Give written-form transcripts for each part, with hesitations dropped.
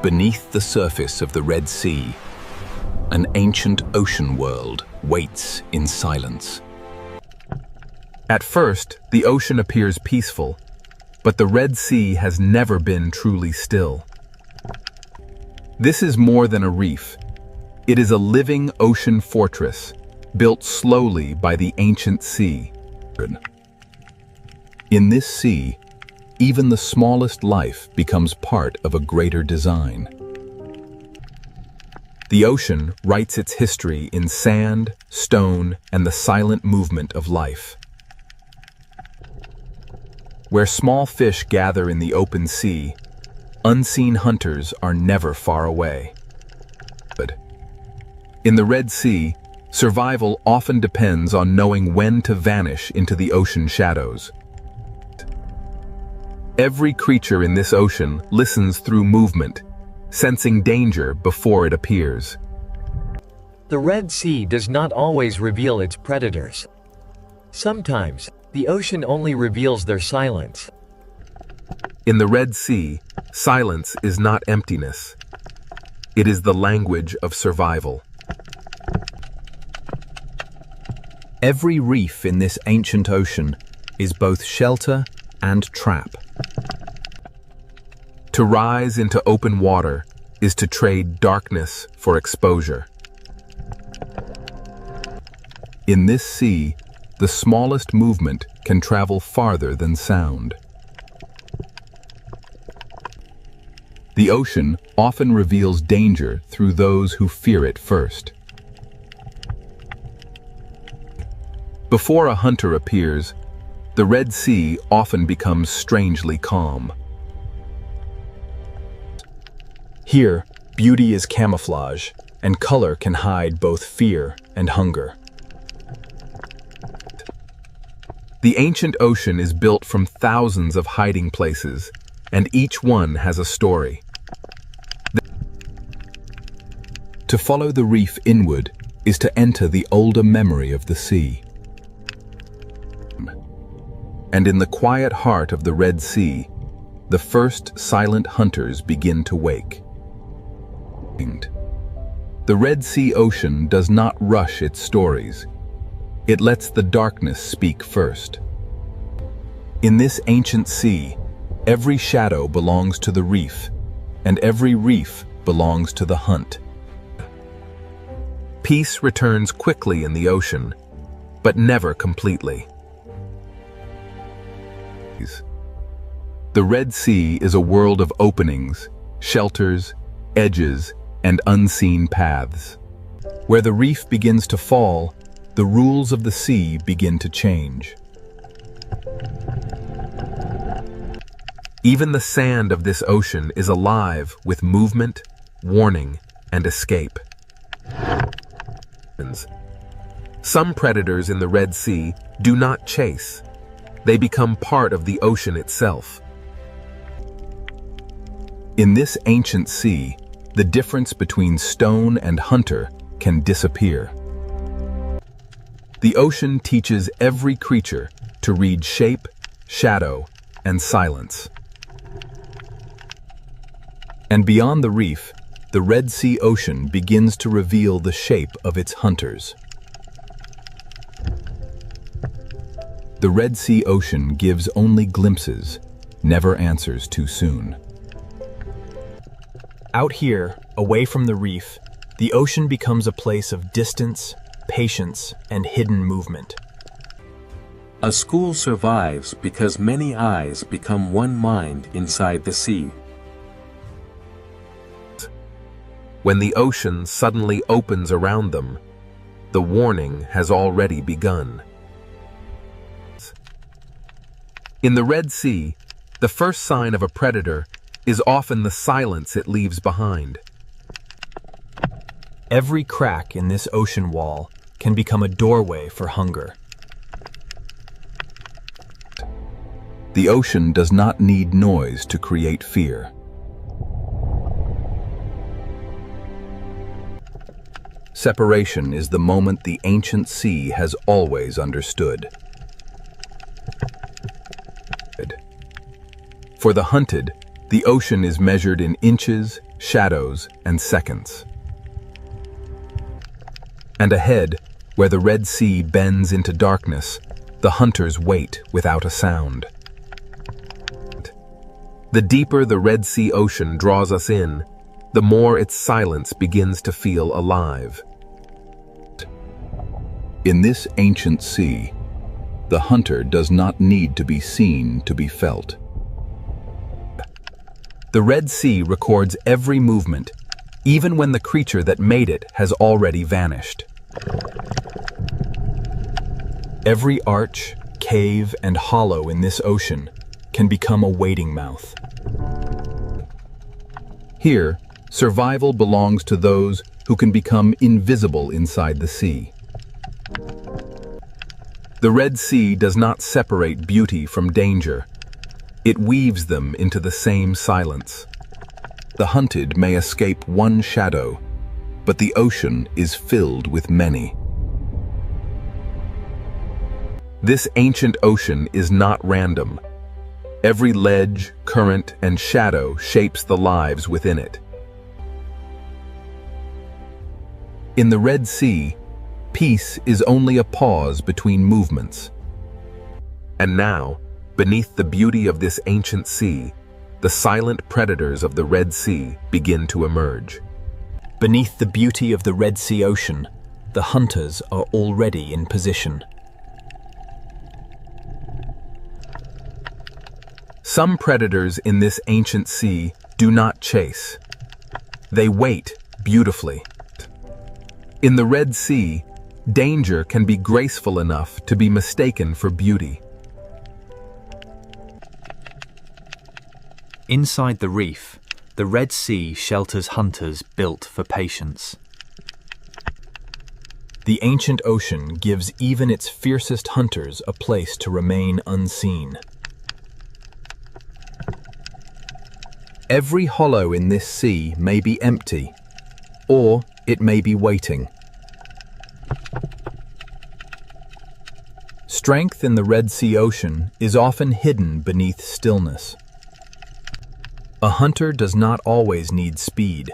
Beneath the surface of the Red Sea, an ancient ocean world waits in silence. At first, the ocean appears peaceful, but the Red Sea has never been truly still. This is more than a reef. It is a living ocean fortress, built slowly by the ancient sea. In this sea, even the smallest life becomes part of a greater design. The ocean writes its history in sand, stone, and the silent movement of life. Where small fish gather in the open sea, unseen hunters are never far away. In the Red Sea, survival often depends on knowing when to vanish into the ocean shadows. Every creature in this ocean listens through movement, sensing danger before it appears. The Red Sea does not always reveal its predators. Sometimes, the ocean only reveals their silence. In the Red Sea, silence is not emptiness. It is the language of survival. Every reef in this ancient ocean is both shelter and trap. To rise into open water is to trade darkness for exposure. In this sea, the smallest movement can travel farther than sound. The ocean often reveals danger through those who fear it first. Before a hunter appears, the Red Sea often becomes strangely calm. Here, beauty is camouflage, and color can hide both fear and hunger. The ancient ocean is built from thousands of hiding places, and each one has a story. To follow the reef inward is to enter the older memory of the sea. And in the quiet heart of the Red Sea, the first silent hunters begin to wake. The Red Sea ocean does not rush its stories. It lets the darkness speak first. In this ancient sea, every shadow belongs to the reef, and every reef belongs to the hunt. Peace returns quickly in the ocean, but never completely. The Red Sea is a world of openings, shelters, edges, and unseen paths. Where the reef begins to fall, the rules of the sea begin to change. Even the sand of this ocean is alive with movement, warning, and escape. Some predators in the Red Sea do not chase. They become part of the ocean itself. In this ancient sea, the difference between stone and hunter can disappear. The ocean teaches every creature to read shape, shadow, and silence. And beyond the reef, the Red Sea ocean begins to reveal the shape of its hunters. The Red Sea ocean gives only glimpses, never answers too soon. Out here, away from the reef, the ocean becomes a place of distance, patience, and hidden movement. A school survives because many eyes become one mind inside the sea. When the ocean suddenly opens around them, the warning has already begun. In the Red Sea, the first sign of a predator is often the silence it leaves behind. Every crack in this ocean wall can become a doorway for hunger. The ocean does not need noise to create fear. Separation is the moment the ancient sea has always understood. For the hunted, the ocean is measured in inches, shadows, and seconds. And ahead, where the Red Sea bends into darkness, the hunters wait without a sound. The deeper the Red Sea ocean draws us in, the more its silence begins to feel alive. In this ancient sea, the hunter does not need to be seen to be felt. The Red Sea records every movement, even when the creature that made it has already vanished. Every arch, cave, and hollow in this ocean can become a waiting mouth. Here, survival belongs to those who can become invisible inside the sea. The Red Sea does not separate beauty from danger. It weaves them into the same silence. The hunted may escape one shadow, but the ocean is filled with many. This ancient ocean is not random. Every ledge, current, and shadow shapes the lives within it. In the Red Sea, peace is only a pause between movements. And now, beneath the beauty of this ancient sea, the silent predators of the Red Sea begin to emerge. Beneath the beauty of the Red Sea ocean, the hunters are already in position. Some predators in this ancient sea do not chase. They wait beautifully. In the Red Sea, danger can be graceful enough to be mistaken for beauty. Inside the reef, the Red Sea shelters hunters built for patience. The ancient ocean gives even its fiercest hunters a place to remain unseen. Every hollow in this sea may be empty, or it may be waiting. Strength in the Red Sea ocean is often hidden beneath stillness. A hunter does not always need speed.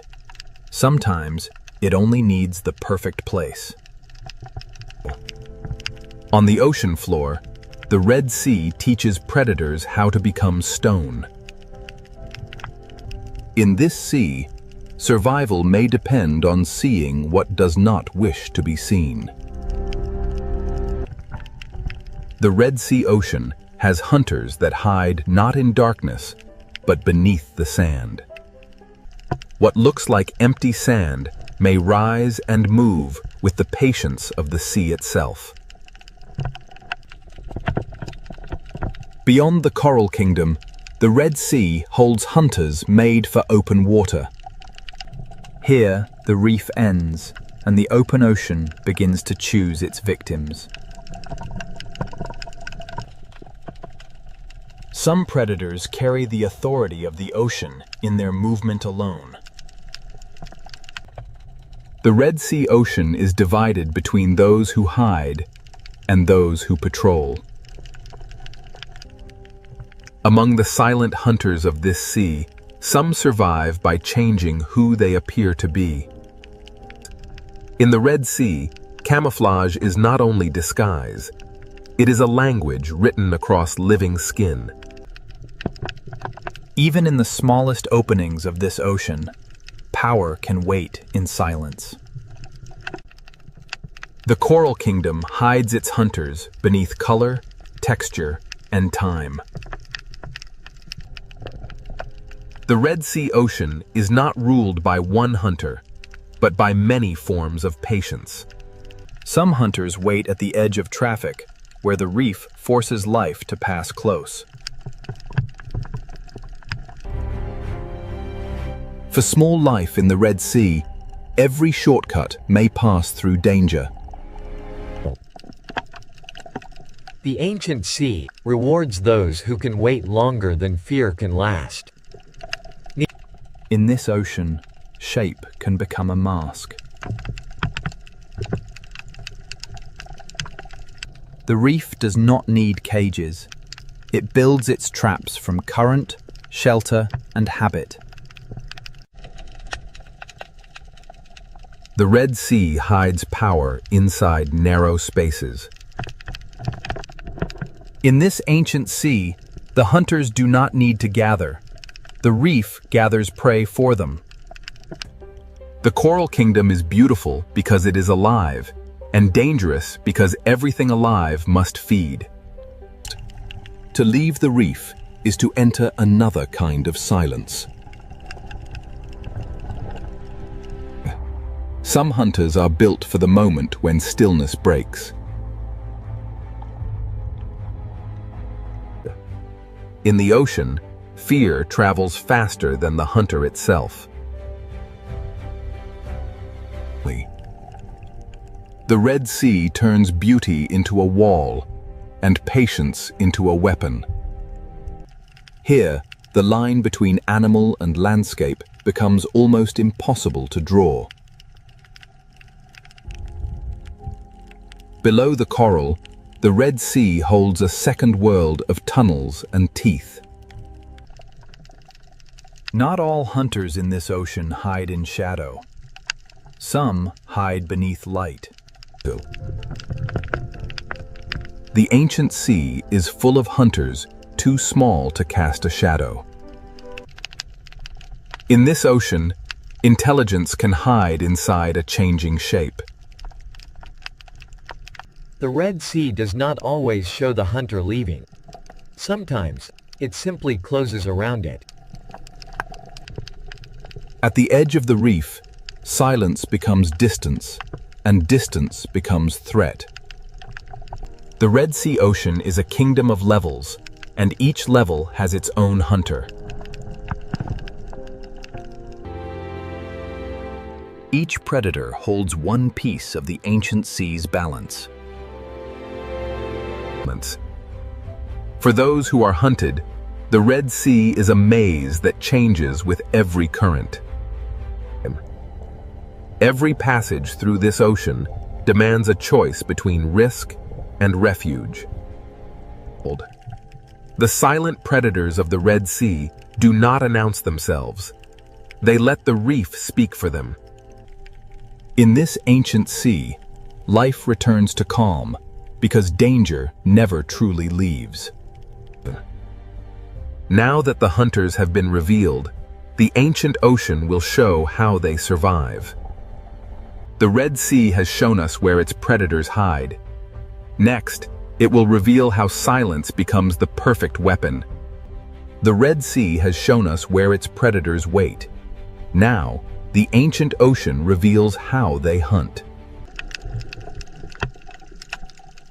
Sometimes it only needs the perfect place. On the ocean floor, the Red Sea teaches predators how to become stone. In this sea, survival may depend on seeing what does not wish to be seen. The Red Sea ocean has hunters that hide not in darkness, but beneath the sand. What looks like empty sand may rise and move with the patience of the sea itself. Beyond the Coral Kingdom, the Red Sea holds hunters made for open water. Here, the reef ends, and the open ocean begins to choose its victims. Some predators carry the authority of the ocean in their movement alone. The Red Sea ocean is divided between those who hide and those who patrol. Among the silent hunters of this sea, some survive by changing who they appear to be. In the Red Sea, camouflage is not only disguise, it is a language written across living skin. Even in the smallest openings of this ocean, power can wait in silence. The Coral Kingdom hides its hunters beneath color, texture, and time. The Red Sea ocean is not ruled by one hunter, but by many forms of patience. Some hunters wait at the edge of traffic, where the reef forces life to pass close. For small life in the Red Sea, every shortcut may pass through danger. The ancient sea rewards those who can wait longer than fear can last. In this ocean, shape can become a mask. The reef does not need cages. It builds its traps from current, shelter, and habit. The Red Sea hides power inside narrow spaces. In this ancient sea, the hunters do not need to gather. The reef gathers prey for them. The coral kingdom is beautiful because it is alive, and dangerous because everything alive must feed. To leave the reef is to enter another kind of silence. Some hunters are built for the moment when stillness breaks. In the ocean, fear travels faster than the hunter itself. The Red Sea turns beauty into a wall and patience into a weapon. Here, the line between animal and landscape becomes almost impossible to draw. Below the coral, the Red Sea holds a second world of tunnels and teeth. Not all hunters in this ocean hide in shadow. Some hide beneath light. The ancient sea is full of hunters too small to cast a shadow. In this ocean, intelligence can hide inside a changing shape. The Red Sea does not always show the hunter leaving. Sometimes, it simply closes around it. At the edge of the reef, silence becomes distance, and distance becomes threat. The Red Sea Ocean is a kingdom of levels, and each level has its own hunter. Each predator holds one piece of the ancient sea's balance. For those who are hunted, the Red Sea is a maze that changes with every current. Every passage through this ocean demands a choice between risk and refuge. The silent predators of the Red Sea do not announce themselves. They let the reef speak for them. In this ancient sea, life returns to calm because danger never truly leaves. Now that the hunters have been revealed, the ancient ocean will show how they survive. The Red Sea has shown us where its predators hide. Next, it will reveal how silence becomes the perfect weapon. The Red Sea has shown us where its predators wait. Now, the ancient ocean reveals how they hunt.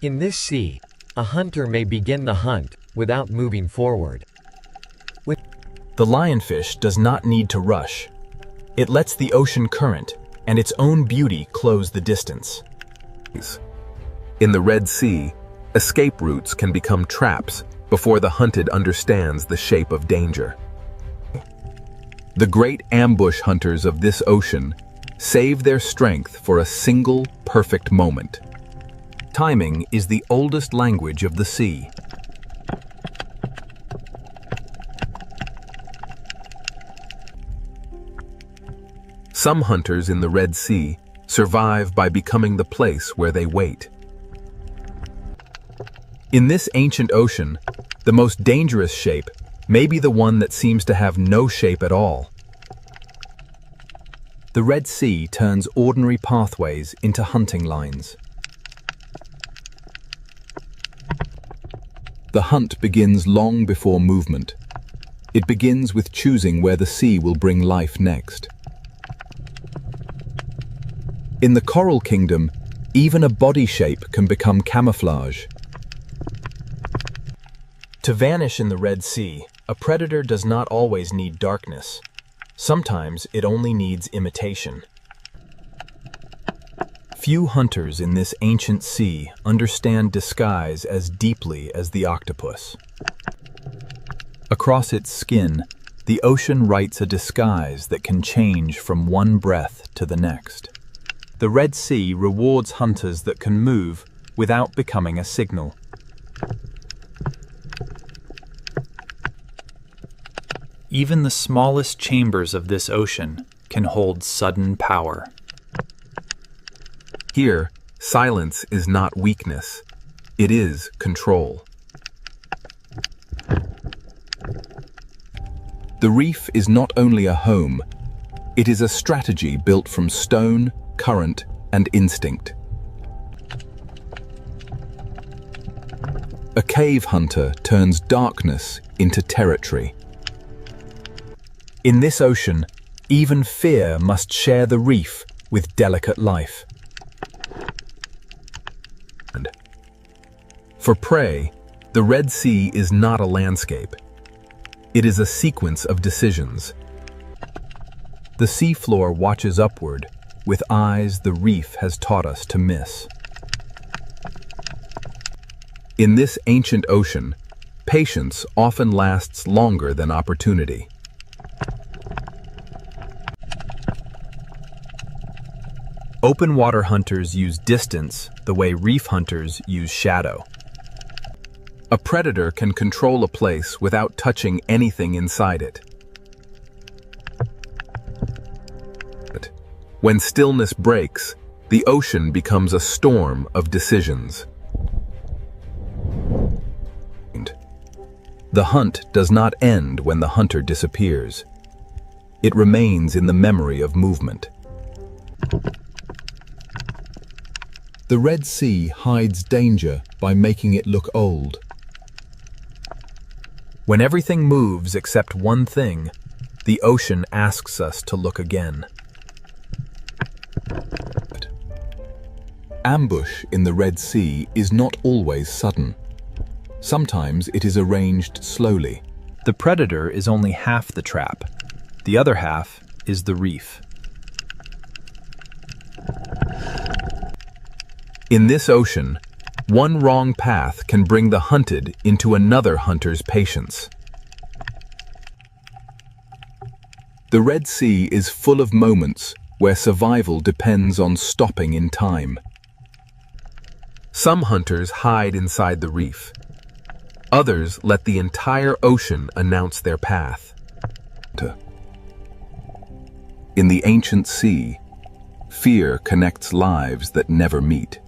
In this sea, a hunter may begin the hunt without moving forward. The lionfish does not need to rush. It lets the ocean current and its own beauty close the distance. In the Red Sea, escape routes can become traps before the hunted understands the shape of danger. The great ambush hunters of this ocean save their strength for a single perfect moment. Timing is the oldest language of the sea. Some hunters in the Red Sea survive by becoming the place where they wait. In this ancient ocean, the most dangerous shape may be the one that seems to have no shape at all. The Red Sea turns ordinary pathways into hunting lines. The hunt begins long before movement. It begins with choosing where the sea will bring life next. In the coral kingdom, even a body shape can become camouflage. To vanish in the Red Sea, a predator does not always need darkness. Sometimes it only needs imitation. Few hunters in this ancient sea understand disguise as deeply as the octopus. Across its skin, the ocean writes a disguise that can change from one breath to the next. The Red Sea rewards hunters that can move without becoming a signal. Even the smallest chambers of this ocean can hold sudden power. Here, silence is not weakness. It is control. The reef is not only a home, it is a strategy built from stone, current, and instinct. A cave hunter turns darkness into territory. In this ocean, even fear must share the reef with delicate life. For prey, the Red Sea is not a landscape. It is a sequence of decisions. The seafloor watches upward with eyes the reef has taught us to miss. In this ancient ocean, patience often lasts longer than opportunity. Open water hunters use distance the way reef hunters use shadow. A predator can control a place without touching anything inside it. When stillness breaks, the ocean becomes a storm of decisions. The hunt does not end when the hunter disappears. It remains in the memory of movement. The Red Sea hides danger by making it look old. When everything moves except one thing, the ocean asks us to look again. Ambush in the Red Sea is not always sudden. Sometimes it is arranged slowly. The predator is only half the trap. The other half is the reef. In this ocean, one wrong path can bring the hunted into another hunter's patience. The Red Sea is full of moments where survival depends on stopping in time. Some hunters hide inside the reef. Others let the entire ocean announce their path. In the ancient sea, fear connects lives that never meet.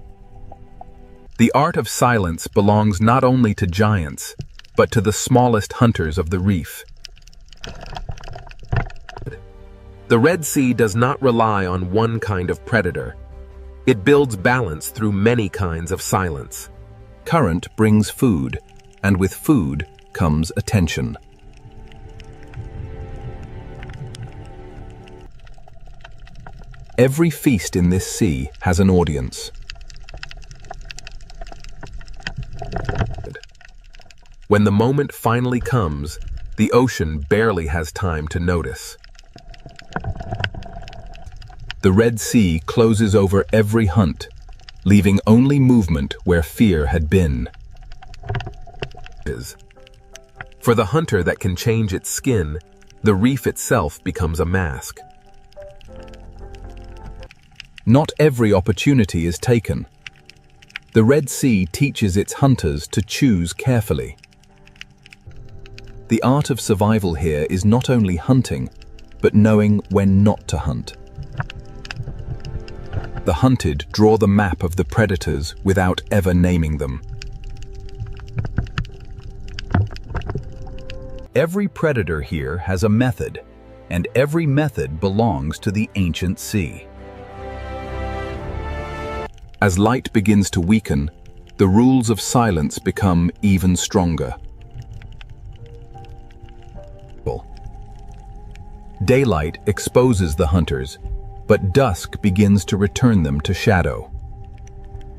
The art of silence belongs not only to giants, but to the smallest hunters of the reef. The Red Sea does not rely on one kind of predator. It builds balance through many kinds of silence. Current brings food, and with food comes attention. Every feast in this sea has an audience. When the moment finally comes, the ocean barely has time to notice. The Red Sea closes over every hunt, leaving only movement where fear had been. For the hunter that can change its skin, the reef itself becomes a mask. Not every opportunity is taken. The Red Sea teaches its hunters to choose carefully. The art of survival here is not only hunting, but knowing when not to hunt. The hunted draw the map of the predators without ever naming them. Every predator here has a method, and every method belongs to the ancient sea. As light begins to weaken, the rules of silence become even stronger. Daylight exposes the hunters, but dusk begins to return them to shadow.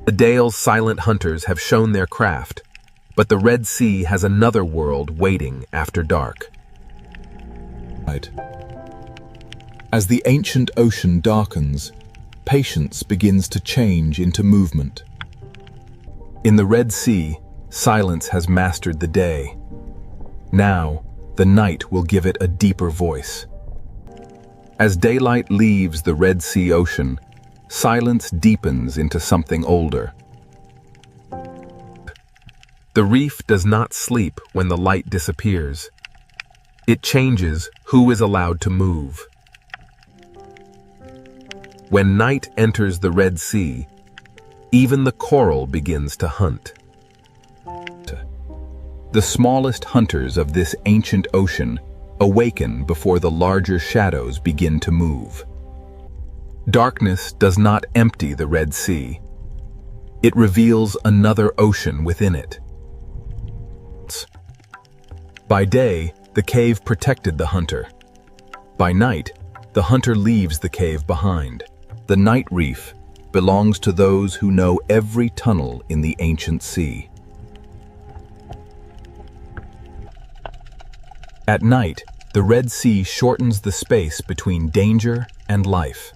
The Dale's silent hunters have shown their craft, but the Red Sea has another world waiting after dark. As the ancient ocean darkens, patience begins to change into movement. In the Red Sea, silence has mastered the day. Now, the night will give it a deeper voice. As daylight leaves the Red Sea ocean, silence deepens into something older. The reef does not sleep when the light disappears. It changes who is allowed to move. When night enters the Red Sea, even the coral begins to hunt. The smallest hunters of this ancient ocean awaken before the larger shadows begin to move. Darkness does not empty the Red Sea. It reveals another ocean within it. By day, the cave protected the hunter. By night, the hunter leaves the cave behind. The night reef belongs to those who know every tunnel in the ancient sea. At night, the Red Sea shortens the space between danger and life.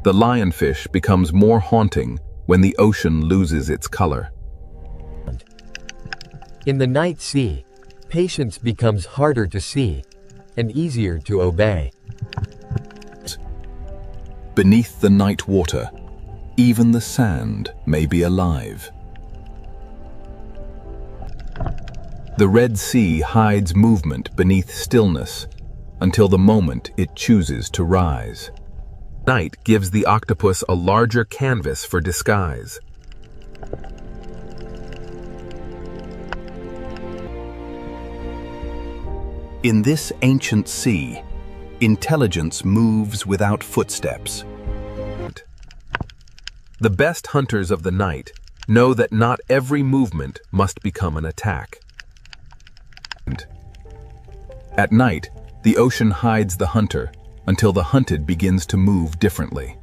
The lionfish becomes more haunting when the ocean loses its color. In the night sea, patience becomes harder to see and easier to obey. Beneath the night water, even the sand may be alive. The Red Sea hides movement beneath stillness until the moment it chooses to rise. Night gives the octopus a larger canvas for disguise. In this ancient sea, intelligence moves without footsteps. The best hunters of the night know that not every movement must become an attack. At night, the ocean hides the hunter until the hunted begins to move differently.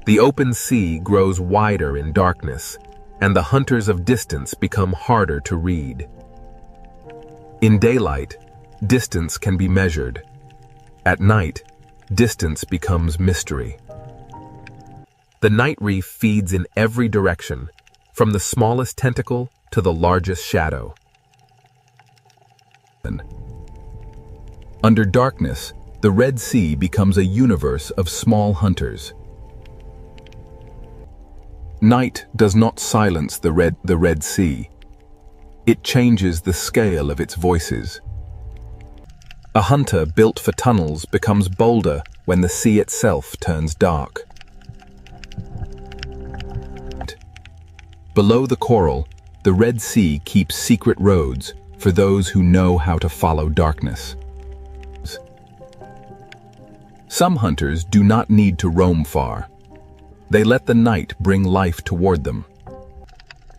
The open sea grows wider in darkness, and the hunters of distance become harder to read. In daylight, distance can be measured. At night, distance becomes mystery. The night reef feeds in every direction, from the smallest tentacle to the largest shadow. Under darkness, the Red Sea becomes a universe of small hunters. Night does not silence the Red Sea. It changes the scale of its voices. A hunter built for tunnels becomes bolder when the sea itself turns dark. Below the coral, the Red Sea keeps secret roads for those who know how to follow darkness. Some hunters do not need to roam far. They let the night bring life toward them.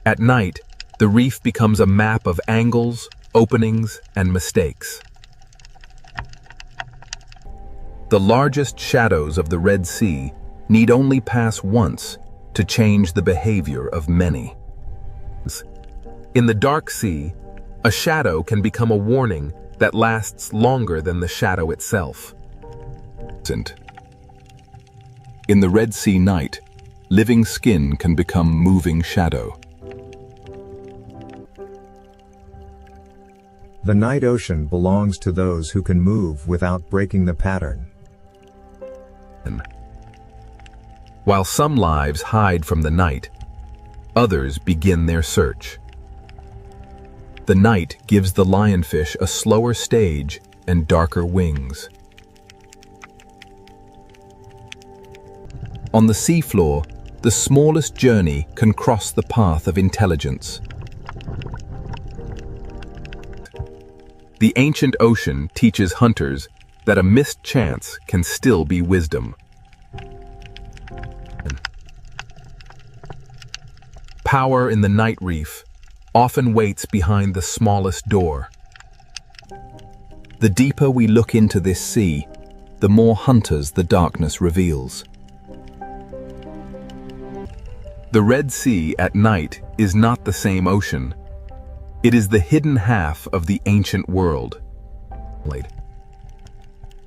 At night, the reef becomes a map of angles, openings, and mistakes. The largest shadows of the Red Sea need only pass once to change the behavior of many. In the dark sea, a shadow can become a warning that lasts longer than the shadow itself. In the Red Sea night, living skin can become moving shadow. The night ocean belongs to those who can move without breaking the pattern. While some lives hide from the night, others begin their search. The night gives the lionfish a slower stage and darker wings. On the seafloor, the smallest journey can cross the path of intelligence. The ancient ocean teaches hunters that a missed chance can still be wisdom. Power in the night reef often waits behind the smallest door. The deeper we look into this sea, the more hunters the darkness reveals. The Red Sea at night is not the same ocean. It is the hidden half of the ancient world.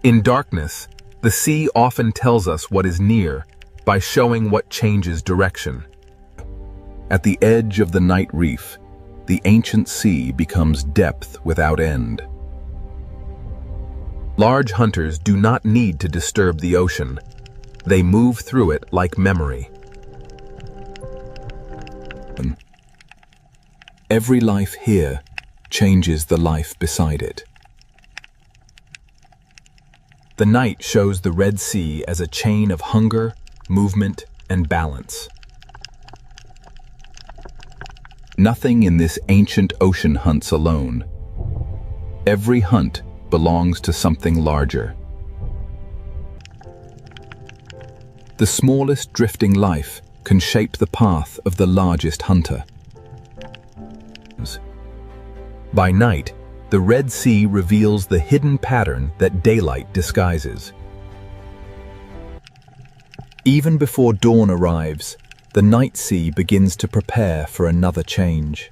In darkness, the sea often tells us what is near by showing what changes direction. At the edge of the night reef, the ancient sea becomes depth without end. Large hunters do not need to disturb the ocean. They move through it like memory. Every life here changes the life beside it. The night shows the Red Sea as a chain of hunger, movement, and balance. Nothing in this ancient ocean hunts alone. Every hunt belongs to something larger. The smallest drifting life can shape the path of the largest hunter. By night, the Red Sea reveals the hidden pattern that daylight disguises. Even before dawn arrives, the night sea begins to prepare for another change.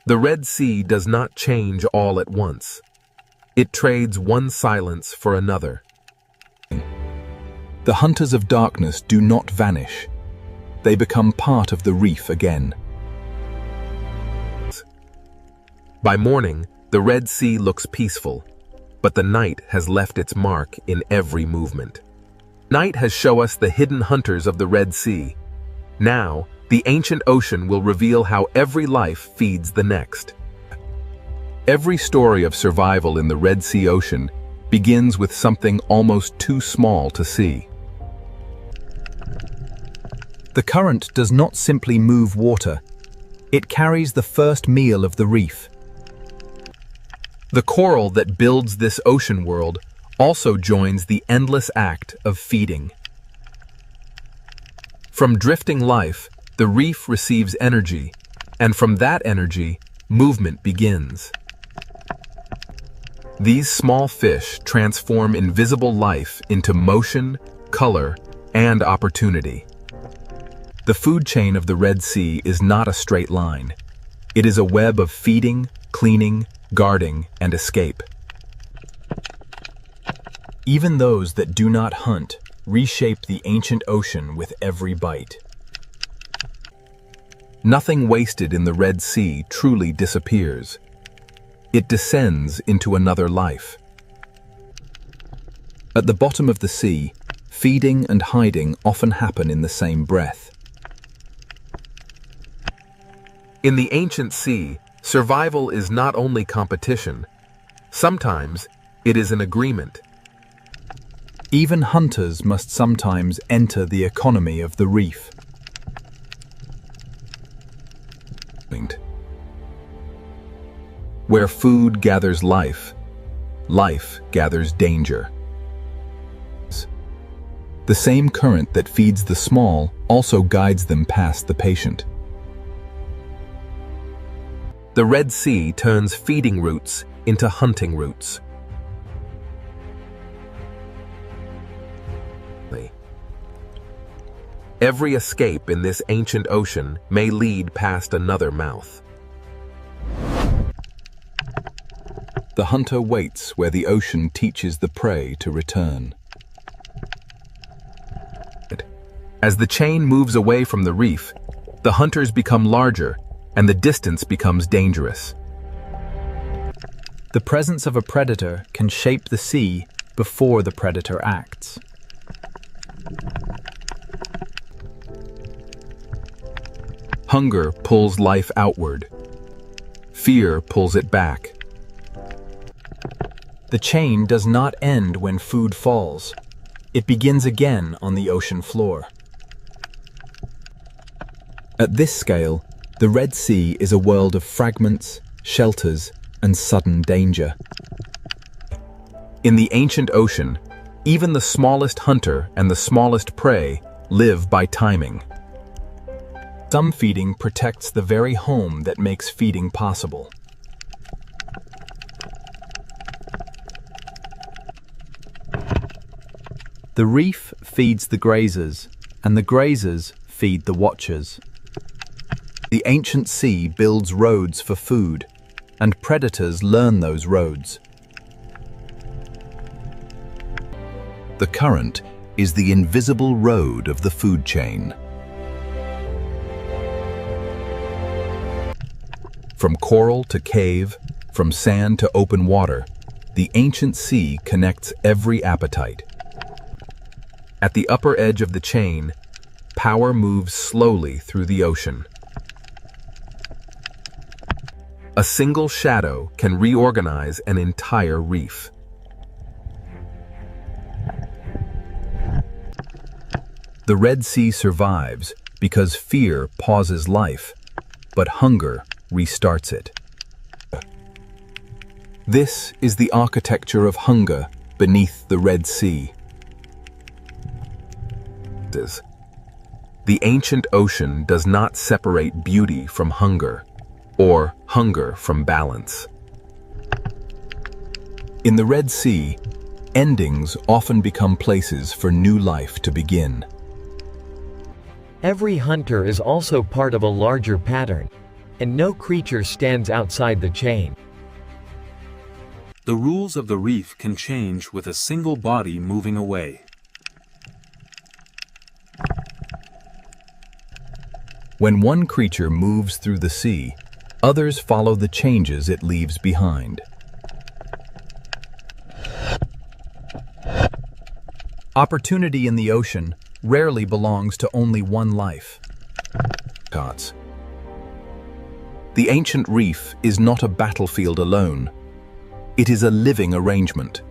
The Red Sea does not change all at once. It trades one silence for another. The hunters of darkness do not vanish. They become part of the reef again. By morning, the Red Sea looks peaceful, but the night has left its mark in every movement. Night has shown us the hidden hunters of the Red Sea. Now, the ancient ocean will reveal how every life feeds the next. Every story of survival in the Red Sea ocean begins with something almost too small to see. The current does not simply move water. It carries the first meal of the reef. The coral that builds this ocean world also joins the endless act of feeding. From drifting life, the reef receives energy, and from that energy, movement begins. These small fish transform invisible life into motion, color, and opportunity. The food chain of the Red Sea is not a straight line. It is a web of feeding, cleaning, guarding, and escape. Even those that do not hunt reshape the ancient ocean with every bite. Nothing wasted in the Red Sea truly disappears. It descends into another life. At the bottom of the sea, feeding and hiding often happen in the same breath. In the ancient sea, survival is not only competition. Sometimes it is an agreement. Even hunters must sometimes enter the economy of the reef. Where food gathers life, life gathers danger. The same current that feeds the small also guides them past the patient. The Red Sea turns feeding routes into hunting routes. Every escape in this ancient ocean may lead past another mouth. The hunter waits where the ocean teaches the prey to return. As the chain moves away from the reef, the hunters become larger and the distance becomes dangerous. The presence of a predator can shape the sea before the predator acts. Hunger pulls life outward. Fear pulls it back. The chain does not end when food falls. It begins again on the ocean floor. At this scale, the Red Sea is a world of fragments, shelters, and sudden danger. In the ancient ocean, even the smallest hunter and the smallest prey live by timing. Some feeding protects the very home that makes feeding possible. The reef feeds the grazers, and the grazers feed the watchers. The ancient sea builds roads for food, and predators learn those roads. The current is the invisible road of the food chain. From coral to cave, from sand to open water, the ancient sea connects every appetite. At the upper edge of the chain, power moves slowly through the ocean. A single shadow can reorganize an entire reef. The Red Sea survives because fear pauses life, but hunger restarts it. This is the architecture of hunger beneath the Red Sea. The ancient ocean does not separate beauty from hunger, or hunger from balance. In the Red Sea, endings often become places for new life to begin. Every hunter is also part of a larger pattern, and no creature stands outside the chain. The rules of the reef can change with a single body moving away. When one creature moves through the sea, others follow the changes it leaves behind. Opportunity in the ocean rarely belongs to only one life. The ancient reef is not a battlefield alone. It is a living arrangement.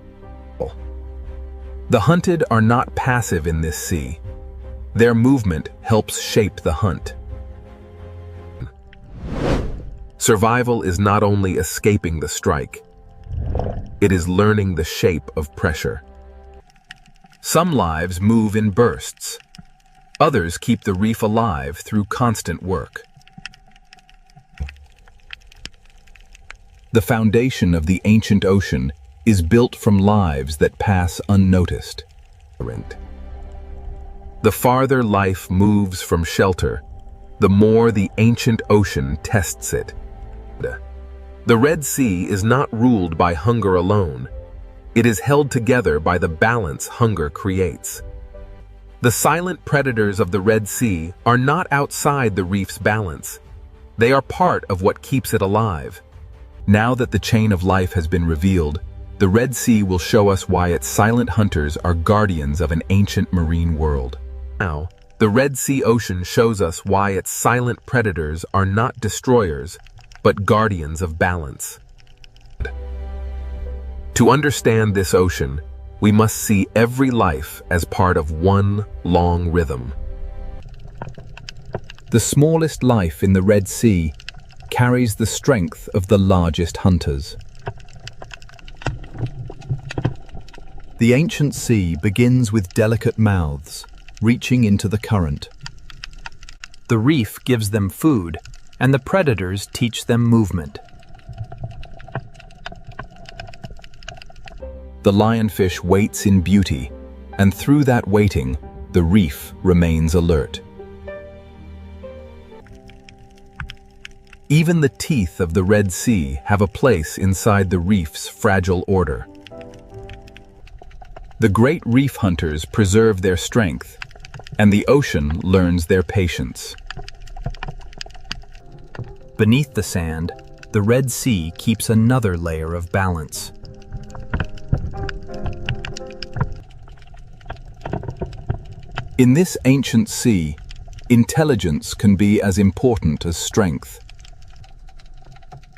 The hunted are not passive in this sea. Their movement helps shape the hunt. Survival is not only escaping the strike, it is learning the shape of pressure. Some lives move in bursts. Others keep the reef alive through constant work. The foundation of the ancient ocean is built from lives that pass unnoticed. The farther life moves from shelter, the more the ancient ocean tests it. The Red Sea is not ruled by hunger alone. It is held together by the balance hunger creates. The silent predators of the Red Sea are not outside the reef's balance. They are part of what keeps it alive. Now that the chain of life has been revealed, the Red Sea will show us why its silent hunters are guardians of an ancient marine world. Now, the Red Sea ocean shows us why its silent predators are not destroyers, but guardians of balance. To understand this ocean, we must see every life as part of one long rhythm. The smallest life in the Red Sea carries the strength of the largest hunters. The ancient sea begins with delicate mouths, reaching into the current. The reef gives them food, and the predators teach them movement. The lionfish waits in beauty, and through that waiting, the reef remains alert. Even the teeth of the Red Sea have a place inside the reef's fragile order. The great reef hunters preserve their strength, and the ocean learns their patience. Beneath the sand, the Red Sea keeps another layer of balance. In this ancient sea, intelligence can be as important as strength.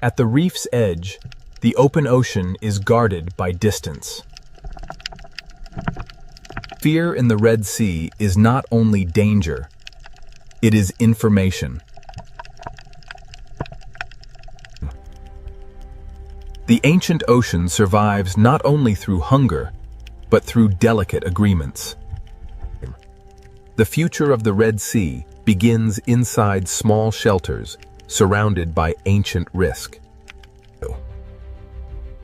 At the reef's edge, the open ocean is guarded by distance. Fear in the Red Sea is not only danger, it is information. The ancient ocean survives not only through hunger, but through delicate agreements. The future of the Red Sea begins inside small shelters surrounded by ancient risk.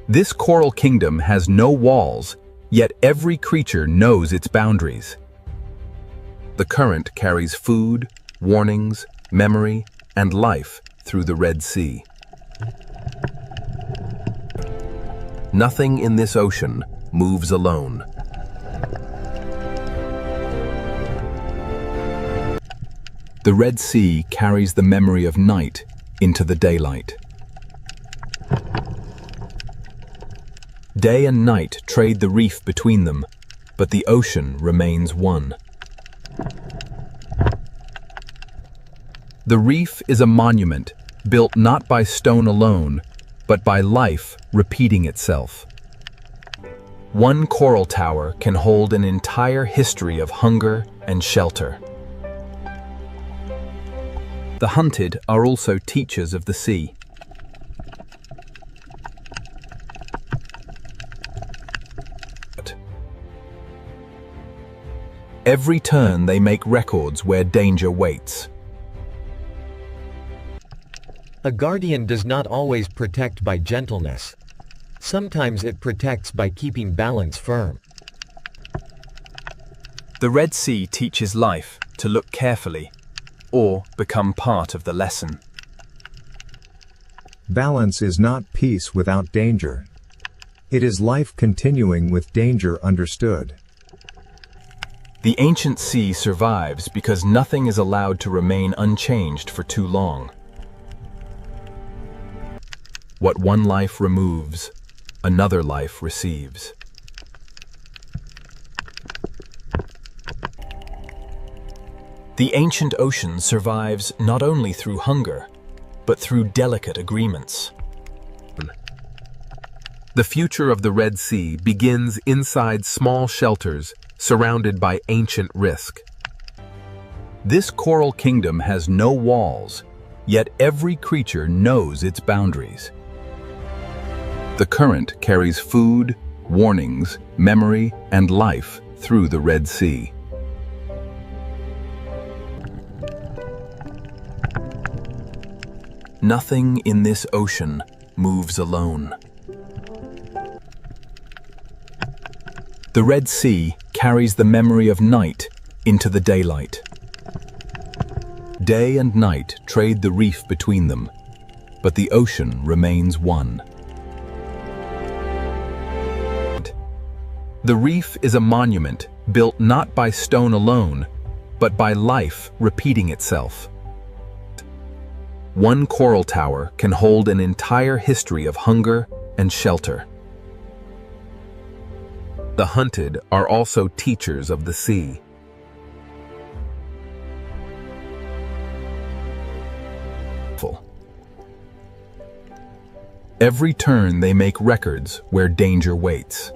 This coral kingdom has no walls, yet every creature knows its boundaries. The current carries food, warnings, memory, and life through the Red Sea. Nothing in this ocean moves alone. The Red Sea carries the memory of night into the daylight. Day and night trade the reef between them, but the ocean remains one. The reef is a monument built not by stone alone, but by life repeating itself. One coral tower can hold an entire history of hunger and shelter. The hunted are also teachers of the sea. Every turn they make records where danger waits. A guardian does not always protect by gentleness. Sometimes it protects by keeping balance firm. The Red Sea teaches life to look carefully, or become part of the lesson. Balance is not peace without danger. It is life continuing with danger understood. The ancient sea survives because nothing is allowed to remain unchanged for too long. What one life removes, another life receives. The ancient ocean survives not only through hunger, but through delicate agreements. The future of the Red Sea begins inside small shelters surrounded by ancient risk. This coral kingdom has no walls, yet every creature knows its boundaries. The current carries food, warnings, memory, and life through the Red Sea. Nothing in this ocean moves alone. The Red Sea carries the memory of night into the daylight. Day and night trade the reef between them, but the ocean remains one. The reef is a monument built not by stone alone, but by life repeating itself. One coral tower can hold an entire history of hunger and shelter. The hunted are also teachers of the sea. Every turn they make records where danger waits.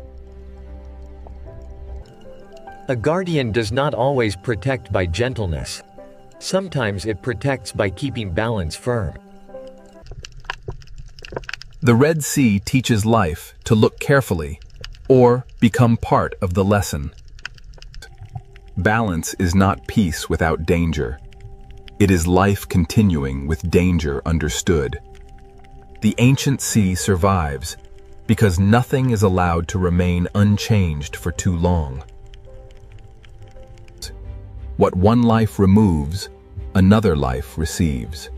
A guardian does not always protect by gentleness. Sometimes it protects by keeping balance firm. The Red Sea teaches life to look carefully, or become part of the lesson. Balance is not peace without danger. It is life continuing with danger understood. The ancient sea survives because nothing is allowed to remain unchanged for too long. What one life removes, another life receives.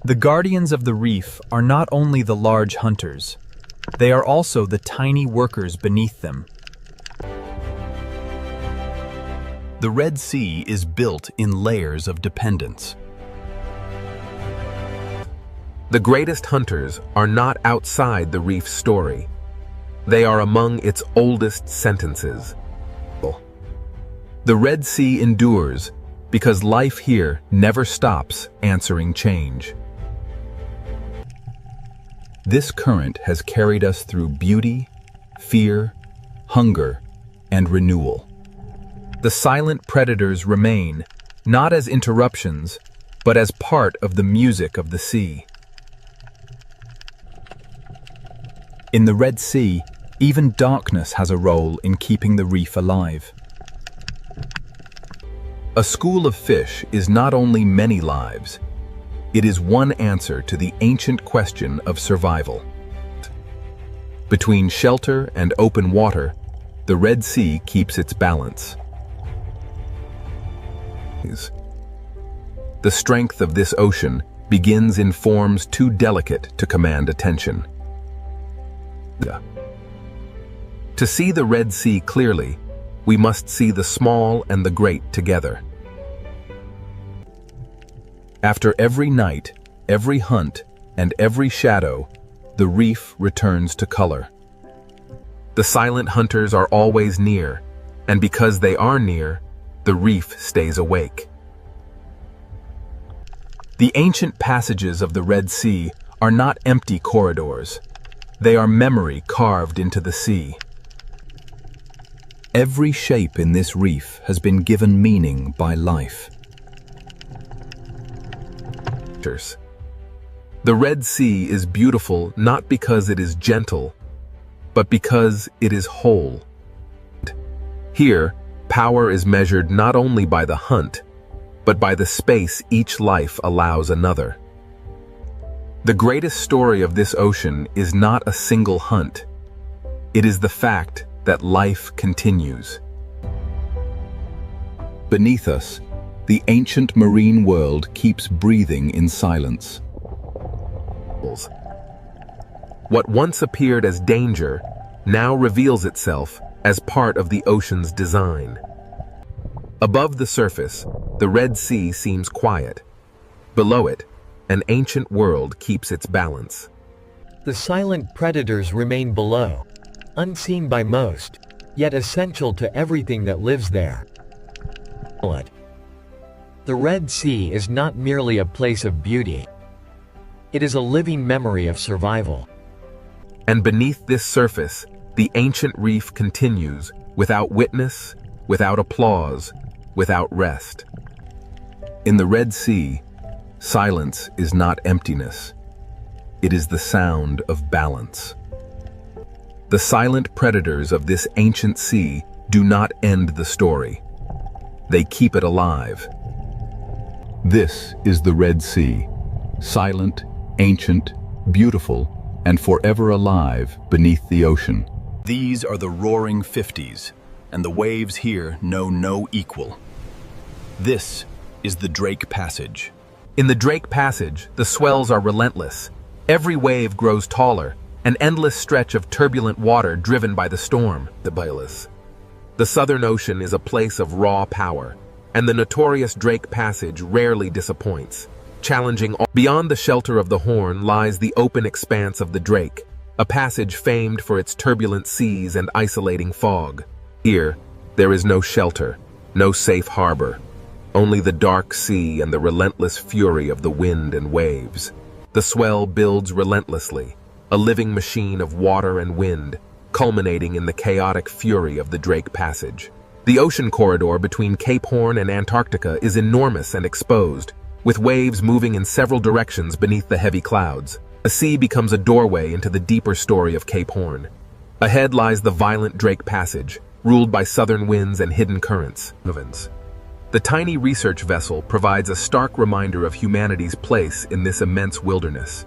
The guardians of the reef are not only the large hunters, they are also the tiny workers beneath them. The Red Sea is built in layers of dependence. The greatest hunters are not outside the reef's story. They are among its oldest sentences. The Red Sea endures because life here never stops answering change. This current has carried us through beauty, fear, hunger, and renewal. The silent predators remain, not as interruptions, but as part of the music of the sea. In the Red Sea, even darkness has a role in keeping the reef alive. A school of fish is not only many lives, it is one answer to the ancient question of survival. Between shelter and open water, the Red Sea keeps its balance. The strength of this ocean begins in forms too delicate to command attention. To see the Red Sea clearly, we must see the small and the great together. After every night, every hunt, and every shadow, the reef returns to color. The silent hunters are always near, and because they are near, the reef stays awake. The ancient passages of the Red Sea are not empty corridors. They are memory carved into the sea. Every shape in this reef has been given meaning by life. The Red Sea is beautiful not because it is gentle, but because it is whole. Here, power is measured not only by the hunt, but by the space each life allows another. The greatest story of this ocean is not a single hunt. It is the fact that life continues. Beneath us, the ancient marine world keeps breathing in silence. What once appeared as danger now reveals itself as part of the ocean's design. Above the surface, the Red Sea seems quiet. Below it, an ancient world keeps its balance. The silent predators remain below, unseen by most, yet essential to everything that lives there. The Red Sea is not merely a place of beauty. It is a living memory of survival. And beneath this surface, the ancient reef continues, without witness, without applause, without rest. In the Red Sea, silence is not emptiness. It is the sound of balance. The silent predators of this ancient sea do not end the story. They keep it alive. This is the Red Sea, silent, ancient, beautiful, and forever alive beneath the ocean. These are the roaring 50s, and the waves here know no equal. This is the Drake Passage. In the Drake Passage, the swells are relentless. Every wave grows taller, an endless stretch of turbulent water driven by the storm, the Bayless. The Southern Ocean is a place of raw power, and the notorious Drake Passage rarely disappoints. Challenging all. Beyond the shelter of the Horn lies the open expanse of the Drake, a passage famed for its turbulent seas and isolating fog. Here, there is no shelter, no safe harbor, only the dark sea and the relentless fury of the wind and waves. The swell builds relentlessly, a living machine of water and wind, culminating in the chaotic fury of the Drake Passage. The ocean corridor between Cape Horn and Antarctica is enormous and exposed, with waves moving in several directions beneath the heavy clouds. The sea becomes a doorway into the deeper story of Cape Horn. Ahead lies the violent Drake Passage, ruled by southern winds and hidden currents. The tiny research vessel provides a stark reminder of humanity's place in this immense wilderness.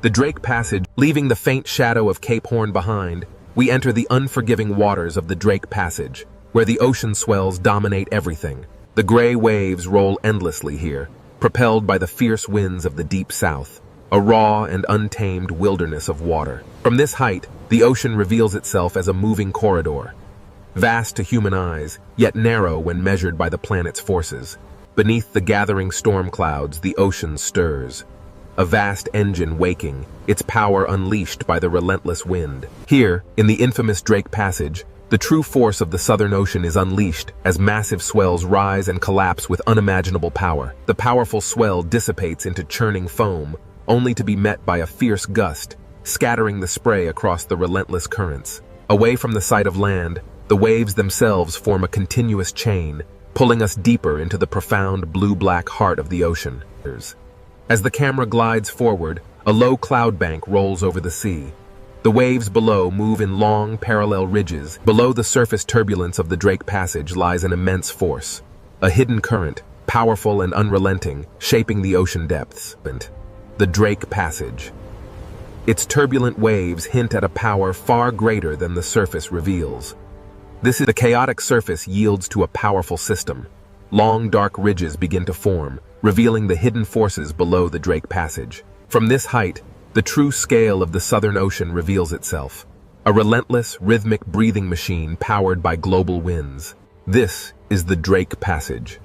The Drake Passage, leaving the faint shadow of Cape Horn behind, we enter the unforgiving waters of the Drake Passage, where the ocean swells dominate everything. The gray waves roll endlessly here, propelled by the fierce winds of the deep south, a raw and untamed wilderness of water. From this height, the ocean reveals itself as a moving corridor, vast to human eyes, yet narrow when measured by the planet's forces. Beneath the gathering storm clouds, the ocean stirs, a vast engine waking, its power unleashed by the relentless wind. Here, in the infamous Drake Passage, the true force of the Southern Ocean is unleashed as massive swells rise and collapse with unimaginable power. The powerful swell dissipates into churning foam, only to be met by a fierce gust, scattering the spray across the relentless currents. Away from the sight of land, the waves themselves form a continuous chain, pulling us deeper into the profound blue-black heart of the ocean. As the camera glides forward, a low cloud bank rolls over the sea. The waves below move in long, parallel ridges. Below the surface turbulence of the Drake Passage lies an immense force, a hidden current, powerful and unrelenting, shaping the ocean depths. The Drake Passage. Its turbulent waves hint at a power far greater than the surface reveals. The chaotic surface yields to a powerful system. Long, dark ridges begin to form, revealing the hidden forces below the Drake Passage. From this height, the true scale of the Southern Ocean reveals itself, a relentless, rhythmic breathing machine powered by global winds. This is the Drake Passage,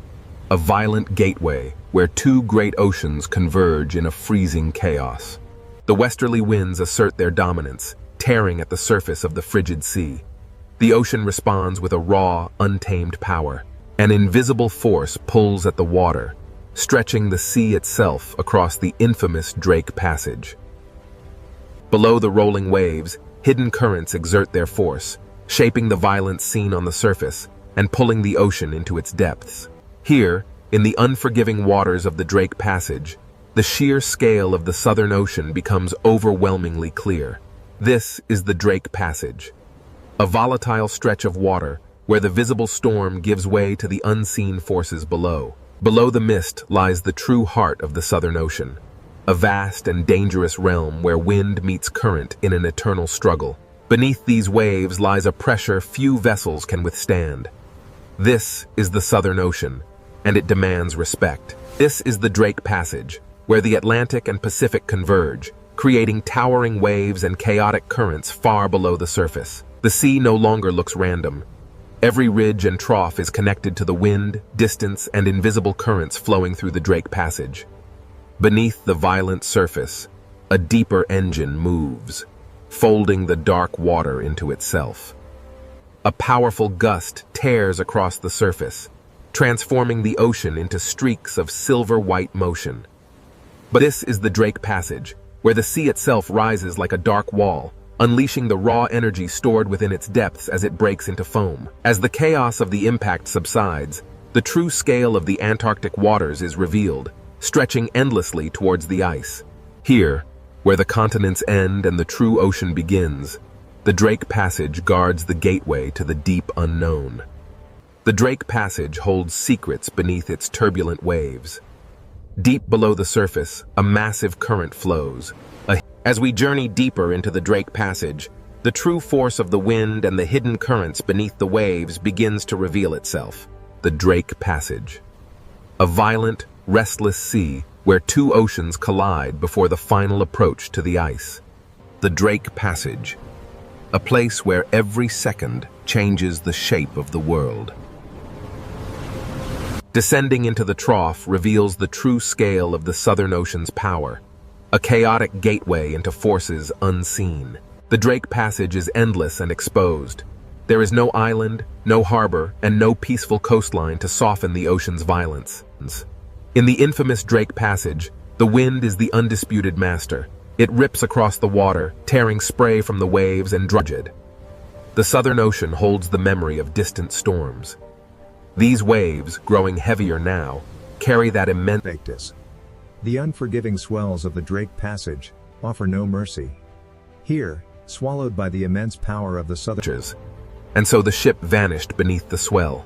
a violent gateway where two great oceans converge in a freezing chaos. The westerly winds assert their dominance, tearing at the surface of the frigid sea. The ocean responds with a raw, untamed power. An invisible force pulls at the water, stretching the sea itself across the infamous Drake Passage. Below the rolling waves, hidden currents exert their force, shaping the violent scene on the surface and pulling the ocean into its depths. Here, in the unforgiving waters of the Drake Passage, the sheer scale of the Southern Ocean becomes overwhelmingly clear. This is the Drake Passage, a volatile stretch of water where the visible storm gives way to the unseen forces below. Below the mist lies the true heart of the Southern Ocean, a vast and dangerous realm where wind meets current in an eternal struggle. Beneath these waves lies a pressure few vessels can withstand. This is the Southern Ocean, and it demands respect. This is the Drake Passage, where the Atlantic and Pacific converge, creating towering waves and chaotic currents far below the surface. The sea no longer looks random. Every ridge and trough is connected to the wind, distance, and invisible currents flowing through the Drake Passage. Beneath the violent surface, a deeper engine moves, folding the dark water into itself. A powerful gust tears across the surface, transforming the ocean into streaks of silver-white motion. But this is the Drake Passage, where the sea itself rises like a dark wall, unleashing the raw energy stored within its depths as it breaks into foam. As the chaos of the impact subsides, the true scale of the Antarctic waters is revealed, stretching endlessly towards the ice. Here, where the continents end and the true ocean begins, the Drake Passage guards the gateway to the deep unknown. The Drake Passage holds secrets beneath its turbulent waves. Deep below the surface, a massive current flows. As we journey deeper into the Drake Passage, the true force of the wind and the hidden currents beneath the waves begins to reveal itself. The Drake Passage, a violent, restless sea where two oceans collide before the final approach to the ice. The Drake Passage, a place where every second changes the shape of the world. Descending into the trough reveals the true scale of the Southern Ocean's power, a chaotic gateway into forces unseen. The Drake Passage is endless and exposed. There is no island, no harbor, and no peaceful coastline to soften the ocean's violence. In the infamous Drake Passage, the wind is the undisputed master. It rips across the water, tearing spray from the waves and drudged. The Southern Ocean holds the memory of distant storms. These waves, growing heavier now, carry that immense. The unforgiving swells of the Drake Passage offer no mercy. Here, swallowed by the immense power of the Southern. And so the ship vanished beneath the swell.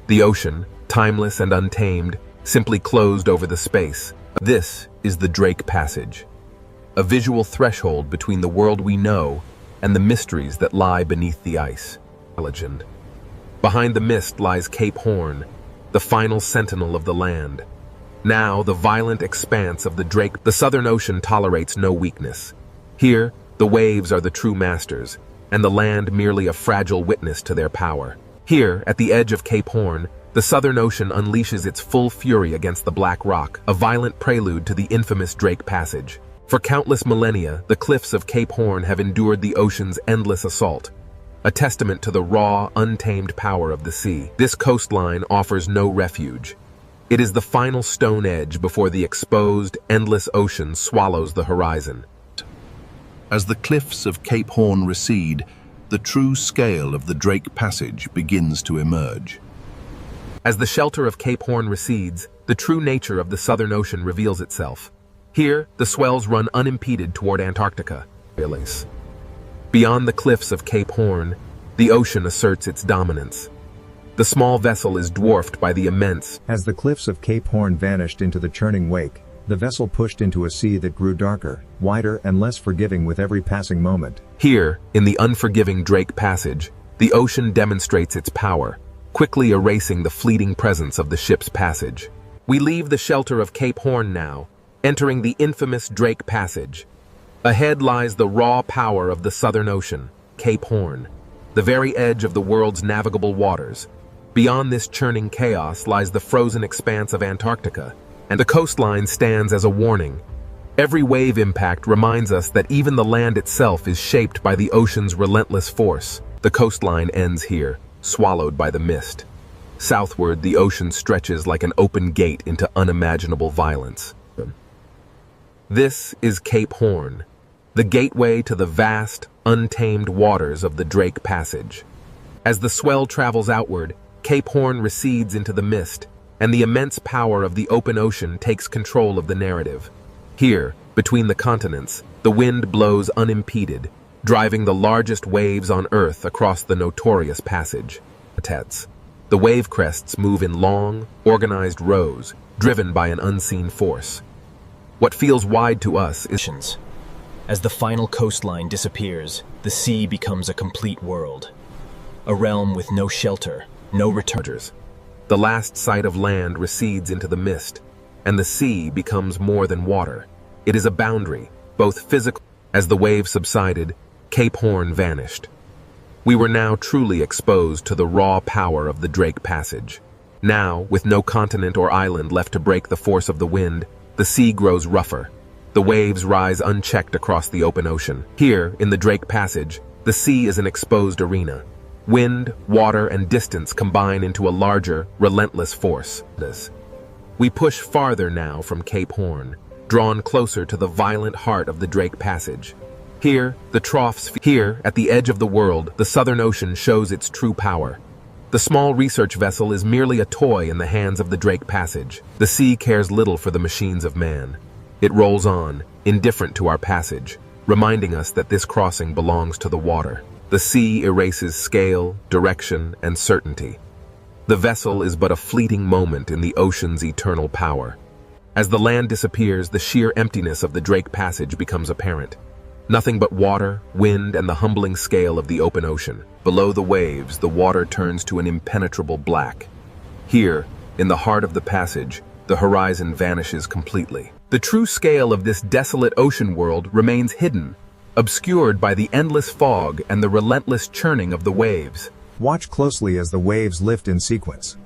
The ocean, timeless and untamed, simply closed over the space. This is the Drake Passage, a visual threshold between the world we know and the mysteries that lie beneath the ice. Legend. Behind the mist lies Cape Horn, the final sentinel of the land. Now, the violent expanse of the Southern Ocean tolerates no weakness. Here, the waves are the true masters, and the land merely a fragile witness to their power. Here, at the edge of Cape Horn, the Southern Ocean unleashes its full fury against the Black Rock, a violent prelude to the infamous Drake Passage. For countless millennia, the cliffs of Cape Horn have endured the ocean's endless assault, a testament to the raw, untamed power of the sea. This coastline offers no refuge. It is the final stone edge before the exposed, endless ocean swallows the horizon. As the cliffs of Cape Horn recede, the true scale of the Drake Passage begins to emerge. As the shelter of Cape Horn recedes, the true nature of the Southern Ocean reveals itself. Here, the swells run unimpeded toward Antarctica. Beyond the cliffs of Cape Horn, the ocean asserts its dominance. The small vessel is dwarfed by the immense. As the cliffs of Cape Horn vanished into the churning wake, the vessel pushed into a sea that grew darker, wider, and less forgiving with every passing moment. Here, in the unforgiving Drake Passage, the ocean demonstrates its power, quickly erasing the fleeting presence of the ship's passage. We leave the shelter of Cape Horn now, entering the infamous Drake Passage. Ahead lies the raw power of the Southern Ocean, Cape Horn, the very edge of the world's navigable waters. Beyond this churning chaos lies the frozen expanse of Antarctica, and the coastline stands as a warning. Every wave impact reminds us that even the land itself is shaped by the ocean's relentless force. The coastline ends here, swallowed by the mist. Southward, the ocean stretches like an open gate into unimaginable violence. This is Cape Horn, the gateway to the vast, untamed waters of the Drake Passage. As the swell travels outward, Cape Horn recedes into the mist, and the immense power of the open ocean takes control of the narrative. Here, between the continents, the wind blows unimpeded, driving the largest waves on Earth across the notorious passage. The wave crests move in long, organized rows, driven by an unseen force. What feels wide to us is... As the final coastline disappears, the sea becomes a complete world. A realm with no shelter, no returners. The last sight of land recedes into the mist, and the sea becomes more than water. It is a boundary, both physical. As the waves subsided, Cape Horn vanished. We were now truly exposed to the raw power of the Drake Passage. Now, with no continent or island left to break the force of the wind, the sea grows rougher. The waves rise unchecked across the open ocean. Here, in the Drake Passage, the sea is an exposed arena. Wind, water, and distance combine into a larger, relentless force. We push farther now from Cape Horn, drawn closer to the violent heart of the Drake Passage. Here, Here, at the edge of the world, the Southern Ocean shows its true power. The small research vessel is merely a toy in the hands of the Drake Passage. The sea cares little for the machines of man. It rolls on, indifferent to our passage, reminding us that this crossing belongs to the water. The sea erases scale, direction, and certainty. The vessel is but a fleeting moment in the ocean's eternal power. As the land disappears, the sheer emptiness of the Drake Passage becomes apparent. Nothing but water, wind, and the humbling scale of the open ocean. Below the waves, the water turns to an impenetrable black. Here, in the heart of the passage, the horizon vanishes completely. The true scale of this desolate ocean world remains hidden, obscured by the endless fog and the relentless churning of the waves. Watch closely as the waves lift in sequence.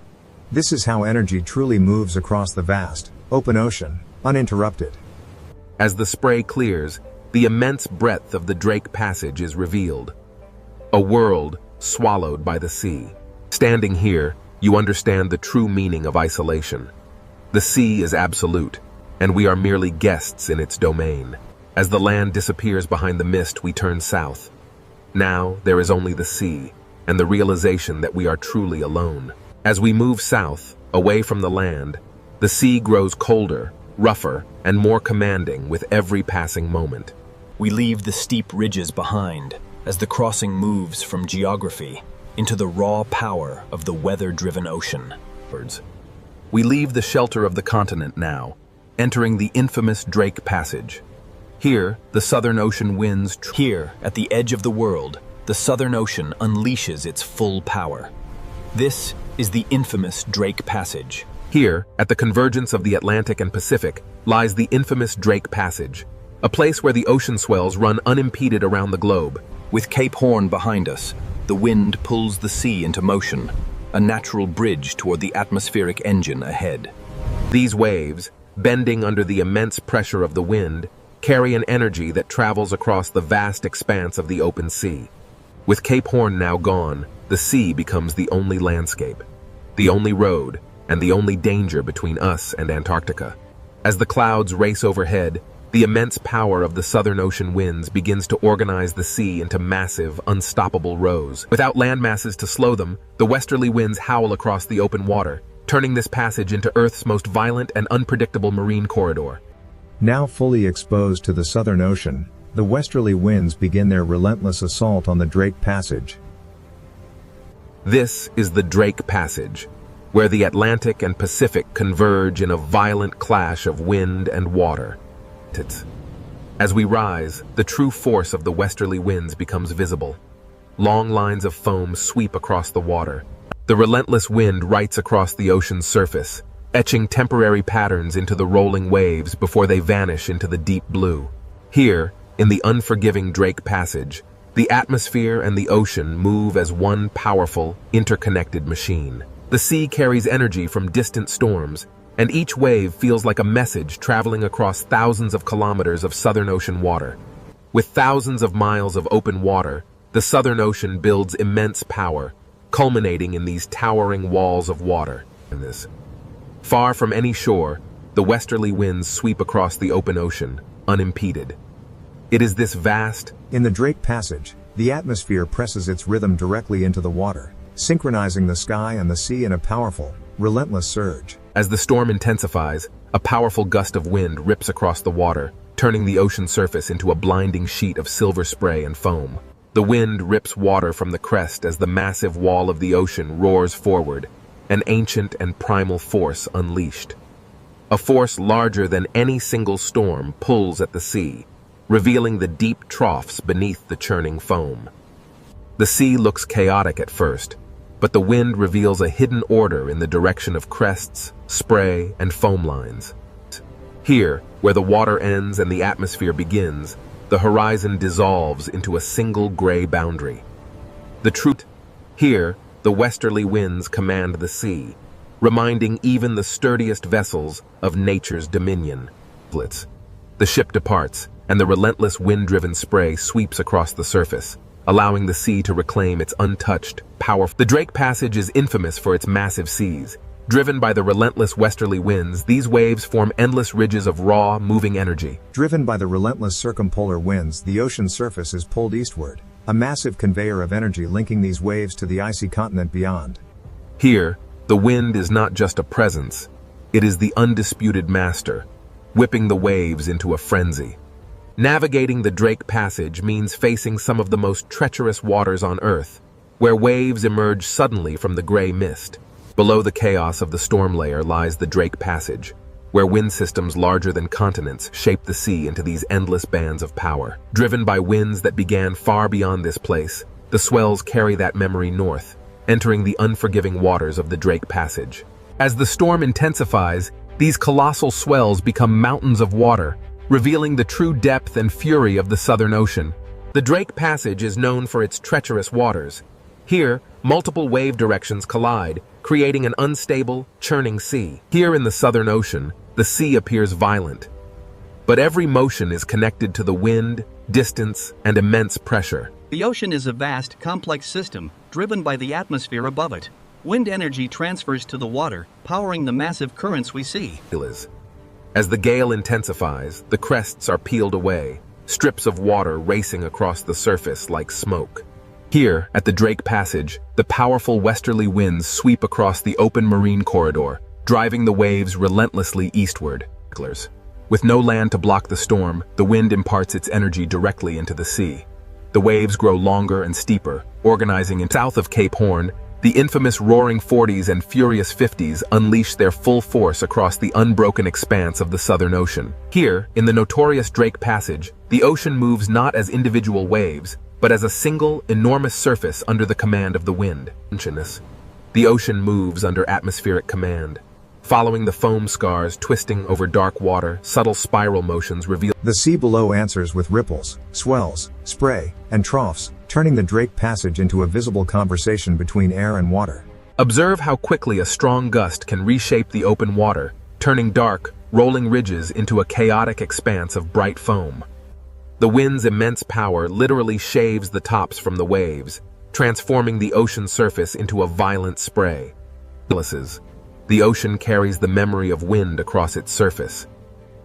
This is how energy truly moves across the vast, open ocean, uninterrupted. As the spray clears, the immense breadth of the Drake Passage is revealed. A world swallowed by the sea. Standing here, you understand the true meaning of isolation. The sea is absolute, and we are merely guests in its domain. As the land disappears behind the mist, we turn south. Now, there is only the sea, and the realization that we are truly alone. As we move south, away from the land, the sea grows colder, rougher, and more commanding with every passing moment. We leave the steep ridges behind as the crossing moves from geography into the raw power of the weather-driven ocean. We leave the shelter of the continent now, entering the infamous Drake Passage. Here, the Southern Ocean winds. Here, at the edge of the world, the Southern Ocean unleashes its full power. This is the infamous Drake Passage. Here, at the convergence of the Atlantic and Pacific, lies the infamous Drake Passage, a place where the ocean swells run unimpeded around the globe. With Cape Horn behind us, the wind pulls the sea into motion, a natural bridge toward the atmospheric engine ahead. These waves, bending under the immense pressure of the wind, carry an energy that travels across the vast expanse of the open sea. With Cape Horn now gone, the sea becomes the only landscape, the only road, and the only danger between us and Antarctica. As the clouds race overhead, the immense power of the Southern Ocean winds begins to organize the sea into massive, unstoppable rows. Without landmasses to slow them, the westerly winds howl across the open water, turning this passage into Earth's most violent and unpredictable marine corridor. Now fully exposed to the Southern Ocean, the westerly winds begin their relentless assault on the Drake Passage. This is the Drake Passage, where the Atlantic and Pacific converge in a violent clash of wind and water. As we rise, the true force of the westerly winds becomes visible. Long lines of foam sweep across the water. The relentless wind writes across the ocean's surface, etching temporary patterns into the rolling waves before they vanish into the deep blue. Here, in the unforgiving Drake Passage, the atmosphere and the ocean move as one powerful, interconnected machine. The sea carries energy from distant storms, and each wave feels like a message traveling across thousands of kilometers of Southern Ocean water. With thousands of miles of open water, the Southern Ocean builds immense power, culminating in these towering walls of water. Far from any shore, the westerly winds sweep across the open ocean, unimpeded. It is this vast... In the Drake Passage, the atmosphere presses its rhythm directly into the water, synchronizing the sky and the sea in a powerful, relentless surge. As the storm intensifies, a powerful gust of wind rips across the water, turning the ocean surface into a blinding sheet of silver spray and foam. The wind rips water from the crest as the massive wall of the ocean roars forward, an ancient and primal force unleashed. A force larger than any single storm pulls at the sea, revealing the deep troughs beneath the churning foam. The sea looks chaotic at first, but the wind reveals a hidden order in the direction of crests, spray, and foam lines. Here, where the water ends and the atmosphere begins, the horizon dissolves into a single gray boundary. Here, the westerly winds command the sea, reminding even the sturdiest vessels of nature's dominion. The ship departs, and the relentless wind-driven spray sweeps across the surface, allowing the sea to reclaim its untouched, powerful... The Drake Passage is infamous for its massive seas. Driven by the relentless westerly winds, these waves form endless ridges of raw, moving energy. Driven by the relentless circumpolar winds, the ocean surface is pulled eastward, a massive conveyor of energy linking these waves to the icy continent beyond. Here, the wind is not just a presence, it is the undisputed master, whipping the waves into a frenzy. Navigating the Drake Passage means facing some of the most treacherous waters on Earth, where waves emerge suddenly from the gray mist. Below the chaos of the storm layer lies the Drake Passage, where wind systems larger than continents shape the sea into these endless bands of power. Driven by winds that began far beyond this place, the swells carry that memory north, entering the unforgiving waters of the Drake Passage. As the storm intensifies, these colossal swells become mountains of water, revealing the true depth and fury of the Southern Ocean. The Drake Passage is known for its treacherous waters. Here, multiple wave directions collide, creating an unstable, churning sea. Here in the Southern Ocean, the sea appears violent. But every motion is connected to the wind, distance, and immense pressure. The ocean is a vast, complex system, driven by the atmosphere above it. Wind energy transfers to the water, powering the massive currents we see. As the gale intensifies, the crests are peeled away, strips of water racing across the surface like smoke. Here, at the Drake Passage, the powerful westerly winds sweep across the open marine corridor, driving the waves relentlessly eastward. With no land to block the storm, the wind imparts its energy directly into the sea. The waves grow longer and steeper, organizing in south of Cape Horn. The infamous Roaring 40s and Furious 50s unleash their full force across the unbroken expanse of the Southern Ocean. Here, in the notorious Drake Passage, the ocean moves not as individual waves, but as a single, enormous surface under the command of the wind. The ocean moves under atmospheric command. Following the foam scars twisting over dark water, subtle spiral motions reveal... The sea below answers with ripples, swells, spray, and troughs, turning the Drake Passage into a visible conversation between air and water. Observe how quickly a strong gust can reshape the open water, turning dark, rolling ridges into a chaotic expanse of bright foam. The wind's immense power literally shaves the tops from the waves, transforming the ocean surface into a violent spray. The ocean carries the memory of wind across its surface,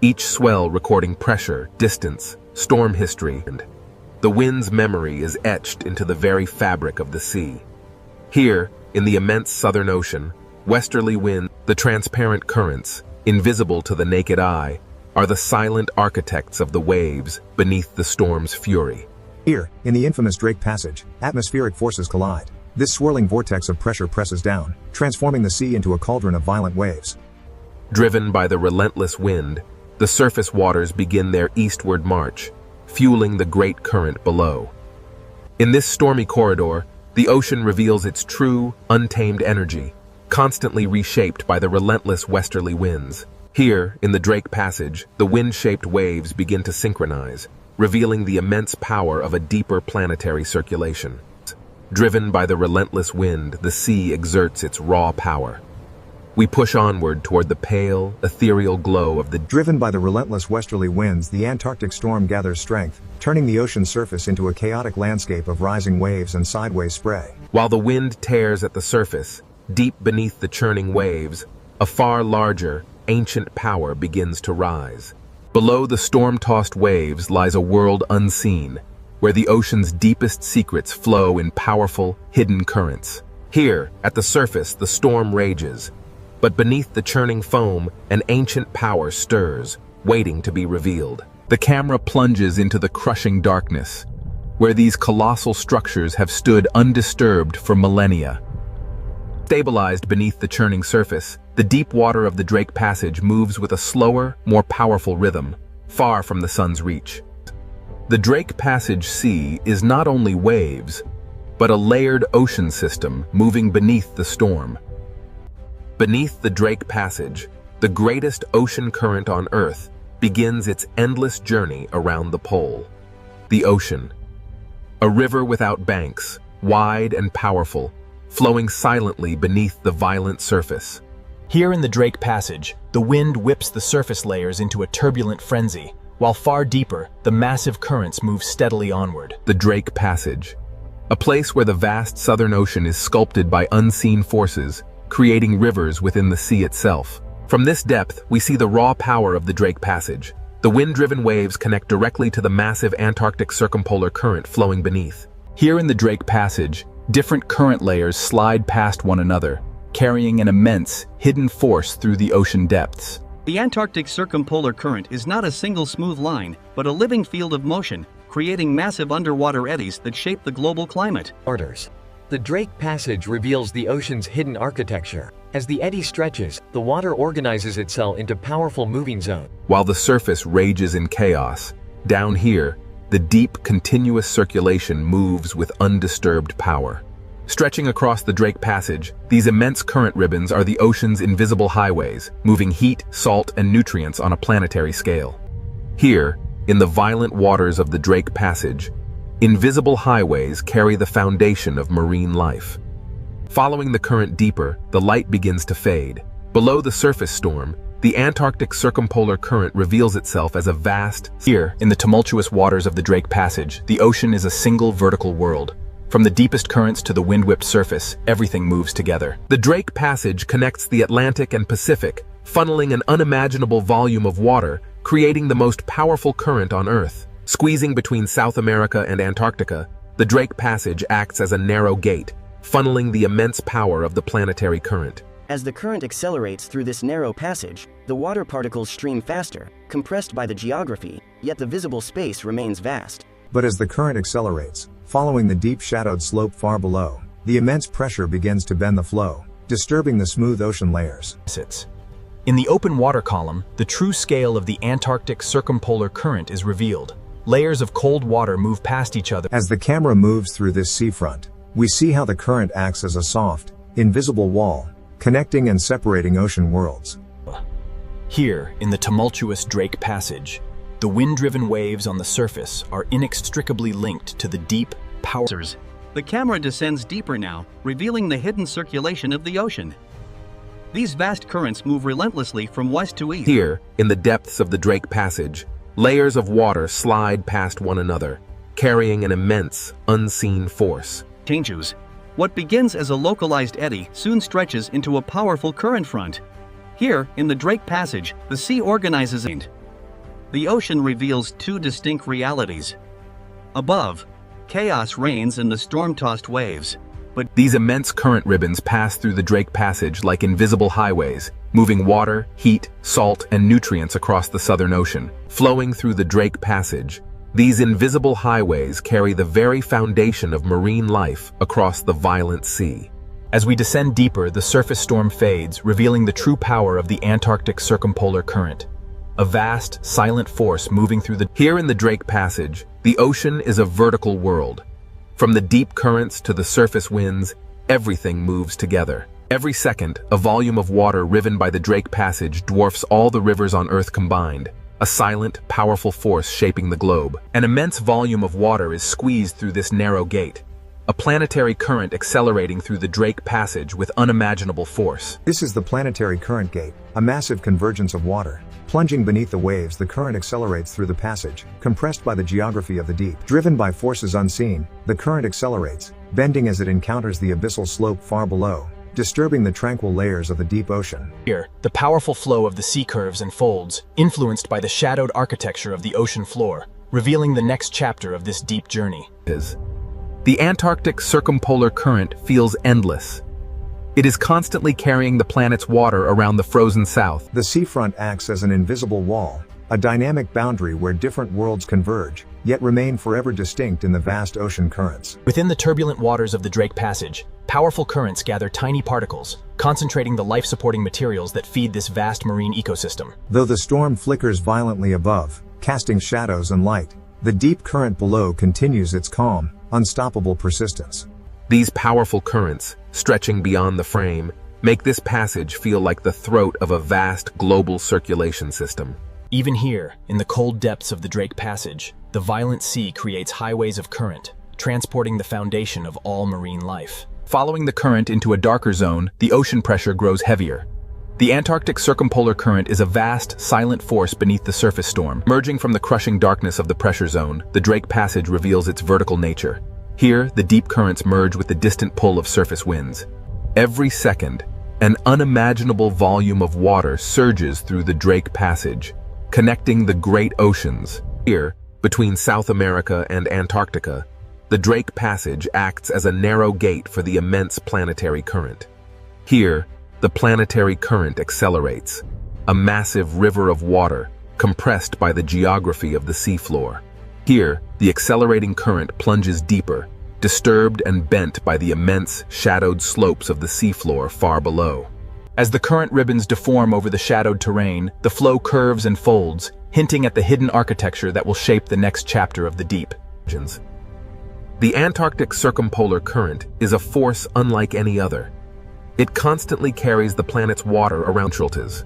each swell recording pressure, distance, storm history, and the wind's memory is etched into the very fabric of the sea. Here, in the immense Southern Ocean, westerly wind, the transparent currents, invisible to the naked eye, are the silent architects of the waves beneath the storm's fury. Here, in the infamous Drake Passage, atmospheric forces collide. This swirling vortex of pressure presses down, transforming the sea into a cauldron of violent waves. Driven by the relentless wind, the surface waters begin their eastward march, fueling the great current below. In this stormy corridor, the ocean reveals its true, untamed energy, constantly reshaped by the relentless westerly winds. Here, in the Drake Passage, the wind-shaped waves begin to synchronize, revealing the immense power of a deeper planetary circulation. Driven by the relentless wind, the sea exerts its raw power. we push onward toward the pale, ethereal glow of the... Driven by the relentless westerly winds, the Antarctic storm gathers strength, turning the ocean surface into a chaotic landscape of rising waves and sideways spray. While the wind tears at the surface, deep beneath the churning waves, a far larger, ancient power begins to rise. Below the storm-tossed waves lies a world unseen, where the ocean's deepest secrets flow in powerful, hidden currents. Here, at the surface, the storm rages, but beneath the churning foam, an ancient power stirs, waiting to be revealed. The camera plunges into the crushing darkness, where these colossal structures have stood undisturbed for millennia. Stabilized beneath the churning surface, the deep water of the Drake Passage moves with a slower, more powerful rhythm, far from the sun's reach. The Drake Passage Sea is not only waves, but a layered ocean system moving beneath the storm. Beneath the Drake Passage, the greatest ocean current on Earth begins its endless journey around the pole. The ocean. A river without banks, wide and powerful, flowing silently beneath the violent surface. Here in the Drake Passage, the wind whips the surface layers into a turbulent frenzy, while far deeper, the massive currents move steadily onward. The Drake Passage. A place where the vast Southern Ocean is sculpted by unseen forces, creating rivers within the sea itself. From this depth, we see the raw power of the Drake Passage. The wind-driven waves connect directly to the massive Antarctic circumpolar current flowing beneath. Here in the Drake Passage, different current layers slide past one another, carrying an immense, hidden force through the ocean depths. The Antarctic circumpolar current is not a single smooth line, but a living field of motion, creating massive underwater eddies that shape the global climate. The Drake Passage reveals the ocean's hidden architecture. As the eddy stretches, the water organizes itself into powerful moving zones. While the surface rages in chaos, down here, the deep, continuous circulation moves with undisturbed power. Stretching across the Drake Passage, these immense current ribbons are the ocean's invisible highways, moving heat, salt, and nutrients on a planetary scale. Here, in the violent waters of the Drake Passage, invisible highways carry the foundation of marine life. Following the current deeper, the light begins to fade. Below the surface storm, the Antarctic circumpolar current reveals itself as a vast... Here, in the tumultuous waters of the Drake Passage, the ocean is a single vertical world. From the deepest currents to the wind-whipped surface, everything moves together. The Drake Passage connects the Atlantic and Pacific, funneling an unimaginable volume of water, creating the most powerful current on Earth. Squeezing between South America and Antarctica, the Drake Passage acts as a narrow gate, funneling the immense power of the planetary current. As the current accelerates through this narrow passage, the water particles stream faster, compressed by the geography, yet the visible space remains vast. But as the current accelerates, following the deep shadowed slope far below, the immense pressure begins to bend the flow, disturbing the smooth ocean layers. In the open water column, the true scale of the Antarctic circumpolar current is revealed. Layers of cold water move past each other. As the camera moves through this seafront, we see how the current acts as a soft, invisible wall, connecting and separating ocean worlds. Here, in the tumultuous Drake Passage, the wind-driven waves on the surface are inextricably linked to the deep, powers. The camera descends deeper now, revealing the hidden circulation of the ocean. These vast currents move relentlessly from west to east. Here, in the depths of the Drake Passage, layers of water slide past one another, carrying an immense, unseen force. Changes. What begins as a localized eddy soon stretches into a powerful current front. Here, in the Drake Passage, the sea organizes and the ocean reveals two distinct realities. Above, chaos reigns in the storm-tossed waves. But these immense current ribbons pass through the Drake Passage like invisible highways, moving water, heat, salt, and nutrients across the Southern Ocean. Flowing through the Drake Passage, these invisible highways carry the very foundation of marine life across the violent sea. As we descend deeper, the surface storm fades, revealing the true power of the Antarctic circumpolar current. A vast, silent force moving through the... Here in the Drake Passage, the ocean is a vertical world. From the deep currents to the surface winds, everything moves together. Every second, a volume of water riven by the Drake Passage dwarfs all the rivers on Earth combined, a silent, powerful force shaping the globe. An immense volume of water is squeezed through this narrow gate, a planetary current accelerating through the Drake Passage with unimaginable force. This is the planetary current gate, a massive convergence of water. Plunging beneath the waves, the current accelerates through the passage, compressed by the geography of the deep. Driven by forces unseen, the current accelerates, bending as it encounters the abyssal slope far below, disturbing the tranquil layers of the deep ocean. Here, the powerful flow of the sea curves and folds, influenced by the shadowed architecture of the ocean floor, revealing the next chapter of this deep journey. The Antarctic circumpolar current feels endless. It is constantly carrying the planet's water around the frozen south. The seafront acts as an invisible wall, a dynamic boundary where different worlds converge, yet remain forever distinct in the vast ocean currents. Within the turbulent waters of the Drake Passage, powerful currents gather tiny particles, concentrating the life-supporting materials that feed this vast marine ecosystem. Though the storm flickers violently above, casting shadows and light, the deep current below continues its calm, unstoppable persistence. These powerful currents, stretching beyond the frame, make this passage feel like the throat of a vast global circulation system. Even here, in the cold depths of the Drake Passage, the violent sea creates highways of current, transporting the foundation of all marine life. Following the current into a darker zone, the ocean pressure grows heavier. The Antarctic circumpolar current is a vast, silent force beneath the surface storm. Emerging from the crushing darkness of the pressure zone, the Drake Passage reveals its vertical nature. Here, the deep currents merge with the distant pull of surface winds. Every second, an unimaginable volume of water surges through the Drake Passage, connecting the great oceans. Here, between South America and Antarctica, the Drake Passage acts as a narrow gate for the immense planetary current. Here, the planetary current accelerates, a massive river of water compressed by the geography of the seafloor. Here, the accelerating current plunges deeper, disturbed and bent by the immense, shadowed slopes of the seafloor far below. As the current ribbons deform over the shadowed terrain, the flow curves and folds, hinting at the hidden architecture that will shape the next chapter of the deep. The Antarctic circumpolar current is a force unlike any other. It constantly carries the planet's water around Schultes.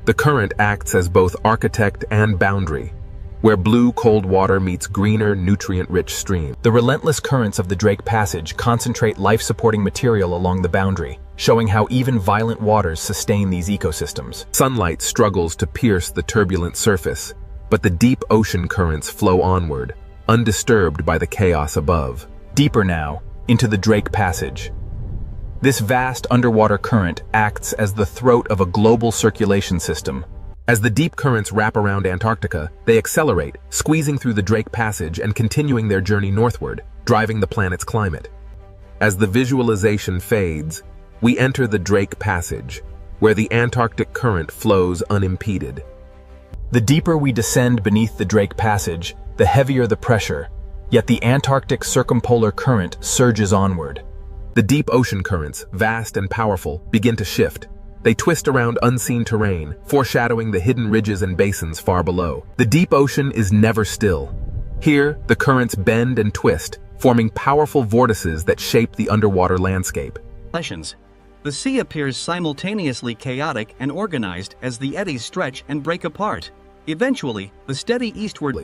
The current acts as both architect and boundary, where blue cold water meets greener, nutrient-rich stream. The relentless currents of the Drake Passage concentrate life-supporting material along the boundary, showing how even violent waters sustain these ecosystems. Sunlight struggles to pierce the turbulent surface, but the deep ocean currents flow onward, undisturbed by the chaos above. Deeper now, into the Drake Passage. This vast underwater current acts as the throat of a global circulation system. As the deep currents wrap around Antarctica, they accelerate, squeezing through the Drake Passage and continuing their journey northward, driving the planet's climate. As the visualization fades, we enter the Drake Passage, where the Antarctic current flows unimpeded. The deeper we descend beneath the Drake Passage, the heavier the pressure, yet the Antarctic circumpolar current surges onward. The deep ocean currents, vast and powerful, begin to shift. They twist around unseen terrain, foreshadowing the hidden ridges and basins far below. The deep ocean is never still. Here, the currents bend and twist, forming powerful vortices that shape the underwater landscape. The sea appears simultaneously chaotic and organized as the eddies stretch and break apart. Eventually, the steady eastward.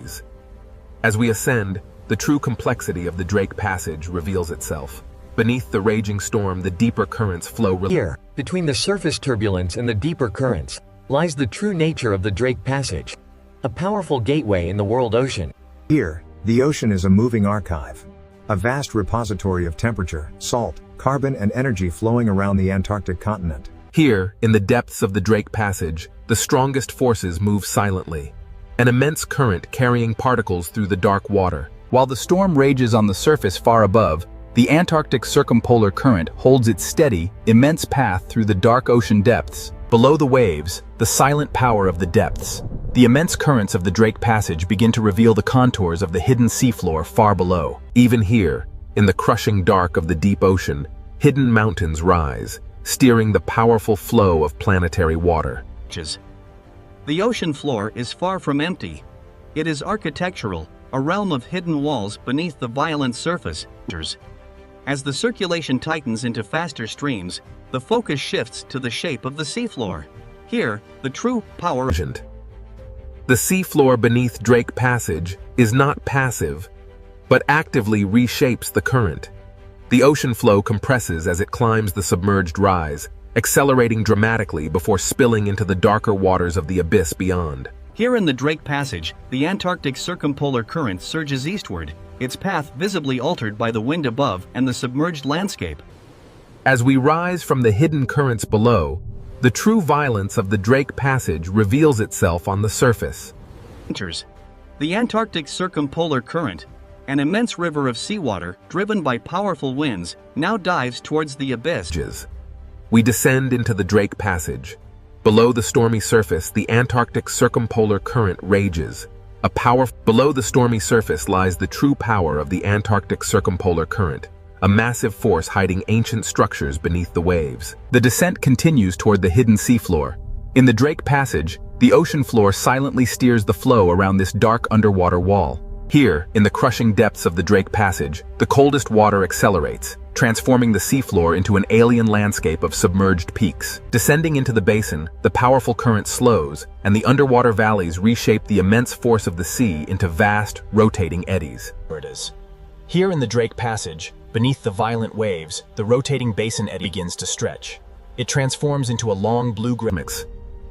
As we ascend, the true complexity of the Drake Passage reveals itself. Beneath the raging storm, the deeper currents flow. Here, between the surface turbulence and the deeper currents, lies the true nature of the Drake Passage, a powerful gateway in the world ocean. Here, the ocean is a moving archive, a vast repository of temperature, salt, carbon and energy flowing around the Antarctic continent. Here, in the depths of the Drake Passage, the strongest forces move silently, an immense current carrying particles through the dark water. While the storm rages on the surface far above, the Antarctic circumpolar current holds its steady, immense path through the dark ocean depths. Below the waves, the silent power of the depths. The immense currents of the Drake Passage begin to reveal the contours of the hidden seafloor far below. Even here, in the crushing dark of the deep ocean, hidden mountains rise, steering the powerful flow of planetary water. The ocean floor is far from empty. It is architectural, a realm of hidden walls beneath the violent surface. As the circulation tightens into faster streams, the focus shifts to the shape of the seafloor. Here, the true power. The seafloor beneath Drake Passage is not passive, but actively reshapes the current. The ocean flow compresses as it climbs the submerged rise, accelerating dramatically before spilling into the darker waters of the abyss beyond. Here in the Drake Passage, the Antarctic circumpolar current surges eastward, its path visibly altered by the wind above and the submerged landscape. As we rise from the hidden currents below, the true violence of the Drake Passage reveals itself on the surface. The Antarctic circumpolar current, an immense river of seawater driven by powerful winds, now dives towards the abyss. We descend into the Drake Passage. Below the stormy surface, the Antarctic circumpolar current rages. Below the stormy surface lies the true power of the Antarctic circumpolar current, a massive force hiding ancient structures beneath the waves. The descent continues toward the hidden seafloor. In the Drake Passage, the ocean floor silently steers the flow around this dark underwater wall. Here, in the crushing depths of the Drake Passage, the coldest water accelerates, transforming the seafloor into an alien landscape of submerged peaks. Descending into the basin, the powerful current slows, and the underwater valleys reshape the immense force of the sea into vast, rotating eddies. Here in the Drake Passage, beneath the violent waves, the rotating basin eddy begins to stretch. It transforms into a long blue-gray.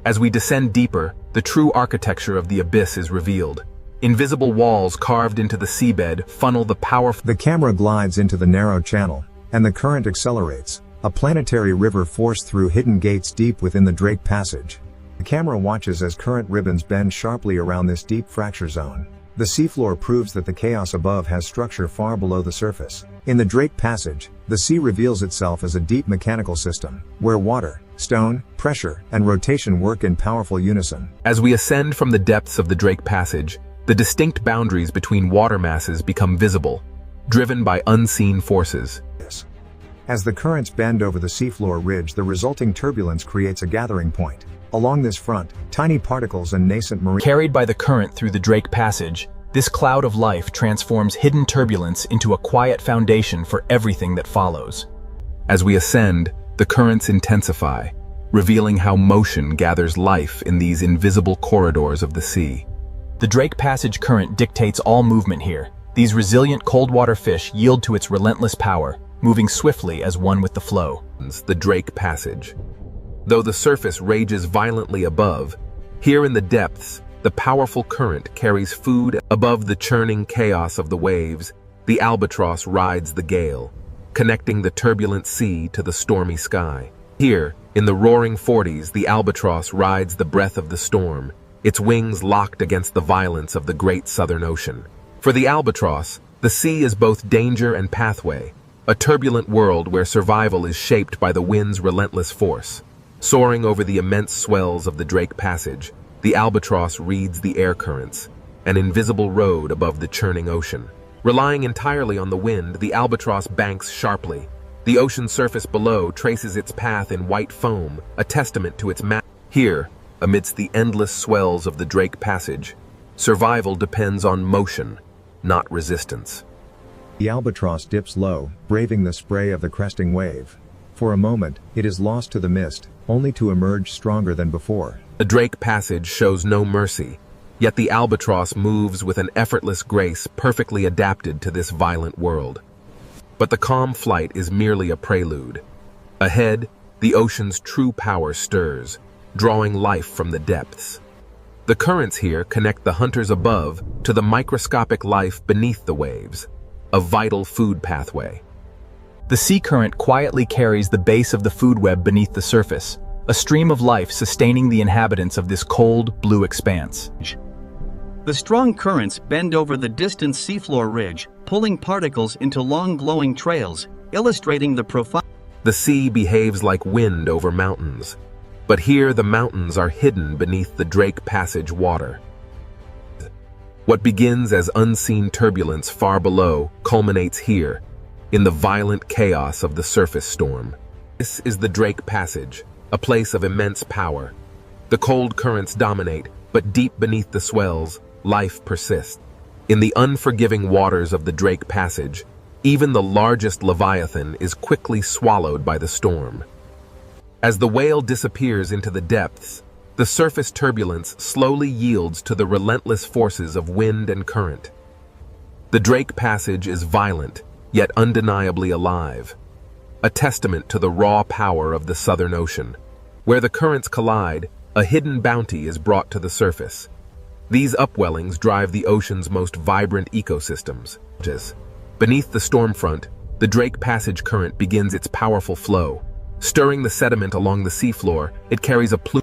As we descend deeper, the true architecture of the abyss is revealed. Invisible walls carved into the seabed funnel the powerful. The camera glides into the narrow channel, and the current accelerates, a planetary river forced through hidden gates deep within the Drake Passage. The camera watches as current ribbons bend sharply around this deep fracture zone. The seafloor proves that the chaos above has structure far below the surface. In the Drake Passage, the sea reveals itself as a deep mechanical system, where water, stone, pressure, and rotation work in powerful unison. As we ascend from the depths of the Drake Passage, the distinct boundaries between water masses become visible, driven by unseen forces. As the currents bend over the seafloor ridge, the resulting turbulence creates a gathering point. Along this front, tiny particles and nascent marine. Carried by the current through the Drake Passage, this cloud of life transforms hidden turbulence into a quiet foundation for everything that follows. As we ascend, the currents intensify, revealing how motion gathers life in these invisible corridors of the sea. The Drake Passage current dictates all movement here. These resilient cold-water fish yield to its relentless power, moving swiftly as one with the flow. The Drake Passage. Though the surface rages violently above, here in the depths, the powerful current carries food. Above the churning chaos of the waves, the albatross rides the gale, connecting the turbulent sea to the stormy sky. Here, in the roaring 40s, the albatross rides the breath of the storm, its wings locked against the violence of the great Southern Ocean. For the albatross, the sea is both danger and pathway, a turbulent world where survival is shaped by the wind's relentless force. Soaring over the immense swells of the Drake Passage, the albatross reads the air currents, an invisible road above the churning ocean. Relying entirely on the wind, the albatross banks sharply. The ocean surface below traces its path in white foam, a testament to its Here, amidst the endless swells of the Drake Passage, survival depends on motion, not resistance. The albatross dips low, braving the spray of the cresting wave. For a moment, it is lost to the mist, only to emerge stronger than before. The Drake Passage shows no mercy, yet the albatross moves with an effortless grace perfectly adapted to this violent world. But the calm flight is merely a prelude. Ahead, the ocean's true power stirs, drawing life from the depths. The currents here connect the hunters above to the microscopic life beneath the waves, a vital food pathway. The sea current quietly carries the base of the food web beneath the surface, a stream of life sustaining the inhabitants of this cold, blue expanse. The strong currents bend over the distant seafloor ridge, pulling particles into long glowing trails, illustrating the profound. The sea behaves like wind over mountains, but here the mountains are hidden beneath the Drake Passage water. What begins as unseen turbulence far below culminates here, in the violent chaos of the surface storm. This is the Drake Passage, a place of immense power. The cold currents dominate, but deep beneath the swells, life persists. In the unforgiving waters of the Drake Passage, even the largest leviathan is quickly swallowed by the storm. As the whale disappears into the depths, the surface turbulence slowly yields to the relentless forces of wind and current. The Drake Passage is violent, yet undeniably alive. A testament to the raw power of the Southern Ocean. Where the currents collide, a hidden bounty is brought to the surface. These upwellings drive the ocean's most vibrant ecosystems. Beneath the storm front, the Drake Passage current begins its powerful flow. Stirring the sediment along the seafloor, it carries a plume.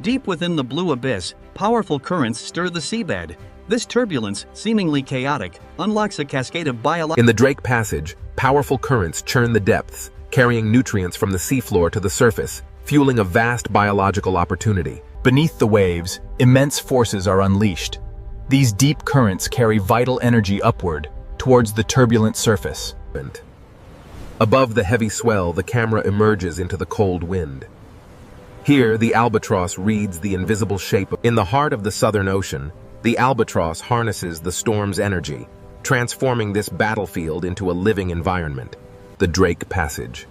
Deep within the blue abyss, powerful currents stir the seabed. This turbulence, seemingly chaotic, unlocks a cascade of biological. In the Drake Passage, powerful currents churn the depths, carrying nutrients from the seafloor to the surface, fueling a vast biological opportunity. Beneath the waves, immense forces are unleashed. These deep currents carry vital energy upward, towards the turbulent surface. Above the heavy swell, the camera emerges into the cold wind. Here, the albatross reads the invisible shape. In the heart of the Southern Ocean, the albatross harnesses the storm's energy, transforming this battlefield into a living environment. The Drake Passage.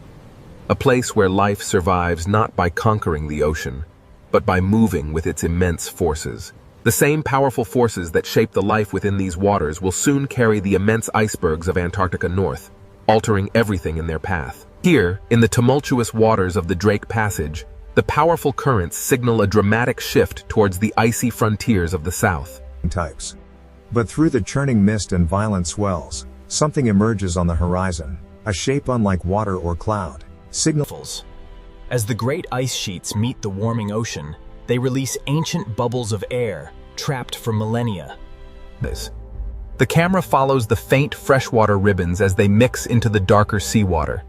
A place where life survives not by conquering the ocean, but by moving with its immense forces. The same powerful forces that shape the life within these waters will soon carry the immense icebergs of Antarctica north, altering everything in their path. Here, in the tumultuous waters of the Drake Passage, the powerful currents signal a dramatic shift towards the icy frontiers of the south. Types. But through the churning mist and violent swells, something emerges on the horizon, a shape unlike water or cloud. Signals. As the great ice sheets meet the warming ocean, they release ancient bubbles of air, trapped for millennia. The camera follows the faint freshwater ribbons as they mix into the darker seawater.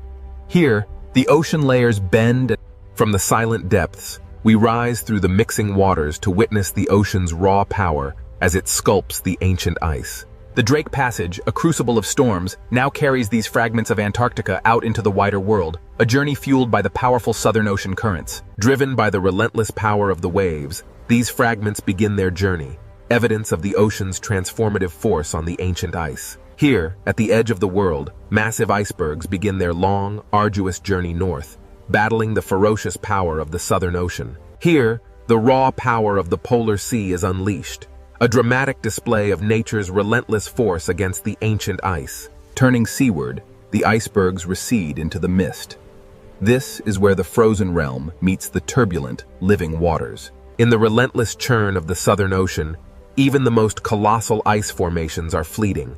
Here, the ocean layers bend. From the silent depths, we rise through the mixing waters to witness the ocean's raw power as it sculpts the ancient ice. The Drake Passage, a crucible of storms, now carries these fragments of Antarctica out into the wider world, a journey fueled by the powerful Southern Ocean currents. Driven by the relentless power of the waves, these fragments begin their journey, evidence of the ocean's transformative force on the ancient ice. Here, at the edge of the world, massive icebergs begin their long, arduous journey north, battling the ferocious power of the Southern Ocean. Here, the raw power of the polar sea is unleashed, a dramatic display of nature's relentless force against the ancient ice. Turning seaward, the icebergs recede into the mist. This is where the frozen realm meets the turbulent, living waters. In the relentless churn of the Southern Ocean, even the most colossal ice formations are fleeting.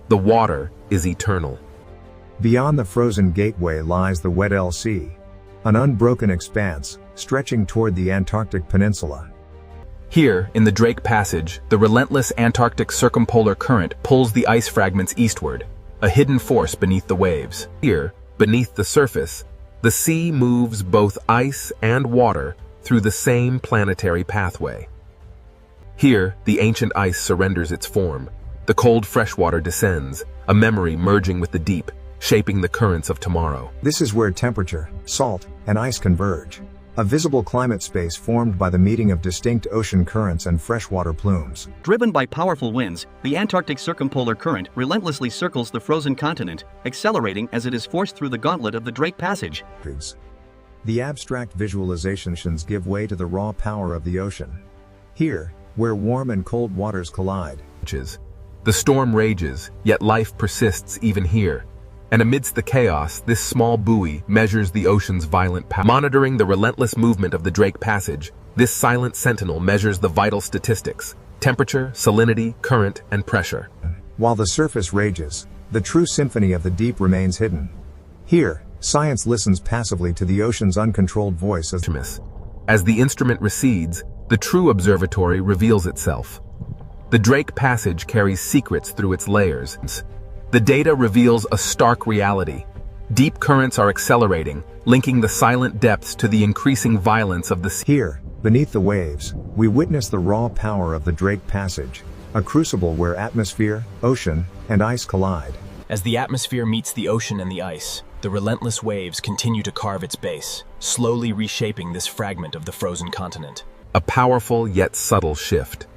The water is eternal. Beyond the frozen gateway lies the Weddell Sea, an unbroken expanse, stretching toward the Antarctic Peninsula. Here, in the Drake Passage, the relentless Antarctic circumpolar current pulls the ice fragments eastward, a hidden force beneath the waves. Here, beneath the surface, the sea moves both ice and water through the same planetary pathway. Here, the ancient ice surrenders its form. The cold freshwater descends, a memory merging with the deep, shaping the currents of tomorrow. This is where temperature, salt, and ice converge. A visible climate space formed by the meeting of distinct ocean currents and freshwater plumes. Driven by powerful winds, the Antarctic circumpolar current relentlessly circles the frozen continent, accelerating as it is forced through the gauntlet of the Drake Passage. The abstract visualizations give way to the raw power of the ocean. Here, where warm and cold waters collide. The storm rages, yet life persists even here. And amidst the chaos, this small buoy measures the ocean's violent power. Monitoring the relentless movement of the Drake Passage, this silent sentinel measures the vital statistics: temperature, salinity, current, and pressure. While the surface rages, the true symphony of the deep remains hidden. Here, science listens passively to the ocean's uncontrolled voice as the instrument recedes, the true observatory reveals itself. The Drake Passage carries secrets through its layers. The data reveals a stark reality. Deep currents are accelerating, linking the silent depths to the increasing violence of the sea. Here, beneath the waves, we witness the raw power of the Drake Passage, a crucible where atmosphere, ocean, and ice collide. As the atmosphere meets the ocean and the ice, the relentless waves continue to carve its base, slowly reshaping this fragment of the frozen continent. A powerful yet subtle shift.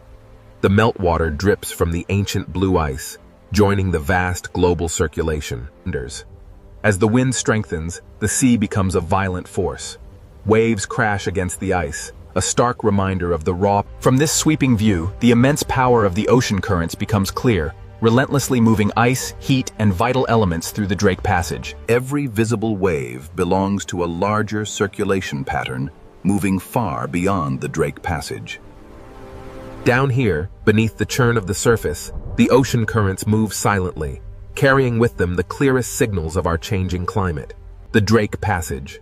The meltwater drips from the ancient blue ice, joining the vast global circulation. As the wind strengthens, the sea becomes a violent force. Waves crash against the ice, a stark reminder of the raw. From this sweeping view, the immense power of the ocean currents becomes clear, relentlessly moving ice, heat, and vital elements through the Drake Passage. Every visible wave belongs to a larger circulation pattern moving far beyond the Drake Passage. Down here, beneath the churn of the surface, the ocean currents move silently, carrying with them the clearest signals of our changing climate. The Drake Passage,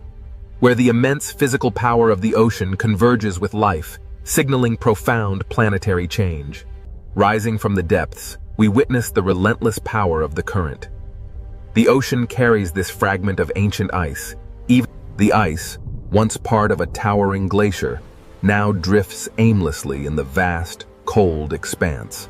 where the immense physical power of the ocean converges with life, signaling profound planetary change. Rising from the depths, we witness the relentless power of the current. The ocean carries this fragment of ancient ice. Even the ice, once part of a towering glacier, now drifts aimlessly in the vast, cold expanse.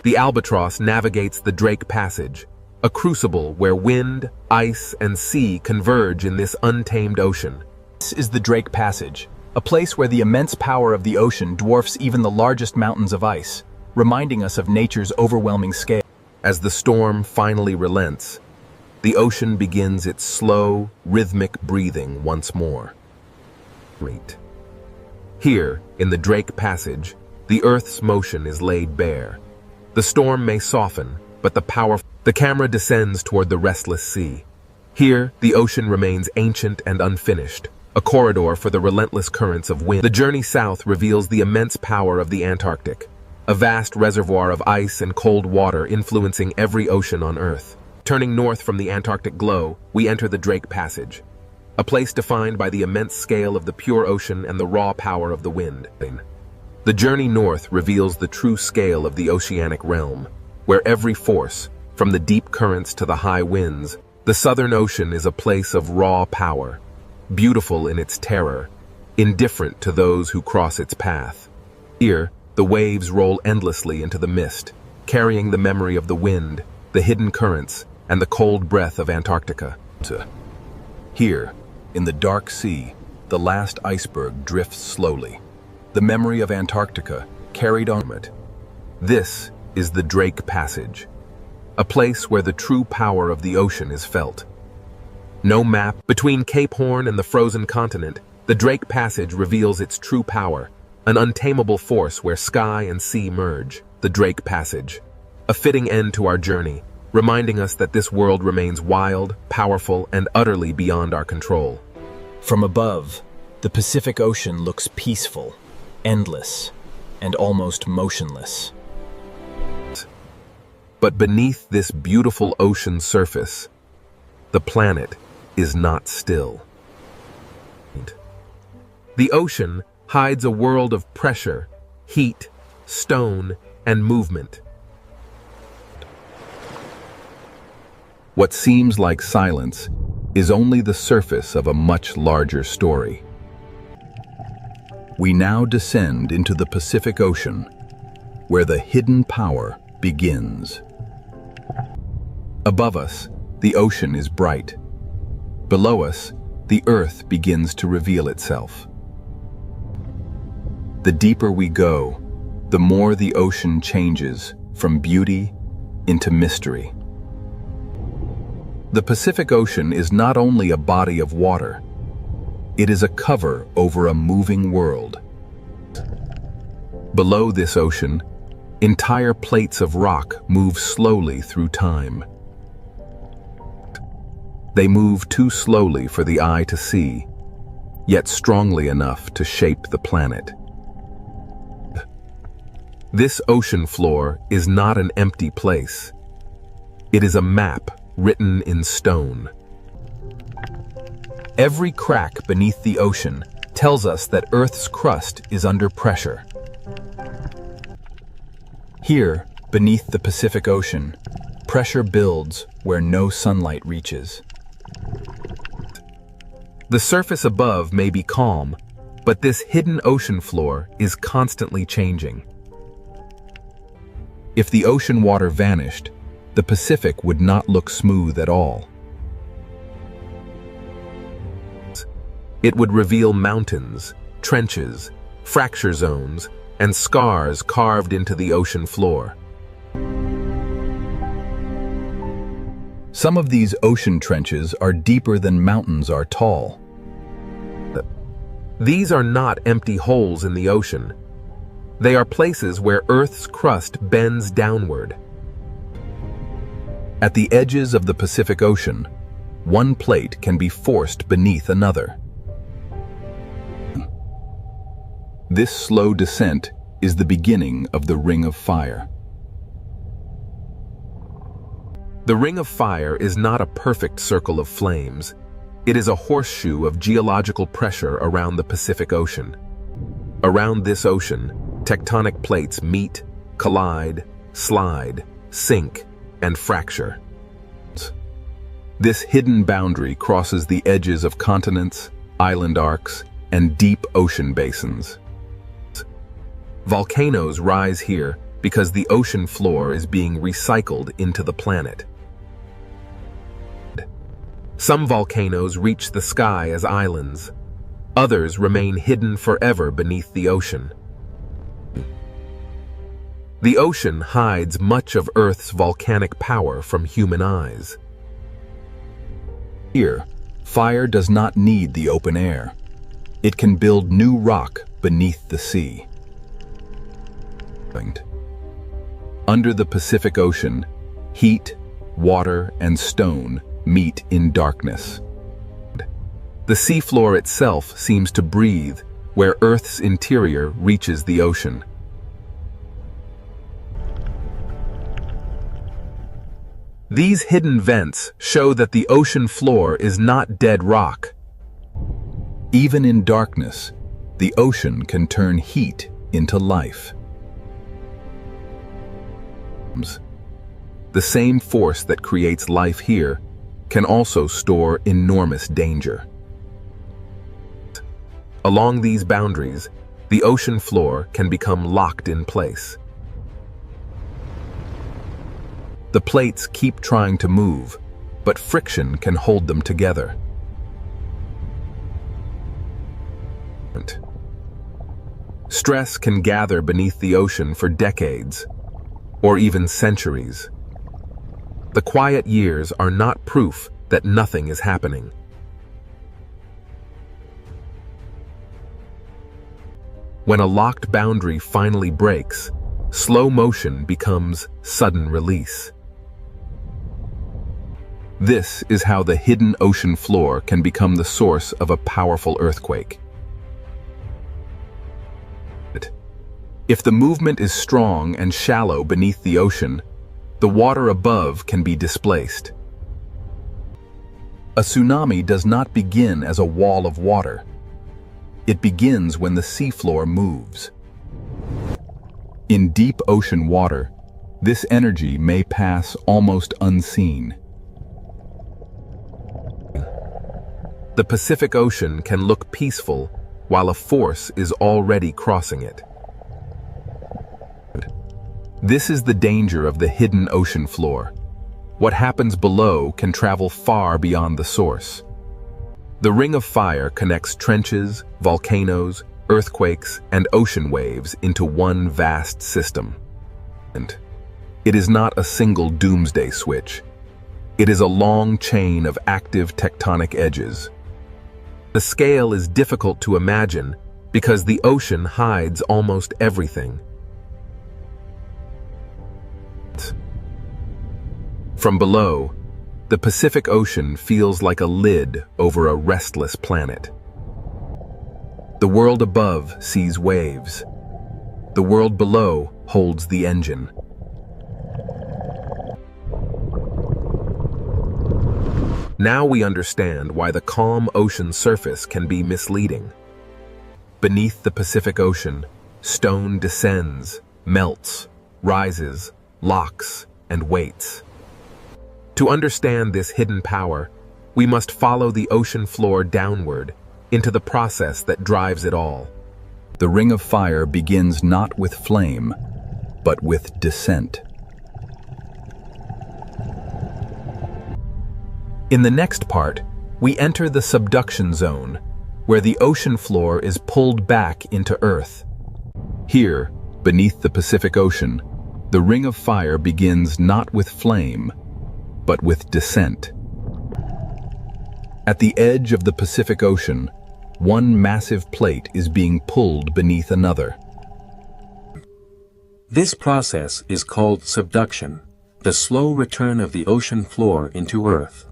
The albatross navigates the Drake Passage, a crucible where wind, ice, and sea converge in this untamed ocean. This is the Drake Passage, a place where the immense power of the ocean dwarfs even the largest mountains of ice, reminding us of nature's overwhelming scale. As the storm finally relents, the ocean begins its slow, rhythmic breathing once more. Here, in the Drake Passage, the Earth's motion is laid bare. The storm may soften, but the camera descends toward the restless sea. Here, the ocean remains ancient and unfinished, a corridor for the relentless currents of wind. The journey south reveals the immense power of the Antarctic, a vast reservoir of ice and cold water influencing every ocean on Earth. Turning north from the Antarctic glow, we enter the Drake Passage, a place defined by the immense scale of the pure ocean and the raw power of the wind. The journey north reveals the true scale of the oceanic realm, where every force, from the deep currents to the high winds, the Southern Ocean is a place of raw power, beautiful in its terror, indifferent to those who cross its path. Here, the waves roll endlessly into the mist, carrying the memory of the wind, the hidden currents, and the cold breath of Antarctica. Here, in the dark sea, the last iceberg drifts slowly, the memory of Antarctica carried on it. This is the Drake Passage, a place where the true power of the ocean is felt. No map between Cape Horn and the frozen continent, the Drake Passage reveals its true power, an untamable force where sky and sea merge. The Drake Passage, a fitting end to our journey, reminding us that this world remains wild, powerful, and utterly beyond our control. From above, the Pacific Ocean looks peaceful, endless, and almost motionless. But beneath this beautiful ocean surface, the planet is not still. The ocean hides a world of pressure, heat, stone, and movement. What seems like silence is only the surface of a much larger story. We now descend into the Pacific Ocean, where the hidden power begins. Above us, the ocean is bright. Below us, the earth begins to reveal itself. The deeper we go, the more the ocean changes from beauty into mystery. The Pacific Ocean is not only a body of water, it is a cover over a moving world. Below this ocean, entire plates of rock move slowly through time. They move too slowly for the eye to see, yet strongly enough to shape the planet. This ocean floor is not an empty place. It is a map written in stone. Every crack beneath the ocean tells us that Earth's crust is under pressure. Here, beneath the Pacific Ocean, pressure builds where no sunlight reaches. The surface above may be calm, but this hidden ocean floor is constantly changing. If the ocean water vanished, the Pacific would not look smooth at all. It would reveal mountains, trenches, fracture zones, and scars carved into the ocean floor. Some of these ocean trenches are deeper than mountains are tall. These are not empty holes in the ocean. They are places where Earth's crust bends downward. At the edges of the Pacific Ocean, one plate can be forced beneath another. This slow descent is the beginning of the Ring of Fire. The Ring of Fire is not a perfect circle of flames. It is a horseshoe of geological pressure around the Pacific Ocean. Around this ocean, tectonic plates meet, collide, slide, sink, and fracture. This hidden boundary crosses the edges of continents, island arcs, and deep ocean basins. Volcanoes rise here because the ocean floor is being recycled into the planet. Some volcanoes reach the sky as islands. Others remain hidden forever beneath the ocean. The ocean hides much of Earth's volcanic power from human eyes. Here, fire does not need the open air. It can build new rock beneath the sea. Under the Pacific Ocean, heat, water, and stone meet in darkness. The seafloor itself seems to breathe where Earth's interior reaches the ocean. These hidden vents show that the ocean floor is not dead rock. Even in darkness, the ocean can turn heat into life. The same force that creates life here can also store enormous danger. Along these boundaries, the ocean floor can become locked in place. The plates keep trying to move, but friction can hold them together. Stress can gather beneath the ocean for decades, or even centuries. The quiet years are not proof that nothing is happening. When a locked boundary finally breaks, slow motion becomes sudden release. This is how the hidden ocean floor can become the source of a powerful earthquake. If the movement is strong and shallow beneath the ocean, the water above can be displaced. A tsunami does not begin as a wall of water. It begins when the seafloor moves. In deep ocean water, this energy may pass almost unseen. The Pacific Ocean can look peaceful while a force is already crossing it. This is the danger of the hidden ocean floor. What happens below can travel far beyond the source. The Ring of Fire connects trenches, volcanoes, earthquakes, and ocean waves into one vast system. And it is not a single doomsday switch. It is a long chain of active tectonic edges. The scale is difficult to imagine because the ocean hides almost everything. From below, the Pacific Ocean feels like a lid over a restless planet. The world above sees waves. The world below holds the engine. Now we understand why the calm ocean surface can be misleading. Beneath the Pacific Ocean, stone descends, melts, rises, locks, and waits. To understand this hidden power, we must follow the ocean floor downward into the process that drives it all. The Ring of Fire begins not with flame, but with descent. In the next part, we enter the subduction zone, where the ocean floor is pulled back into Earth. Here, beneath the Pacific Ocean, the Ring of Fire begins not with flame, but with descent. At the edge of the Pacific Ocean, one massive plate is being pulled beneath another. This process is called subduction. The slow return of the ocean floor into Earth.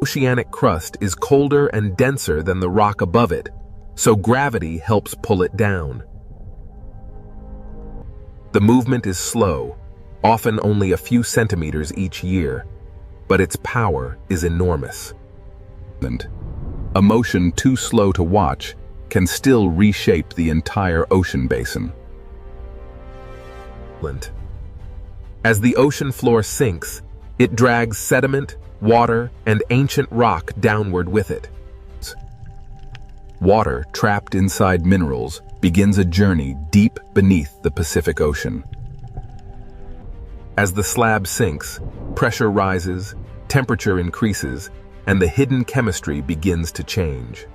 Oceanic crust is colder and denser than the rock above it, so gravity helps pull it down. The movement is slow, often only a few centimeters each year, but its power is enormous. A motion too slow to watch can still reshape the entire ocean basin. As the ocean floor sinks, it drags sediment, water, and ancient rock downward with it. Water trapped inside minerals begins a journey deep beneath the Pacific Ocean. As the slab sinks, pressure rises, temperature increases, and the hidden chemistry begins to change.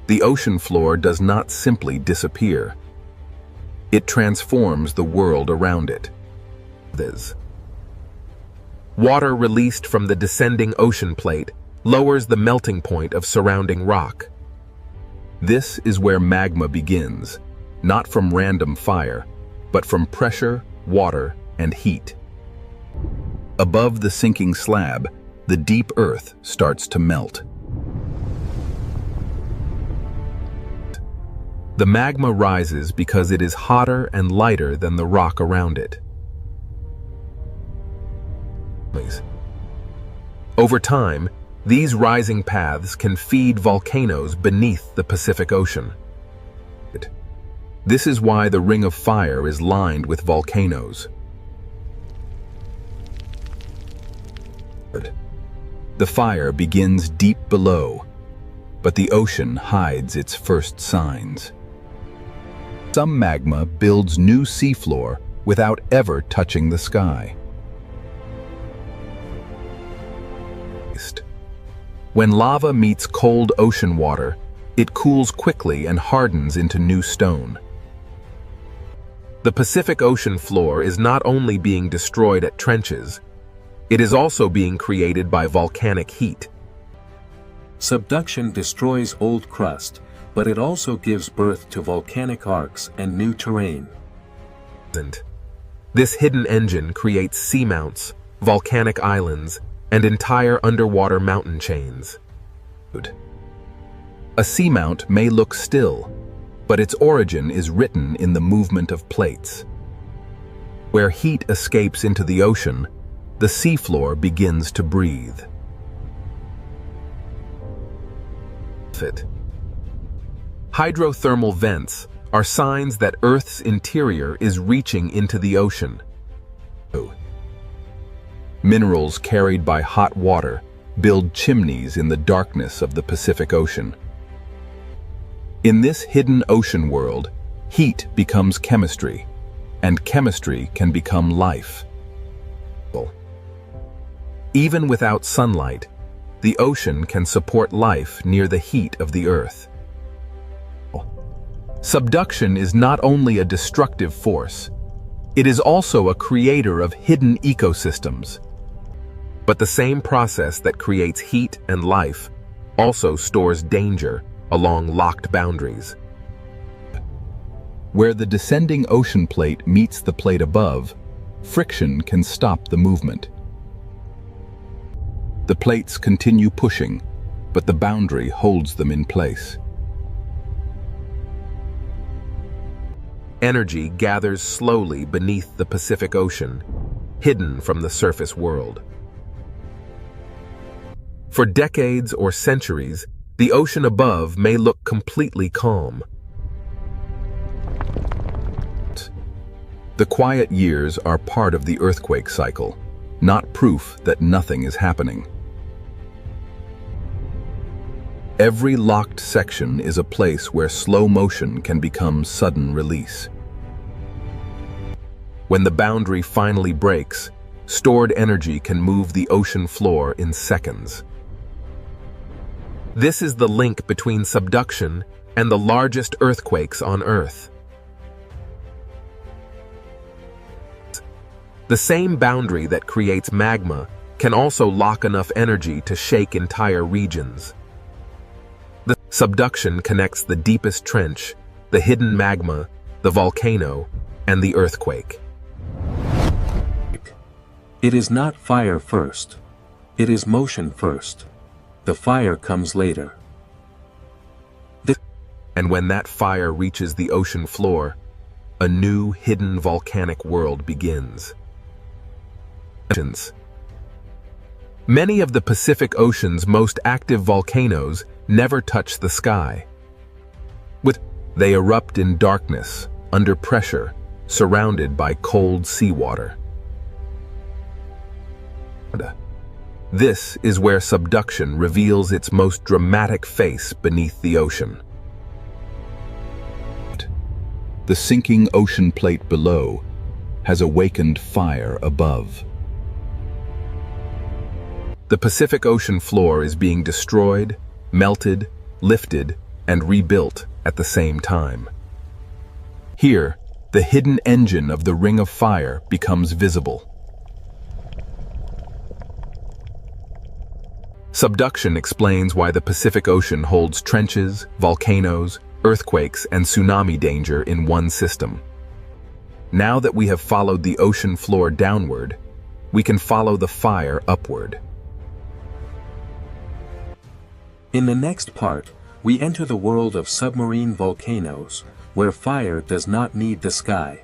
The ocean floor does not simply disappear. It transforms the world around it. Water released from the descending ocean plate lowers the melting point of surrounding rock. This is where magma begins, not from random fire, but from pressure, water, and heat. Above the sinking slab, the deep earth starts to melt. The magma rises because it is hotter and lighter than the rock around it. Over time, these rising paths can feed volcanoes beneath the Pacific Ocean. This is why the Ring of Fire is lined with volcanoes. The fire begins deep below, but the ocean hides its first signs. Some magma builds new seafloor without ever touching the sky. When lava meets cold ocean water, it cools quickly and hardens into new stone. The Pacific Ocean floor is not only being destroyed at trenches, it is also being created by volcanic heat. Subduction destroys old crust, but it also gives birth to volcanic arcs and new terrain. This hidden engine creates seamounts, volcanic islands, and entire underwater mountain chains. A seamount may look still, but its origin is written in the movement of plates. Where heat escapes into the ocean, the seafloor begins to breathe. Hydrothermal vents are signs that Earth's interior is reaching into the ocean. Minerals carried by hot water build chimneys in the darkness of the Pacific Ocean. In this hidden ocean world, heat becomes chemistry, and chemistry can become life. Even without sunlight, the ocean can support life near the heat of the Earth. Subduction is not only a destructive force, it is also a creator of hidden ecosystems. But the same process that creates heat and life also stores danger along locked boundaries. Where the descending ocean plate meets the plate above, friction can stop the movement. The plates continue pushing, but the boundary holds them in place. Energy gathers slowly beneath the Pacific Ocean, hidden from the surface world. For decades or centuries, the ocean above may look completely calm. The quiet years are part of the earthquake cycle, not proof that nothing is happening. Every locked section is a place where slow motion can become sudden release. When the boundary finally breaks, stored energy can move the ocean floor in seconds. This is the link between subduction and the largest earthquakes on Earth. The same boundary that creates magma can also lock enough energy to shake entire regions. The subduction connects the deepest trench, the hidden magma, the volcano, and the earthquake. It is not fire first. It is motion first. The fire comes later. And when that fire reaches the ocean floor, a new hidden volcanic world begins. Many of the Pacific Ocean's most active volcanoes never touch the sky. They erupt in darkness, under pressure, surrounded by cold seawater. This is where subduction reveals its most dramatic face beneath the ocean. The sinking ocean plate below has awakened fire above. The Pacific Ocean floor is being destroyed, melted, lifted, and rebuilt at the same time. Here, the hidden engine of the Ring of Fire becomes visible. Subduction explains why the Pacific Ocean holds trenches, volcanoes, earthquakes, and tsunami danger in one system. Now that we have followed the ocean floor downward, we can follow the fire upward. In the next part, we enter the world of submarine volcanoes, where fire does not need the sky.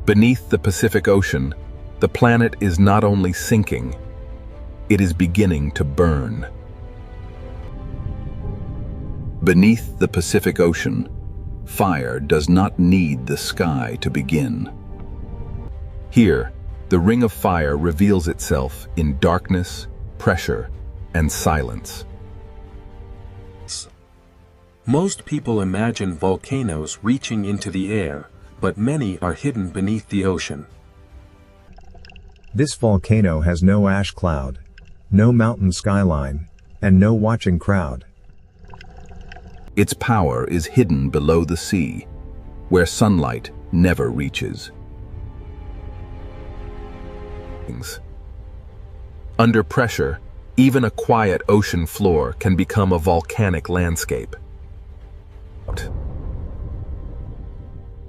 Beneath the Pacific Ocean, the planet is not only sinking, it is beginning to burn. Beneath the Pacific Ocean, fire does not need the sky to begin. Here, the Ring of Fire reveals itself in darkness, pressure, and silence. Most people imagine volcanoes reaching into the air, but many are hidden beneath the ocean. This volcano has no ash cloud, no mountain skyline, and no watching crowd. Its power is hidden below the sea, where sunlight never reaches. Under pressure, even a quiet ocean floor can become a volcanic landscape.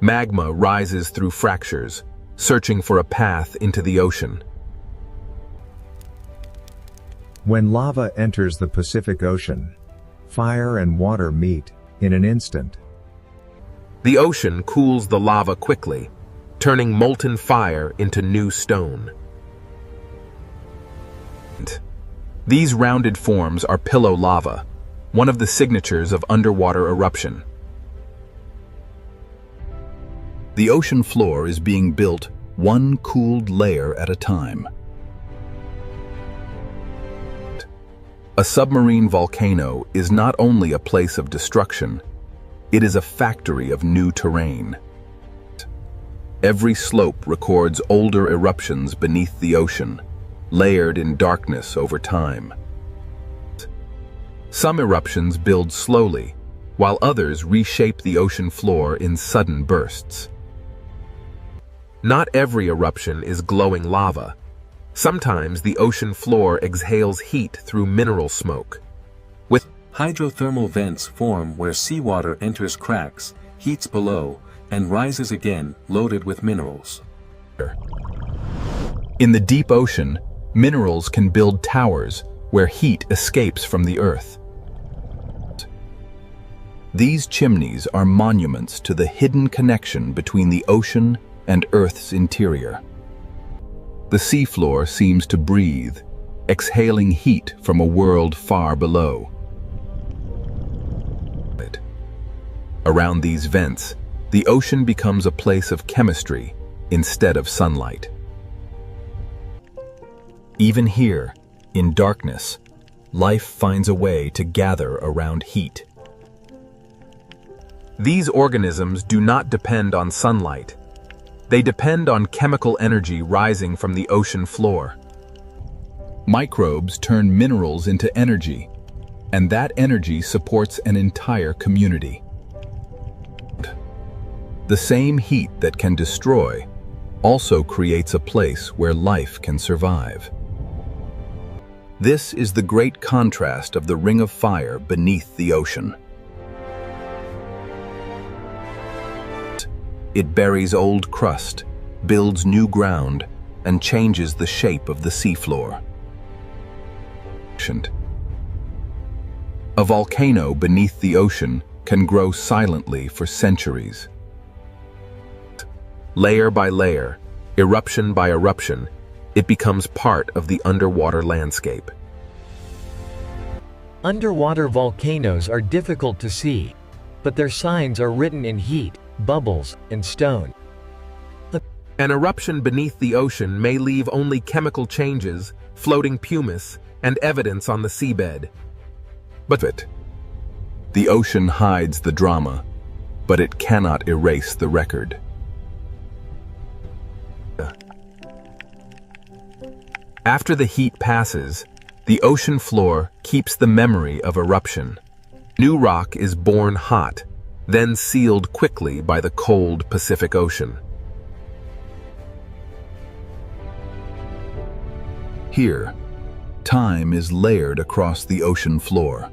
Magma rises through fractures, searching for a path into the ocean. When lava enters the Pacific Ocean, fire and water meet in an instant. The ocean cools the lava quickly, turning molten fire into new stone. These rounded forms are pillow lava, one of the signatures of underwater eruption. The ocean floor is being built one cooled layer at a time. A submarine volcano is not only a place of destruction, it is a factory of new terrain. Every slope records older eruptions beneath the ocean, layered in darkness over time. Some eruptions build slowly, while others reshape the ocean floor in sudden bursts. Not every eruption is glowing lava. Sometimes the ocean floor exhales heat through mineral smoke. With hydrothermal vents form where seawater enters cracks, heats below, and rises again, loaded with minerals. In the deep ocean, minerals can build towers where heat escapes from the earth. These chimneys are monuments to the hidden connection between the ocean and Earth's interior. The seafloor seems to breathe, exhaling heat from a world far below. Around these vents, the ocean becomes a place of chemistry instead of sunlight. Even here, in darkness, life finds a way to gather around heat. These organisms do not depend on sunlight. They depend on chemical energy rising from the ocean floor. Microbes turn minerals into energy, and that energy supports an entire community. The same heat that can destroy also creates a place where life can survive. This is the great contrast of the Ring of Fire beneath the ocean. It buries old crust, builds new ground, and changes the shape of the seafloor. A volcano beneath the ocean can grow silently for centuries. Layer by layer, eruption by eruption, it becomes part of the underwater landscape. Underwater volcanoes are difficult to see, but their signs are written in heat, bubbles, and stone. An eruption beneath the ocean may leave only chemical changes, floating pumice, and evidence on the seabed. But the ocean hides the drama, but it cannot erase the record. After the heat passes, the ocean floor keeps the memory of eruption. New rock is born hot, then sealed quickly by the cold Pacific Ocean. Here, time is layered across the ocean floor.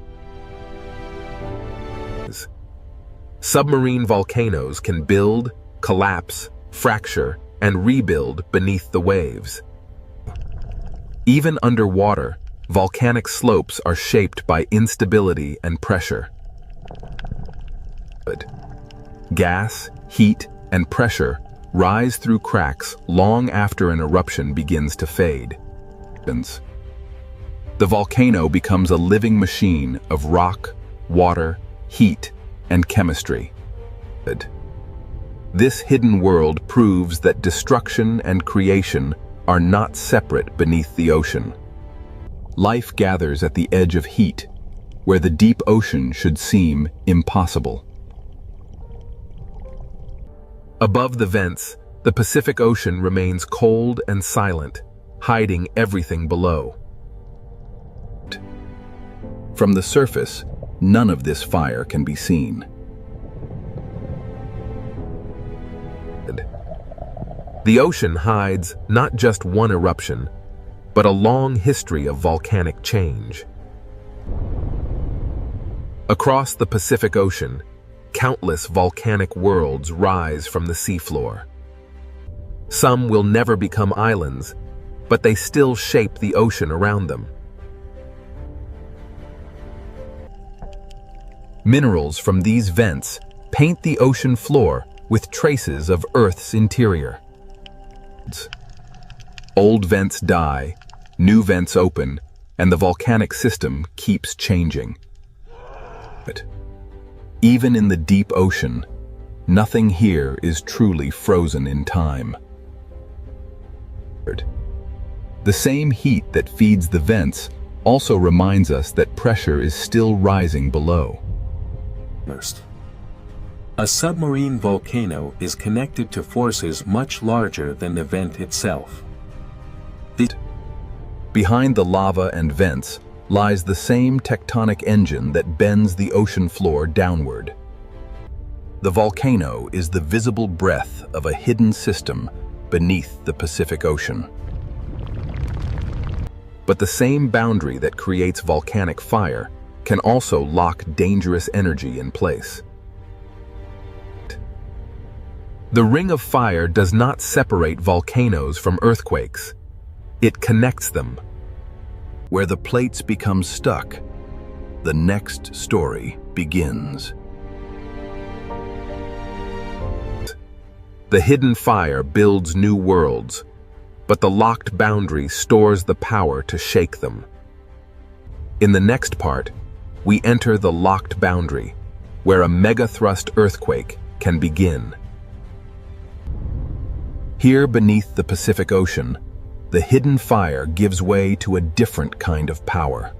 Submarine volcanoes can build, collapse, fracture, and rebuild beneath the waves. Even underwater, volcanic slopes are shaped by instability and pressure. Gas, heat, and pressure rise through cracks long after an eruption begins to fade. The volcano becomes a living machine of rock, water, heat, and chemistry. This hidden world proves that destruction and creation are not separate beneath the ocean. Life gathers at the edge of heat, where the deep ocean should seem impossible. Above the vents, the Pacific Ocean remains cold and silent, hiding everything below. From the surface, none of this fire can be seen. The ocean hides not just one eruption, but a long history of volcanic change. Across the Pacific Ocean, countless volcanic worlds rise from the seafloor. Some will never become islands, but they still shape the ocean around them. Minerals from these vents paint the ocean floor with traces of Earth's interior. Old vents die, new vents open, and the volcanic system keeps changing. But even in the deep ocean, nothing here is truly frozen in time. The same heat that feeds the vents also reminds us that pressure is still rising below. A submarine volcano is connected to forces much larger than the vent itself. Behind the lava and vents lies the same tectonic engine that bends the ocean floor downward. The volcano is the visible breath of a hidden system beneath the Pacific Ocean. But the same boundary that creates volcanic fire can also lock dangerous energy in place. The Ring of Fire does not separate volcanoes from earthquakes. It connects them. Where the plates become stuck, the next story begins. The hidden fire builds new worlds, but the locked boundary stores the power to shake them. In the next part, we enter the locked boundary, where a megathrust earthquake can begin. Here beneath the Pacific Ocean, the hidden fire gives way to a different kind of power.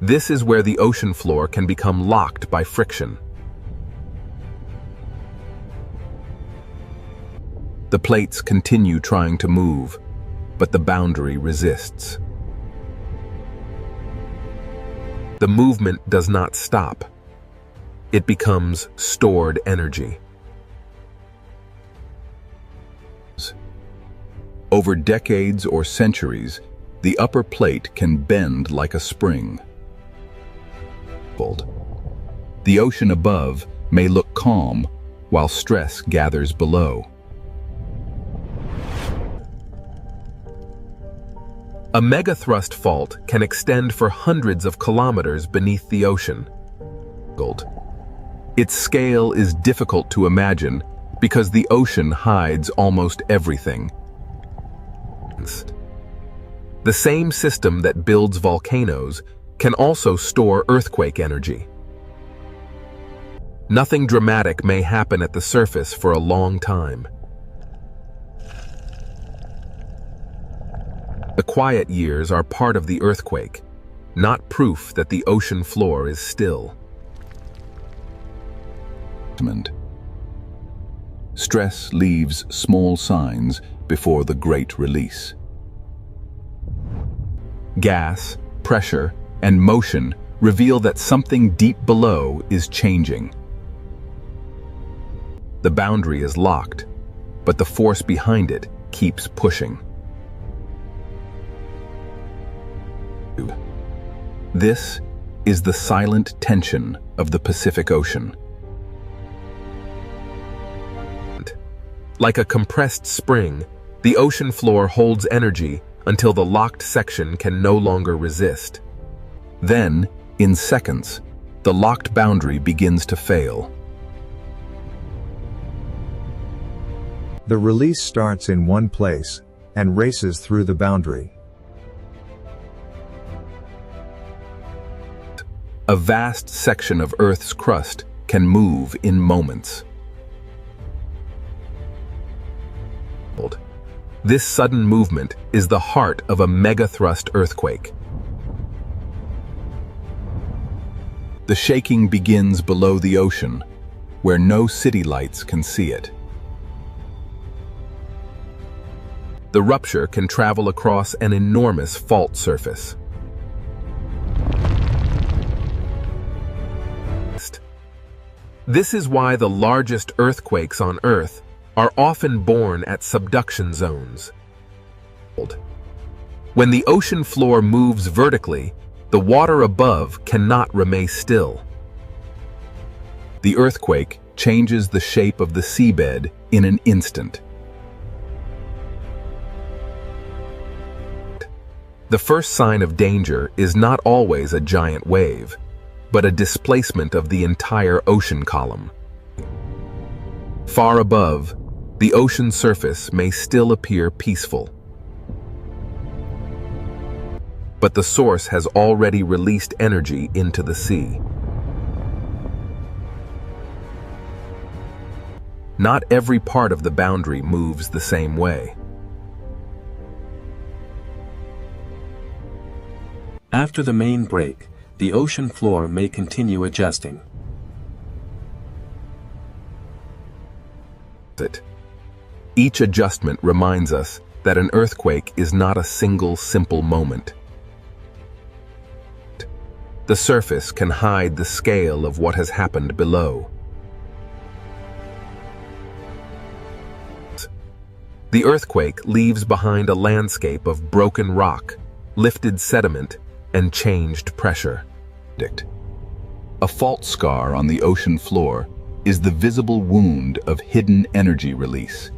This is where the ocean floor can become locked by friction. The plates continue trying to move, but the boundary resists. The movement does not stop. It becomes stored energy. Over decades or centuries, the upper plate can bend like a spring. The ocean above may look calm, while stress gathers below. A megathrust fault can extend for hundreds of kilometers beneath the ocean. Its scale is difficult to imagine because the ocean hides almost everything. The same system that builds volcanoes can also store earthquake energy. Nothing dramatic may happen at the surface for a long time. The quiet years are part of the earthquake, not proof that the ocean floor is still. Stress leaves small signs before the great release. Gas, pressure, and motion reveal that something deep below is changing. The boundary is locked, but the force behind it keeps pushing. This is the silent tension of the Pacific Ocean. Like a compressed spring, the ocean floor holds energy until the locked section can no longer resist. Then, in seconds, the locked boundary begins to fail. The release starts in one place and races through the boundary. A vast section of Earth's crust can move in moments. This sudden movement is the heart of a megathrust earthquake. The shaking begins below the ocean, where no city lights can see it. The rupture can travel across an enormous fault surface. This is why the largest earthquakes on Earth are often born at subduction zones. When the ocean floor moves vertically, the water above cannot remain still. The earthquake changes the shape of the seabed in an instant. The first sign of danger is not always a giant wave, but a displacement of the entire ocean column. Far above, the ocean surface may still appear peaceful. But the source has already released energy into the sea. Not every part of the boundary moves the same way. After the main break, the ocean floor may continue adjusting. Each adjustment reminds us that an earthquake is not a single simple moment. The surface can hide the scale of what has happened below. The earthquake leaves behind a landscape of broken rock, lifted sediment, and changed pressure. A fault scar on the ocean floor is the visible wound of hidden energy release.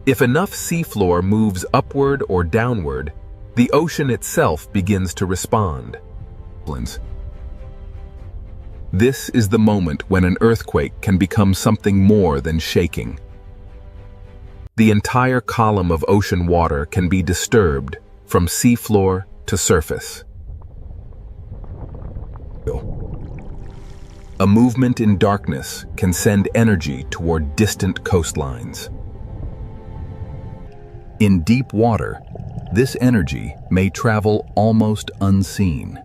If enough seafloor moves upward or downward, the ocean itself begins to respond. This is the moment when an earthquake can become something more than shaking. The entire column of ocean water can be disturbed from seafloor to surface. A movement in darkness can send energy toward distant coastlines. In deep water, this energy may travel almost unseen.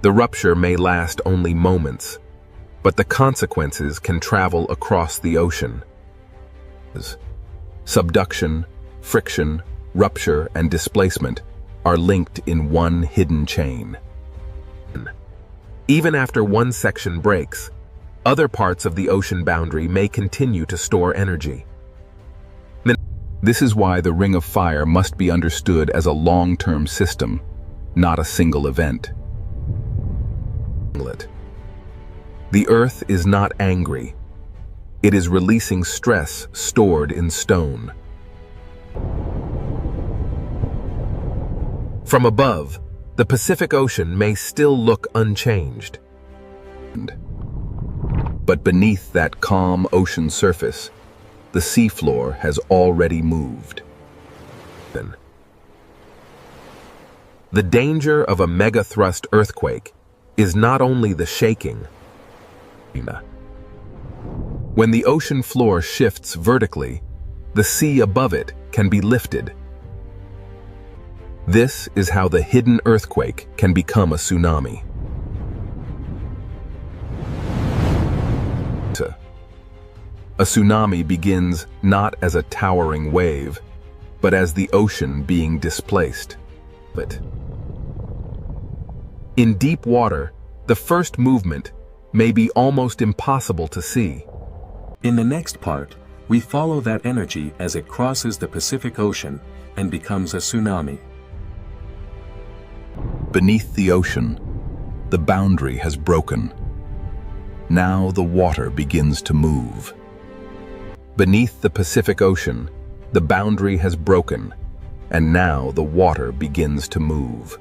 The rupture may last only moments, but the consequences can travel across the ocean. Subduction, friction, rupture, and displacement are linked in one hidden chain. Even after one section breaks, other parts of the ocean boundary may continue to store energy. This is why the Ring of Fire must be understood as a long-term system, not a single event. The Earth is not angry. It is releasing stress stored in stone. From above, the Pacific Ocean may still look unchanged. But beneath that calm ocean surface, the seafloor has already moved. The danger of a megathrust earthquake is not only the shaking. When the ocean floor shifts vertically, the sea above it can be lifted. This is how the hidden earthquake can become a tsunami. A tsunami begins not as a towering wave, but as the ocean being displaced. In deep water, the first movement may be almost impossible to see. In the next part, we follow that energy as it crosses the Pacific Ocean and becomes a tsunami. Beneath the ocean, the boundary has broken. Now the water begins to move. Beneath the Pacific Ocean, the boundary has broken, and now the water begins to move.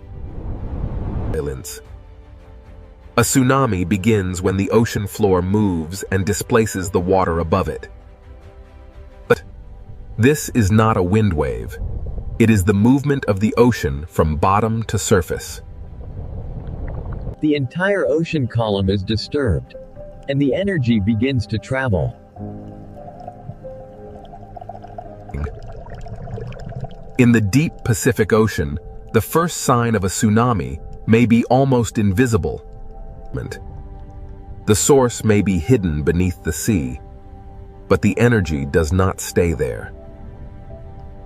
A tsunami begins when the ocean floor moves and displaces the water above it. But this is not a wind wave. It is the movement of the ocean from bottom to surface. The entire ocean column is disturbed, and the energy begins to travel. In the deep Pacific Ocean, the first sign of a tsunami may be almost invisible. The source may be hidden beneath the sea, but the energy does not stay there.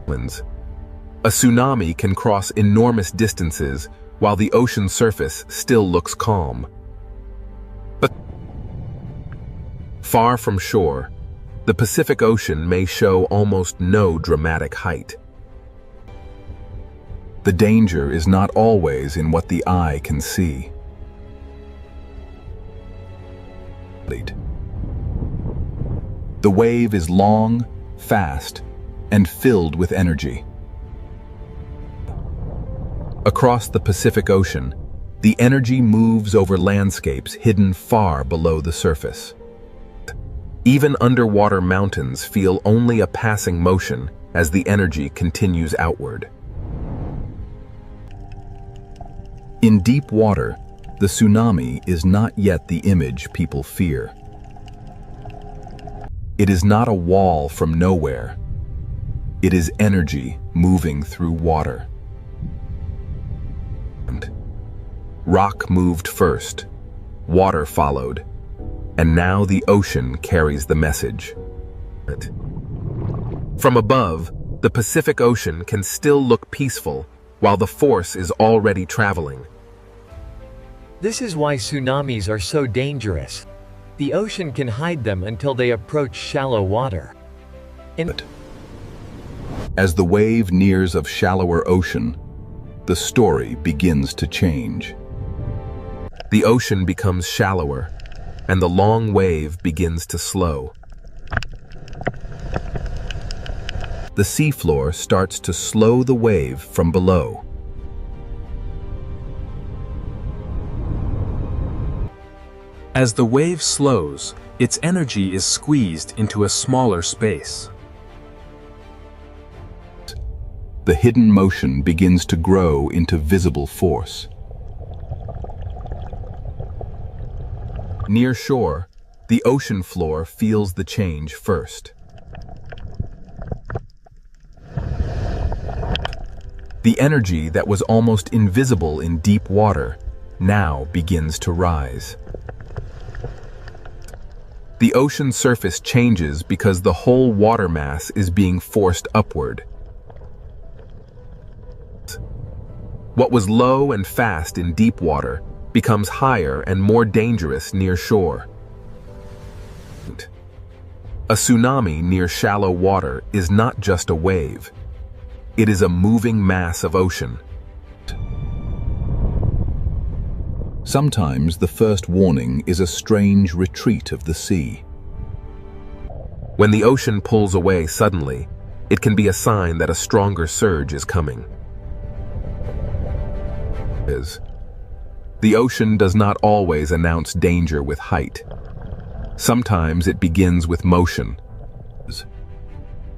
A tsunami can cross enormous distances while the ocean surface still looks calm. But far from shore, the Pacific Ocean may show almost no dramatic height. The danger is not always in what the eye can see. The wave is long, fast, and filled with energy. Across the Pacific Ocean, the energy moves over landscapes hidden far below the surface. Even underwater mountains feel only a passing motion as the energy continues outward. In deep water, the tsunami is not yet the image people fear. It is not a wall from nowhere. It is energy moving through water. Rock moved first, water followed, and now the ocean carries the message. From above, the Pacific Ocean can still look peaceful while the force is already traveling. This is why tsunamis are so dangerous. The ocean can hide them until they approach shallow water. As the wave nears of shallower ocean, the story begins to change. The ocean becomes shallower, and the long wave begins to slow. The seafloor starts to slow the wave from below. As the wave slows, its energy is squeezed into a smaller space. The hidden motion begins to grow into visible force. Near shore, the ocean floor feels the change first. The energy that was almost invisible in deep water now begins to rise. The ocean surface changes because the whole water mass is being forced upward. What was low and fast in deep water becomes higher and more dangerous near shore. A tsunami near shallow water is not just a wave. It is a moving mass of ocean. Sometimes the first warning is a strange retreat of the sea. When the ocean pulls away suddenly, it can be a sign that a stronger surge is coming. The ocean does not always announce danger with height. Sometimes it begins with motion.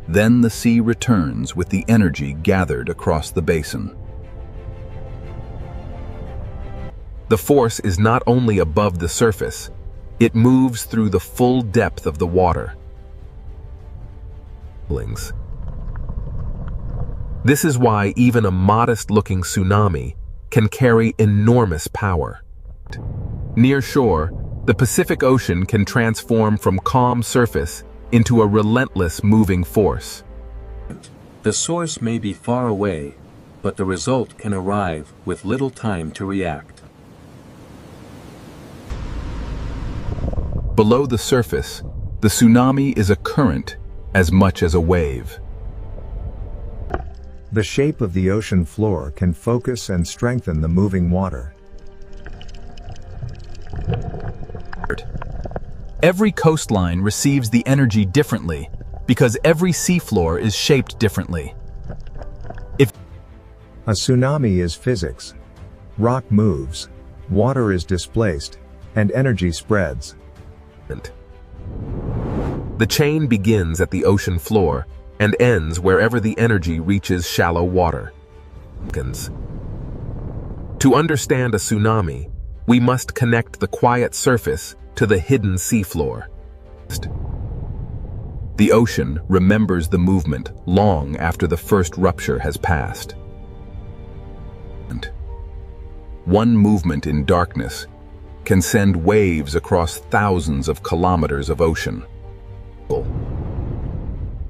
Then the sea returns with the energy gathered across the basin. The force is not only above the surface, it moves through the full depth of the water. This is why even a modest-looking tsunami can carry enormous power. Near shore, the Pacific Ocean can transform from calm surface into a relentless moving force. The source may be far away, but the result can arrive with little time to react. Below the surface, the tsunami is a current as much as a wave. The shape of the ocean floor can focus and strengthen the moving water. Every coastline receives the energy differently because every seafloor is shaped differently. A tsunami is physics. Rock moves, water is displaced, and energy spreads. The chain begins at the ocean floor and ends wherever the energy reaches shallow water. To understand a tsunami, we must connect the quiet surface to the hidden seafloor. The ocean remembers the movement long after the first rupture has passed. One movement in darkness can send waves across thousands of kilometers of ocean.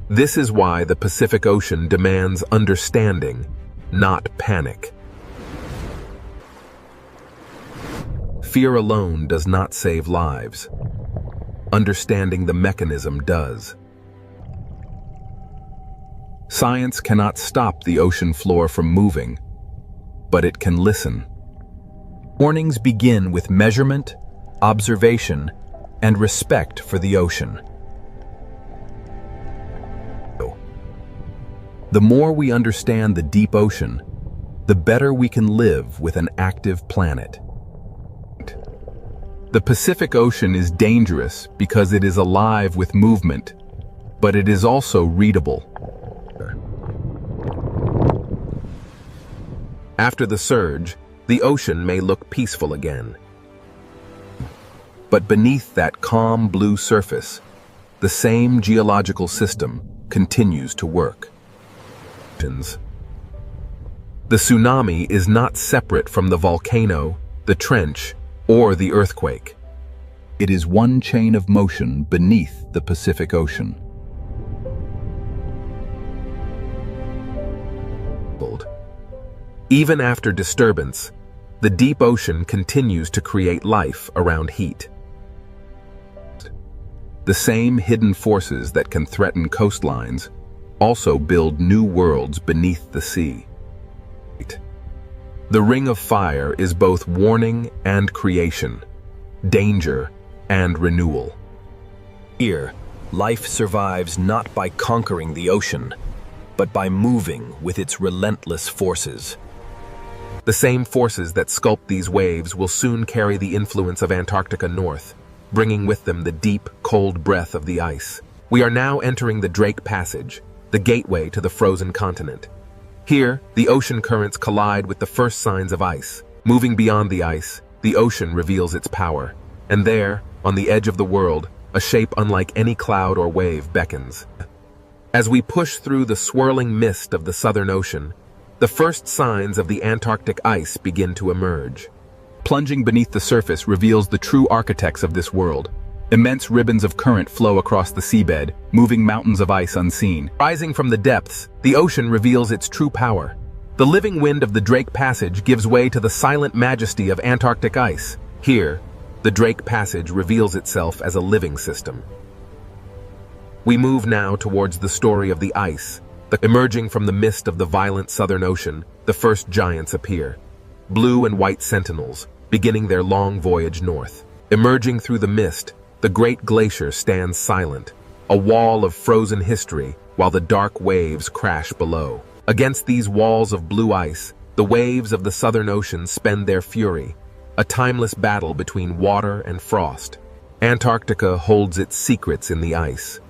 This is why the Pacific Ocean demands understanding, not panic. Fear alone does not save lives. Understanding the mechanism does. Science cannot stop the ocean floor from moving, but it can listen. Warnings begin with measurement, observation, and respect for the ocean. The more we understand the deep ocean, the better we can live with an active planet. The Pacific Ocean is dangerous because it is alive with movement, but it is also readable. After the surge, the ocean may look peaceful again. But beneath that calm blue surface, the same geological system continues to work. The tsunami is not separate from the volcano, the trench, or the earthquake. It is one chain of motion beneath the Pacific Ocean. Even after disturbance, the deep ocean continues to create life around heat. The same hidden forces that can threaten coastlines also build new worlds beneath the sea. The Ring of Fire is both warning and creation, danger and renewal. Here, life survives not by conquering the ocean, but by moving with its relentless forces. The same forces that sculpt these waves will soon carry the influence of Antarctica north, bringing with them the deep, cold breath of the ice. We are now entering the Drake Passage, the gateway to the frozen continent. Here, the ocean currents collide with the first signs of ice. Moving beyond the ice, the ocean reveals its power. And there, on the edge of the world, a shape unlike any cloud or wave beckons. As we push through the swirling mist of the Southern Ocean, the first signs of the Antarctic ice begin to emerge. Plunging beneath the surface reveals the true architects of this world. Immense ribbons of current flow across the seabed, moving mountains of ice unseen. Rising from the depths, the ocean reveals its true power. The living wind of the Drake Passage gives way to the silent majesty of Antarctic ice. Here, the Drake Passage reveals itself as a living system. We move now towards the story of the ice. Emerging from the mist of the violent Southern Ocean, the first giants appear. Blue and white sentinels, beginning their long voyage north. Emerging through the mist, the great glacier stands silent, a wall of frozen history while the dark waves crash below. Against these walls of blue ice, the waves of the Southern Ocean spend their fury, a timeless battle between water and frost. Antarctica holds its secrets in the ice,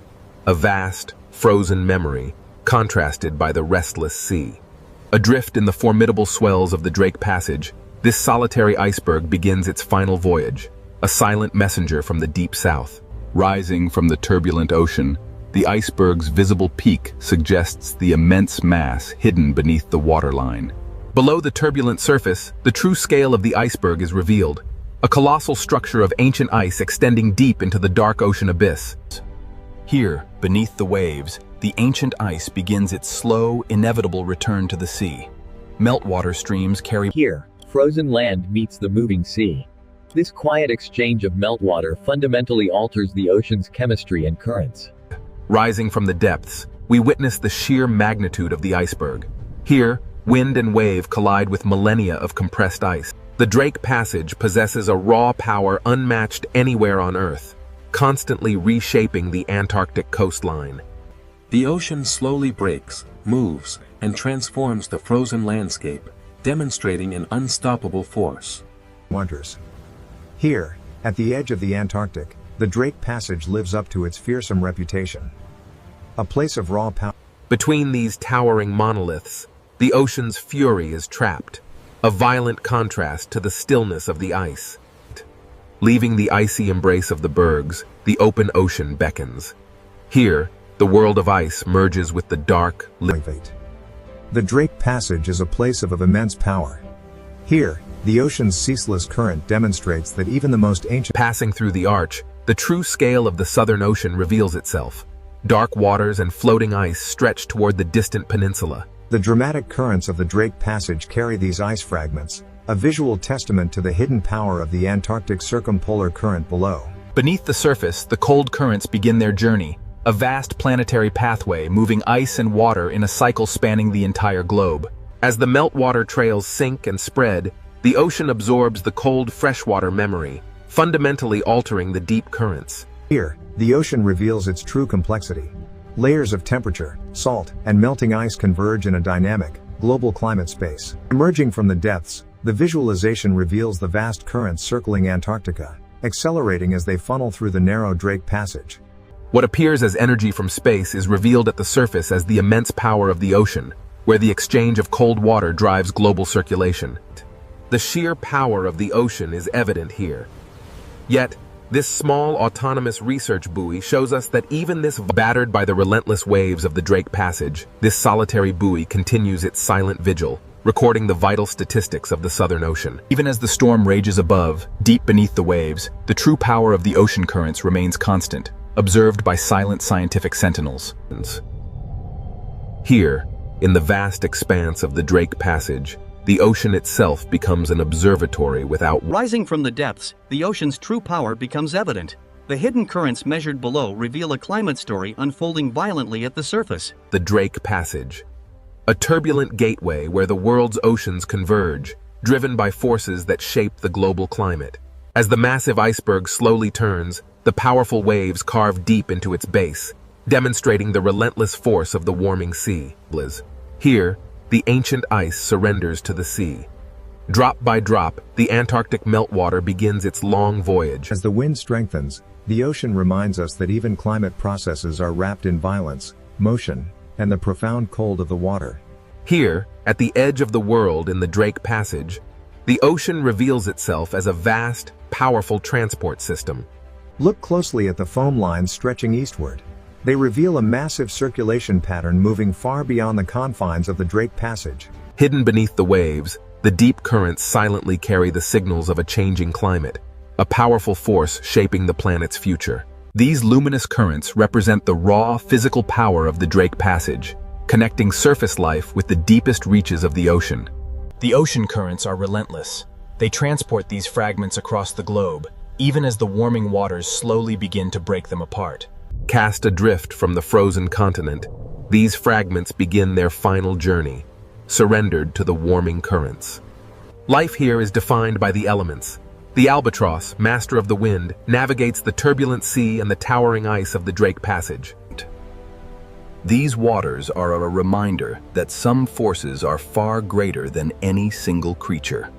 a vast, frozen memory, contrasted by the restless sea. Adrift in the formidable swells of the Drake Passage, this solitary iceberg begins its final voyage, a silent messenger from the deep south. Rising from the turbulent ocean, the iceberg's visible peak suggests the immense mass hidden beneath the waterline. Below the turbulent surface, the true scale of the iceberg is revealed, a colossal structure of ancient ice extending deep into the dark ocean abyss. Here, beneath the waves, the ancient ice begins its slow, inevitable return to the sea. Meltwater streams carry... Here, frozen land meets the moving sea. This quiet exchange of meltwater fundamentally alters the ocean's chemistry and currents. Rising from the depths, we witness the sheer magnitude of the iceberg. Here, wind and wave collide with millennia of compressed ice. The Drake Passage possesses a raw power unmatched anywhere on Earth, constantly reshaping the Antarctic coastline. The ocean slowly breaks, moves, and transforms the frozen landscape, demonstrating an unstoppable force. Wonders. Here, at the edge of the Antarctic, the Drake Passage lives up to its fearsome reputation. A place of raw power. Between these towering monoliths, the ocean's fury is trapped, a violent contrast to the stillness of the ice. Leaving the icy embrace of the bergs, the open ocean beckons. Here, the world of ice merges with the dark, The Drake Passage is a place of immense power. Here, the ocean's ceaseless current demonstrates that even the most ancient... Passing through the arch, the true scale of the Southern Ocean reveals itself. Dark waters and floating ice stretch toward the distant peninsula. The dramatic currents of the Drake Passage carry these ice fragments, a visual testament to the hidden power of the Antarctic circumpolar current below. Beneath the surface, the cold currents begin their journey, a vast planetary pathway moving ice and water in a cycle spanning the entire globe. As the meltwater trails sink and spread, the ocean absorbs the cold freshwater memory, fundamentally altering the deep currents. Here, the ocean reveals its true complexity. Layers of temperature, salt, and melting ice converge in a dynamic, global climate space. Emerging from the depths, the visualization reveals the vast currents circling Antarctica, accelerating as they funnel through the narrow Drake Passage. What appears as energy from space is revealed at the surface as the immense power of the ocean, where the exchange of cold water drives global circulation. The sheer power of the ocean is evident here. Yet, this small autonomous research buoy shows us that even this battered by the relentless waves of the Drake Passage, this solitary buoy continues its silent vigil, recording the vital statistics of the Southern Ocean. Even as the storm rages above, deep beneath the waves, the true power of the ocean currents remains constant, observed by silent scientific sentinels. Here, in the vast expanse of the Drake Passage, the ocean itself becomes an observatory without... Rising from the depths, the ocean's true power becomes evident. The hidden currents measured below reveal a climate story unfolding violently at the surface. The Drake Passage, a turbulent gateway where the world's oceans converge, driven by forces that shape the global climate. As the massive iceberg slowly turns, the powerful waves carve deep into its base, demonstrating the relentless force of the warming sea. Here, the ancient ice surrenders to the sea. Drop by drop, the Antarctic meltwater begins its long voyage. As the wind strengthens, the ocean reminds us that even climate processes are wrapped in violence, motion, and the profound cold of the water. Here, at the edge of the world in the Drake Passage, the ocean reveals itself as a vast, powerful transport system. Look closely at the foam lines stretching eastward. They reveal a massive circulation pattern moving far beyond the confines of the Drake Passage. Hidden beneath the waves, the deep currents silently carry the signals of a changing climate, a powerful force shaping the planet's future. These luminous currents represent the raw, physical power of the Drake Passage, connecting surface life with the deepest reaches of the ocean. The ocean currents are relentless. They transport these fragments across the globe, even as the warming waters slowly begin to break them apart. Cast adrift from the frozen continent, these fragments begin their final journey, surrendered to the warming currents. Life here is defined by the elements. The albatross, master of the wind, navigates the turbulent sea and the towering ice of the Drake Passage. These waters are a reminder that some forces are far greater than any single creature.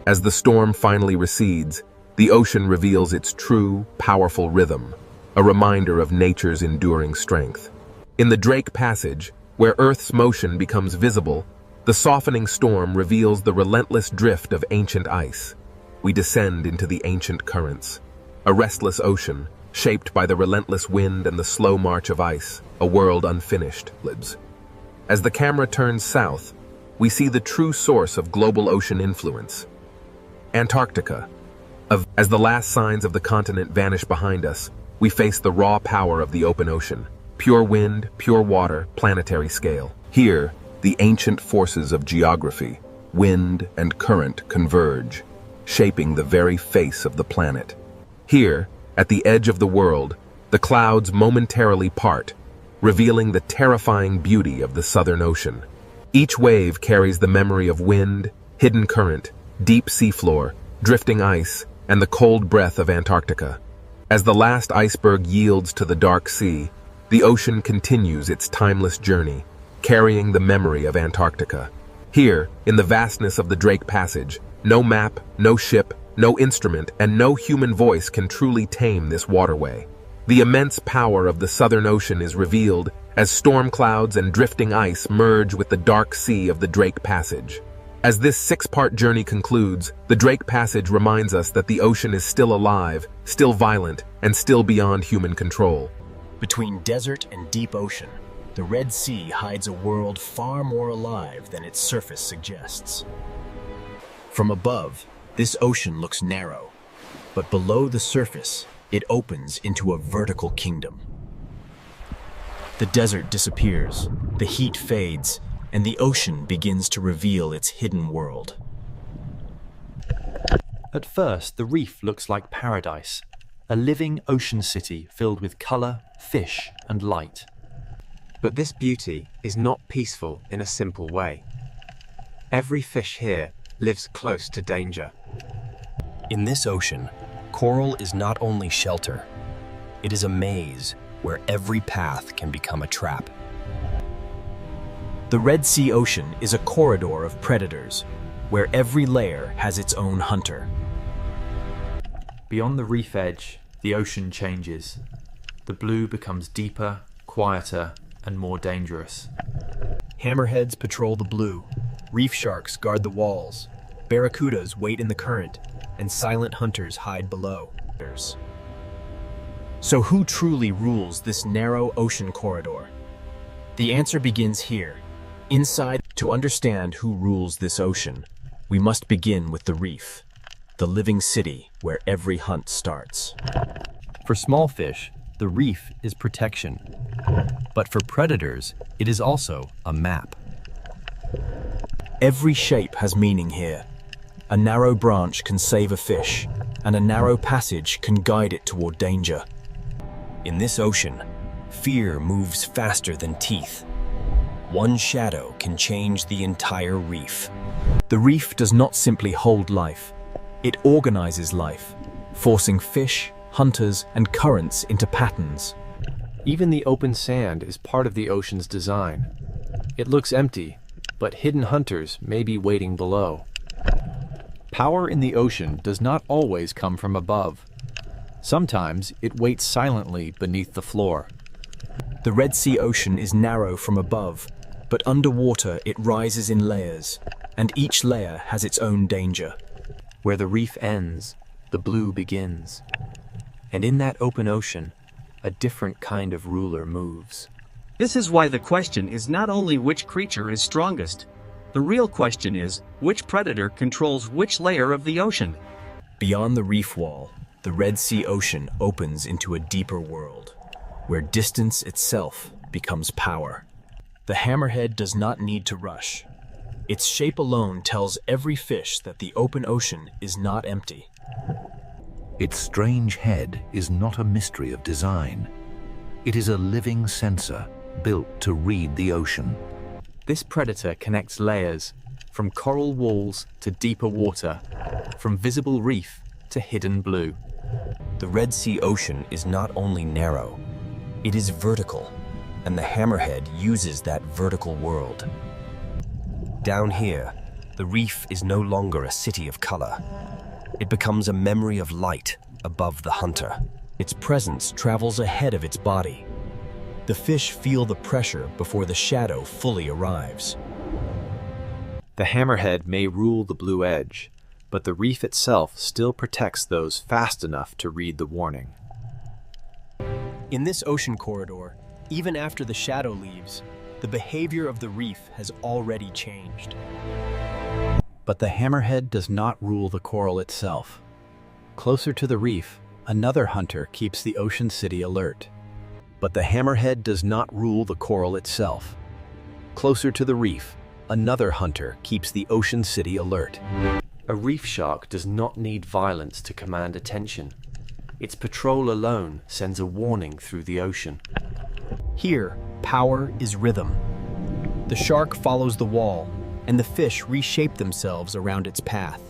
As the storm finally recedes, the ocean reveals its true, powerful rhythm, a reminder of nature's enduring strength. In the Drake Passage, where Earth's motion becomes visible, the softening storm reveals the relentless drift of ancient ice. We descend into the ancient currents, a restless ocean, shaped by the relentless wind and the slow march of ice, a world unfinished. As the camera turns south, we see the true source of global ocean influence. Antarctica. As the last signs of the continent vanish behind us, we face the raw power of the open ocean. Pure wind, pure water, planetary scale. Here, the ancient forces of geography, wind and current converge, shaping the very face of the planet. Here, at the edge of the world, the clouds momentarily part, revealing the terrifying beauty of the Southern Ocean. Each wave carries the memory of wind, hidden current, deep seafloor, drifting ice, and the cold breath of Antarctica. As the last iceberg yields to the dark sea, the ocean continues its timeless journey, carrying the memory of Antarctica. Here, in the vastness of the Drake Passage, no map, no ship, no instrument, and no human voice can truly tame this waterway. The immense power of the Southern Ocean is revealed as storm clouds and drifting ice merge with the dark sea of the Drake Passage. As this six-part journey concludes, the Drake Passage reminds us that the ocean is still alive, still violent, and still beyond human control. Between desert and deep ocean, the Red Sea hides a world far more alive than its surface suggests. From above, this ocean looks narrow, but below the surface, it opens into a vertical kingdom. The desert disappears, the heat fades, and the ocean begins to reveal its hidden world. At first, the reef looks like paradise, a living ocean city filled with color, fish, and light. But this beauty is not peaceful in a simple way. Every fish here lives close to danger. In this ocean, coral is not only shelter, it is a maze where every path can become a trap. The Red Sea Ocean is a corridor of predators, where every layer has its own hunter. Beyond the reef edge, the ocean changes. The blue becomes deeper, quieter, and more dangerous. Hammerheads patrol the blue, reef sharks guard the walls, barracudas wait in the current, and silent hunters hide below. So who truly rules this narrow ocean corridor? The answer begins here. Inside, to understand who rules this ocean, we must begin with the reef, the living city where every hunt starts. For small fish, the reef is protection. But for predators, it is also a map. Every shape has meaning here. A narrow branch can save a fish, and a narrow passage can guide it toward danger. In this ocean, fear moves faster than teeth. One shadow can change the entire reef. The reef does not simply hold life, it organizes life, forcing fish, hunters, and currents into patterns. Even the open sand is part of the ocean's design. It looks empty, but hidden hunters may be waiting below. Power in the ocean does not always come from above. Sometimes it waits silently beneath the floor. The Red Sea Ocean is narrow from above, but underwater it rises in layers, and each layer has its own danger. Where the reef ends, the blue begins. And in that open ocean, a different kind of ruler moves. This is why the question is not only which creature is strongest. The real question is, which predator controls which layer of the ocean? Beyond the reef wall, the Red Sea Ocean opens into a deeper world, where distance itself becomes power. The hammerhead does not need to rush. Its shape alone tells every fish that the open ocean is not empty. Its strange head is not a mystery of design. It is a living sensor built to read the ocean. This predator connects layers, from coral walls to deeper water, from visible reef to hidden blue. The Red Sea Ocean is not only narrow, it is vertical, and the hammerhead uses that vertical world. Down here, the reef is no longer a city of color. It becomes a memory of light above the hunter. Its presence travels ahead of its body. The fish feel the pressure before the shadow fully arrives. The hammerhead may rule the blue edge, but the reef itself still protects those fast enough to read the warning. In this ocean corridor, even after the shadow leaves, the behavior of the reef has already changed. But the hammerhead does not rule the coral itself. Closer to the reef, another hunter keeps the ocean city alert. But the hammerhead does not rule the coral itself. Closer to the reef, another hunter keeps the ocean city alert. A reef shark does not need violence to command attention. Its patrol alone sends a warning through the ocean. Here, power is rhythm. The shark follows the wall, and the fish reshape themselves around its path.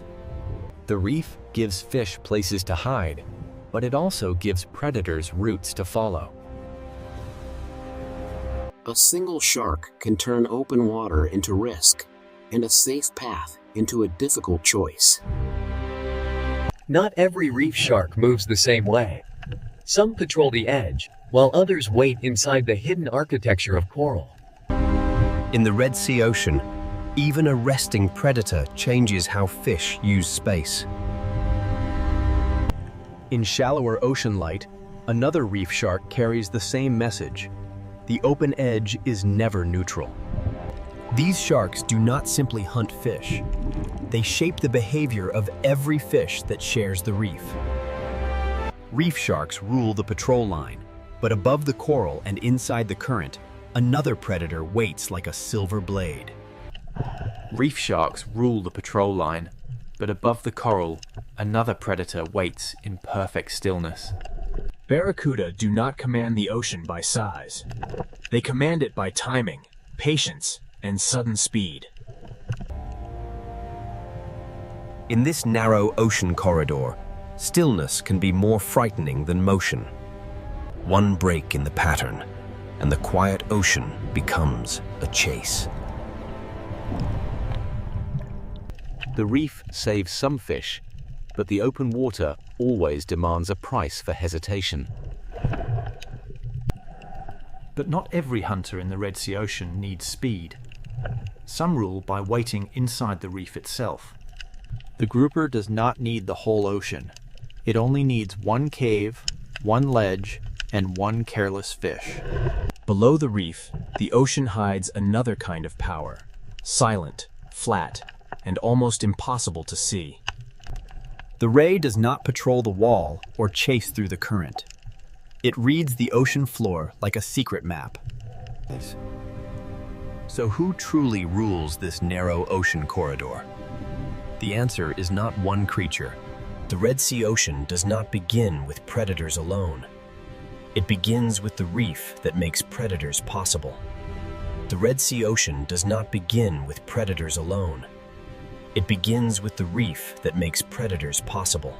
The reef gives fish places to hide, but it also gives predators routes to follow. A single shark can turn open water into risk, and a safe path into a difficult choice. Not every reef shark moves the same way. Some patrol the edge, while others wait inside the hidden architecture of coral. In the Red Sea Ocean, even a resting predator changes how fish use space. In shallower ocean light, another reef shark carries the same message. The open edge is never neutral. These sharks do not simply hunt fish. They shape the behavior of every fish that shares the reef. Reef sharks rule the patrol line, but above the coral and inside the current, another predator waits like a silver blade. Reef sharks rule the patrol line, but above the coral, another predator waits in perfect stillness. Barracuda do not command the ocean by size. They command it by timing, patience, and sudden speed. In this narrow ocean corridor, stillness can be more frightening than motion. One break in the pattern, and the quiet ocean becomes a chase. The reef saves some fish, but the open water always demands a price for hesitation. But not every hunter in the Red Sea Ocean needs speed. Some rule by waiting inside the reef itself. The grouper does not need the whole ocean. It only needs one cave, one ledge, and one careless fish. Below the reef, the ocean hides another kind of power, silent, flat, and almost impossible to see. The ray does not patrol the wall or chase through the current. It reads the ocean floor like a secret map. So who truly rules this narrow ocean corridor? The answer is not one creature. The Red Sea Ocean does not begin with predators alone. It begins with the reef that makes predators possible. The Red Sea Ocean does not begin with predators alone. It begins with the reef that makes predators possible.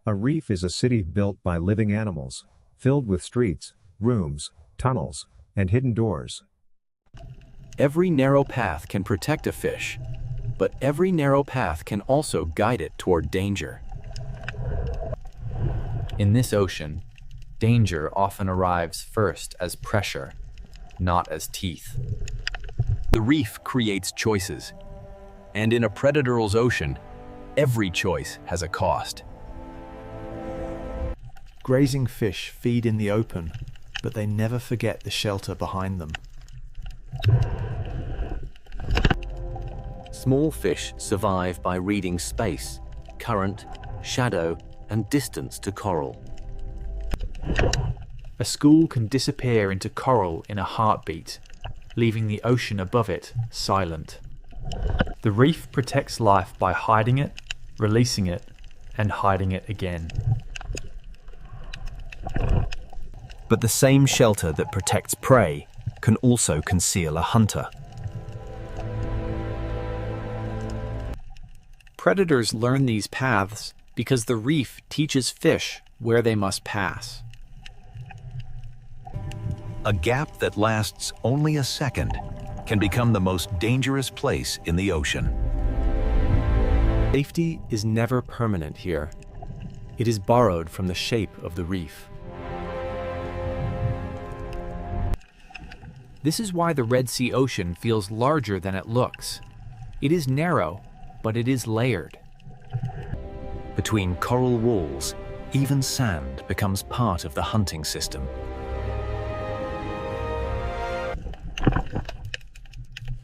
A reef is a city built by living animals, filled with streets, rooms, tunnels, and hidden doors. Every narrow path can protect a fish, but every narrow path can also guide it toward danger. In this ocean, danger often arrives first as pressure, not as teeth. The reef creates choices, and in a predator's ocean, every choice has a cost. Grazing fish feed in the open, but they never forget the shelter behind them. Small fish survive by reading space, current, shadow, and distance to coral. A school can disappear into coral in a heartbeat, leaving the ocean above it silent. The reef protects life by hiding it, releasing it, and hiding it again. But the same shelter that protects prey can also conceal a hunter. Predators learn these paths because the reef teaches fish where they must pass. A gap that lasts only a second can become the most dangerous place in the ocean. Safety is never permanent here. It is borrowed from the shape of the reef. This is why the Red Sea Ocean feels larger than it looks. It is narrow, but it is layered. Between coral walls, even sand becomes part of the hunting system.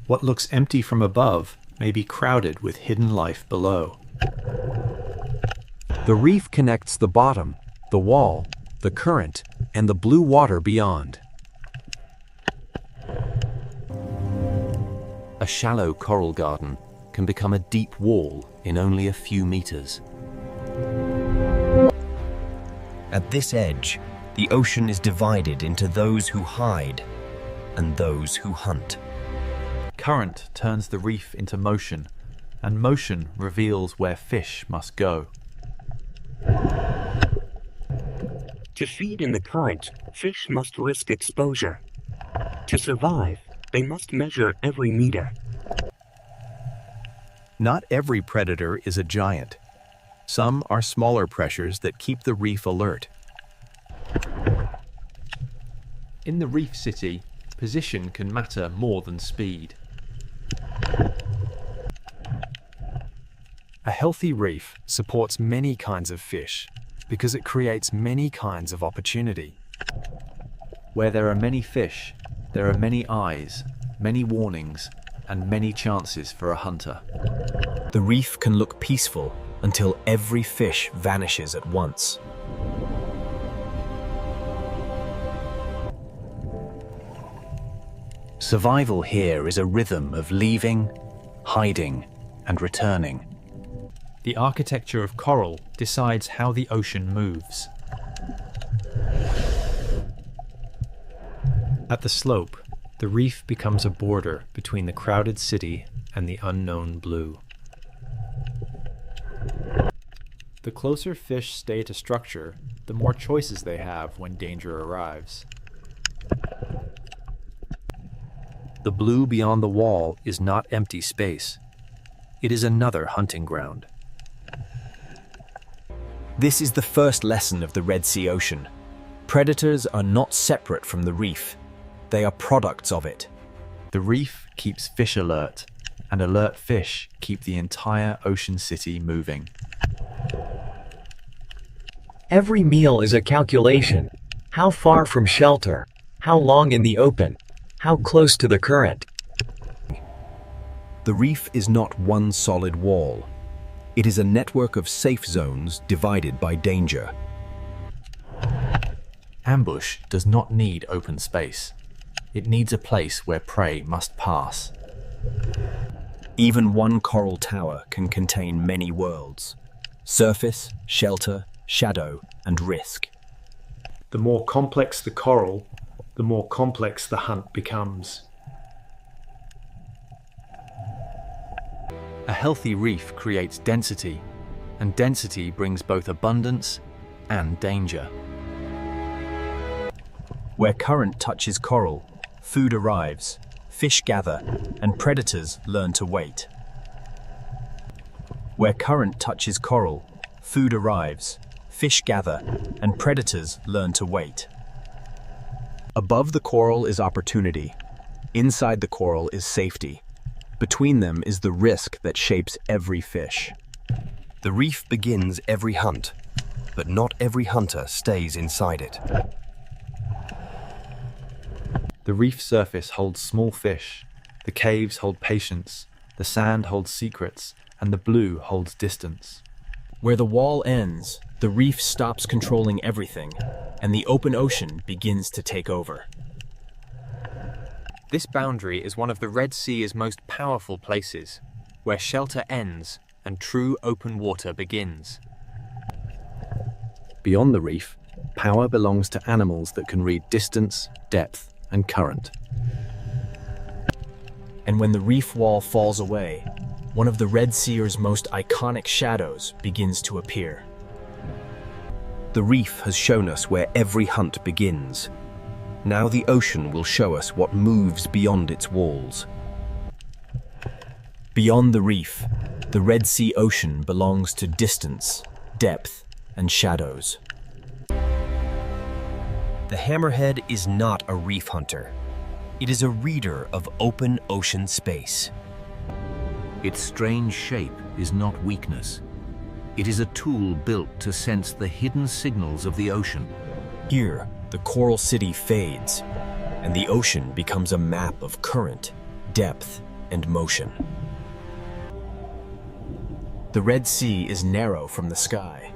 What looks empty from above may be crowded with hidden life below. The reef connects the bottom, the wall, the current, and the blue water beyond. A shallow coral garden can become a deep wall in only a few meters. At this edge, the ocean is divided into those who hide and those who hunt. Current turns the reef into motion, and motion reveals where fish must go. To feed in the current, fish must risk exposure. To survive, they must measure every meter. Not every predator is a giant. Some are smaller pressures that keep the reef alert. In the reef city, position can matter more than speed. A healthy reef supports many kinds of fish because it creates many kinds of opportunity. Where there are many fish, there are many eyes, many warnings, and many chances for a hunter. The reef can look peaceful until every fish vanishes at once. Survival here is a rhythm of leaving, hiding, and returning. The architecture of coral decides how the ocean moves. At the slope, the reef becomes a border between the crowded city and the unknown blue. The closer fish stay to structure, the more choices they have when danger arrives. The blue beyond the wall is not empty space. It is another hunting ground. This is the first lesson of the Red Sea Ocean. Predators are not separate from the reef. They are products of it. The reef keeps fish alert, and alert fish keep the entire ocean city moving. Every meal is a calculation. How far from shelter? How long in the open? How close to the current? The reef is not one solid wall. It is a network of safe zones divided by danger. Ambush does not need open space. It needs a place where prey must pass. Even one coral tower can contain many worlds: surface, shelter, shadow, and risk. The more complex the coral, the more complex the hunt becomes. A healthy reef creates density, and density brings both abundance and danger. Where current touches coral, food arrives, fish gather, and predators learn to wait. Where current touches coral, food arrives, fish gather, and predators learn to wait. Above the coral is opportunity. Inside the coral is safety. Between them is the risk that shapes every fish. The reef begins every hunt, but not every hunter stays inside it. The reef surface holds small fish, the caves hold patience, the sand holds secrets, and the blue holds distance. Where the wall ends, the reef stops controlling everything, and the open ocean begins to take over. This boundary is one of the Red Sea's most powerful places, where shelter ends and true open water begins. Beyond the reef, power belongs to animals that can read distance, depth, and current. And when the reef wall falls away, one of the Red Seer's most iconic shadows begins to appear. The reef has shown us where every hunt begins. Now the ocean will show us what moves beyond its walls. Beyond the reef, the Red Sea Ocean belongs to distance, depth, and shadows. The hammerhead is not a reef hunter. It is a reader of open ocean space. Its strange shape is not weakness. It is a tool built to sense the hidden signals of the ocean. Here, the coral city fades, and the ocean becomes a map of current, depth, and motion. The Red Sea is narrow from the sky,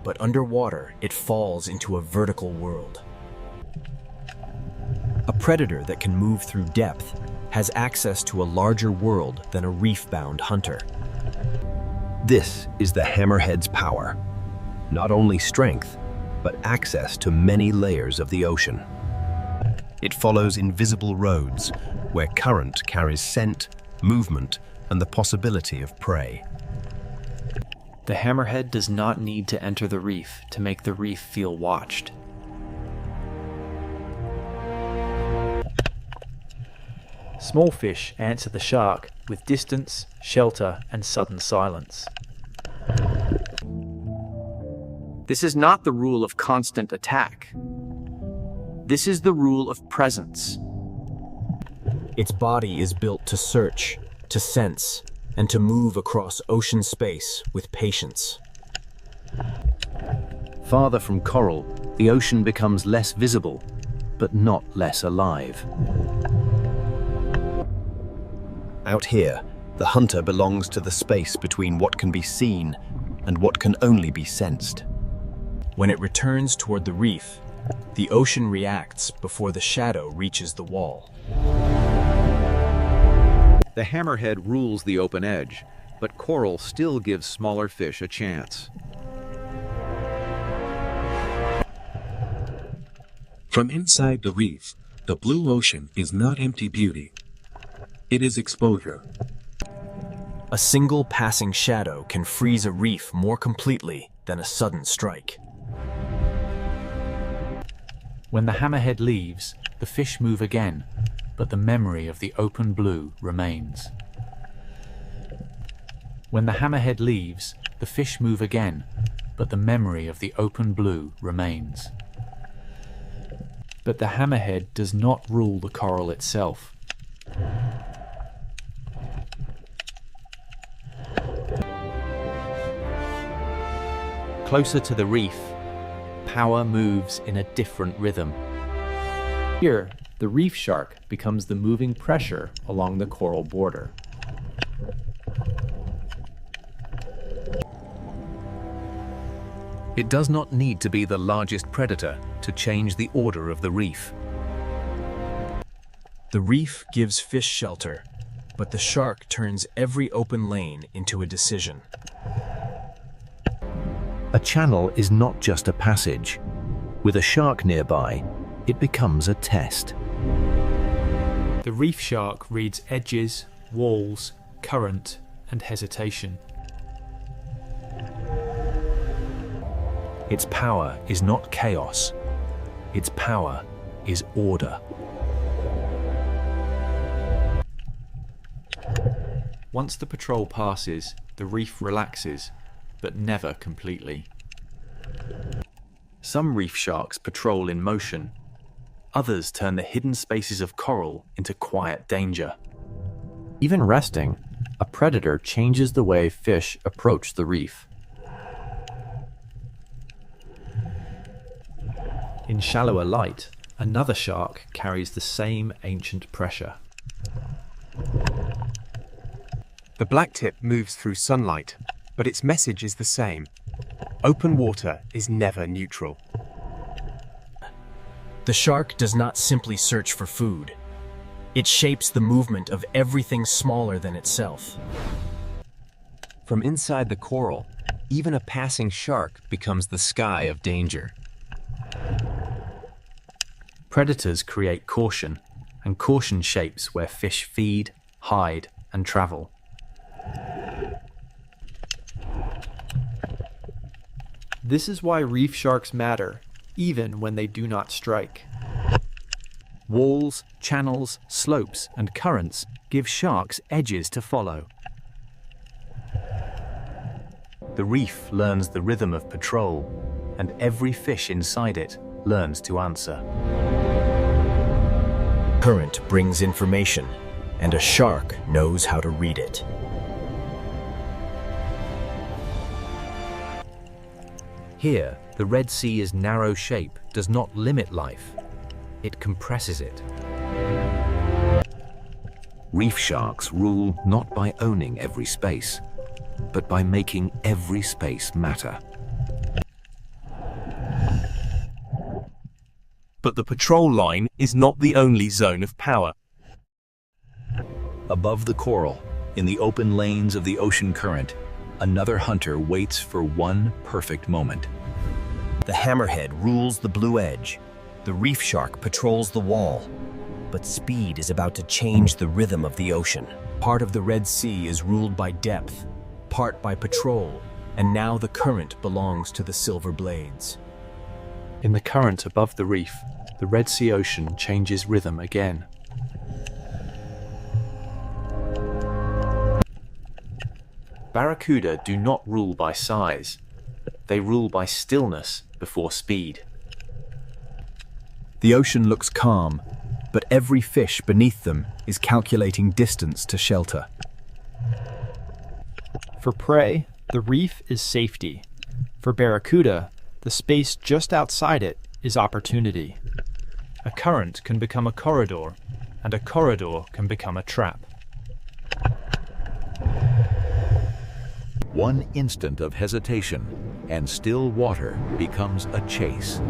but underwater it falls into a vertical world. A predator that can move through depth has access to a larger world than a reef-bound hunter. This is the hammerhead's power. Not only strength, but access to many layers of the ocean. It follows invisible roads where current carries scent, movement, and the possibility of prey. The hammerhead does not need to enter the reef to make the reef feel watched. Small fish answer the shark with distance, shelter, and sudden silence. This is not the rule of constant attack. This is the rule of presence. Its body is built to search, to sense, and to move across ocean space with patience. Farther from coral, the ocean becomes less visible, but not less alive. Out here, the hunter belongs to the space between what can be seen and what can only be sensed. When it returns toward the reef, the ocean reacts before the shadow reaches the wall. The hammerhead rules the open edge, but coral still gives smaller fish a chance. From inside the reef, the blue ocean is not empty beauty. It is exposure. A single passing shadow can freeze a reef more completely than a sudden strike. When the hammerhead leaves, the fish move again, but the memory of the open blue remains. When the hammerhead leaves, the fish move again, but the memory of the open blue remains. But the hammerhead does not rule the coral itself. Closer to the reef, power moves in a different rhythm. Here, the reef shark becomes the moving pressure along the coral border. It does not need to be the largest predator to change the order of the reef. The reef gives fish shelter, but the shark turns every open lane into a decision. A channel is not just a passage. With a shark nearby, it becomes a test. The reef shark reads edges, walls, current, and hesitation. Its power is not chaos. Its power is order. Once the patrol passes, the reef relaxes, but never completely. Some reef sharks patrol in motion. Others turn the hidden spaces of coral into quiet danger. Even resting, a predator changes the way fish approach the reef. In shallower light, another shark carries the same ancient pressure. The blacktip moves through sunlight, but its message is the same. Open water is never neutral. The shark does not simply search for food. It shapes the movement of everything smaller than itself. From inside the coral, even a passing shark becomes the sky of danger. Predators create caution, and caution shapes where fish feed, hide, and travel. This is why reef sharks matter, even when they do not strike. Walls, channels, slopes, and currents give sharks edges to follow. The reef learns the rhythm of patrol, and every fish inside it learns to answer. Current brings information, and a shark knows how to read it. Here, the Red Sea's narrow shape does not limit life. It compresses it. Reef sharks rule not by owning every space, but by making every space matter. But the patrol line is not the only zone of power. Above the coral, in the open lanes of the ocean current, another hunter waits for one perfect moment. The hammerhead rules the blue edge. The reef shark patrols the wall. But speed is about to change the rhythm of the ocean. Part of the Red Sea is ruled by depth, part by patrol, and now the current belongs to the silver blades. In the current above the reef, the Red Sea ocean changes rhythm again. Barracuda do not rule by size. They rule by stillness before speed. The ocean looks calm, but every fish beneath them is calculating distance to shelter. For prey, the reef is safety. For barracuda, the space just outside it is opportunity. A current can become a corridor, and a corridor can become a trap. One instant of hesitation, and still water becomes a chase.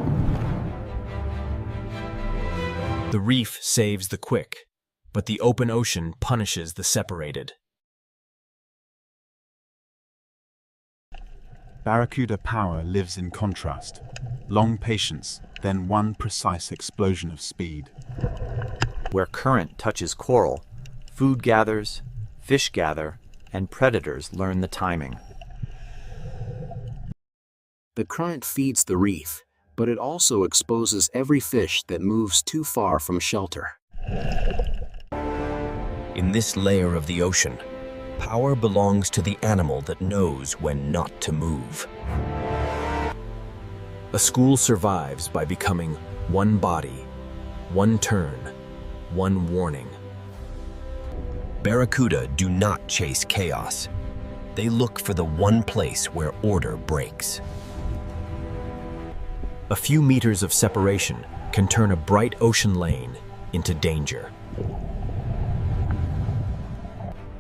The reef saves the quick, but the open ocean punishes the separated. Barracuda power lives in contrast. Long patience, then one precise explosion of speed. Where current touches coral, food gathers, fish gather, and predators learn the timing. The current feeds the reef, but it also exposes every fish that moves too far from shelter. In this layer of the ocean, power belongs to the animal that knows when not to move. A school survives by becoming one body, one turn, one warning. Barracuda do not chase chaos. They look for the one place where order breaks. A few meters of separation can turn a bright ocean lane into danger.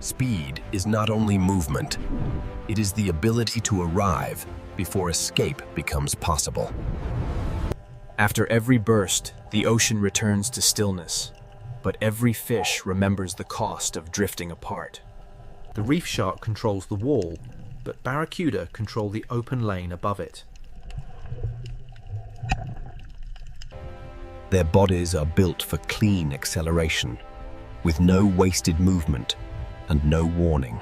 Speed is not only movement, it is the ability to arrive before escape becomes possible. After every burst, the ocean returns to stillness, but every fish remembers the cost of drifting apart. The reef shark controls the wall, but barracuda control the open lane above it. Their bodies are built for clean acceleration, with no wasted movement and no warning.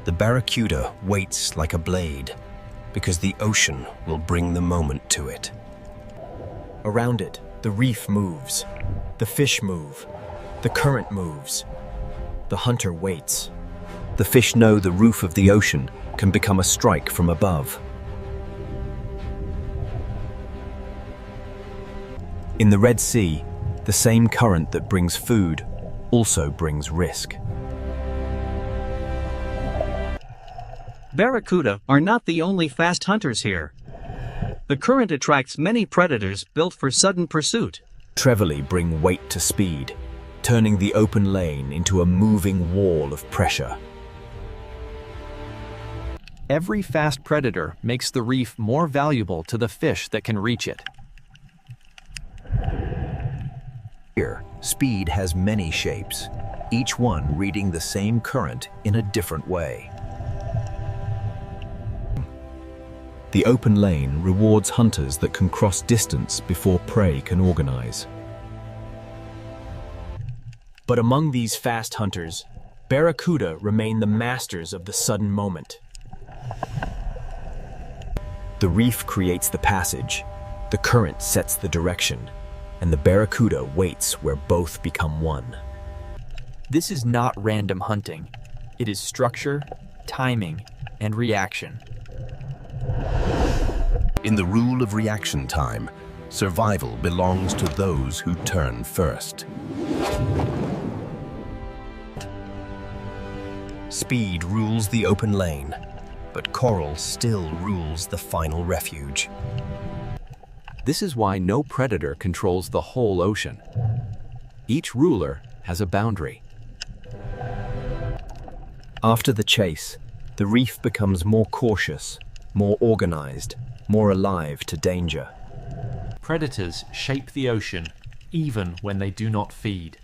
The barracuda waits like a blade, because the ocean will bring the moment to it. Around it, the reef moves, the fish move, the current moves. The hunter waits. The fish know the roof of the ocean can become a strike from above. In the Red Sea, the same current that brings food also brings risk. Barracuda are not the only fast hunters here. The current attracts many predators built for sudden pursuit. Trevally bring weight to speed, turning the open lane into a moving wall of pressure. Every fast predator makes the reef more valuable to the fish that can reach it. Here, speed has many shapes, each one reading the same current in a different way. The open lane rewards hunters that can cross distance before prey can organize. But among these fast hunters, barracuda remain the masters of the sudden moment. The reef creates the passage, the current sets the direction, and the barracuda waits where both become one. This is not random hunting. It is structure, timing, and reaction. In the rule of reaction time, survival belongs to those who turn first. Speed rules the open lane, but coral still rules the final refuge. This is why no predator controls the whole ocean. Each ruler has a boundary. After the chase, the reef becomes more cautious, more organized, more alive to danger. Predators shape the ocean even when they do not feed.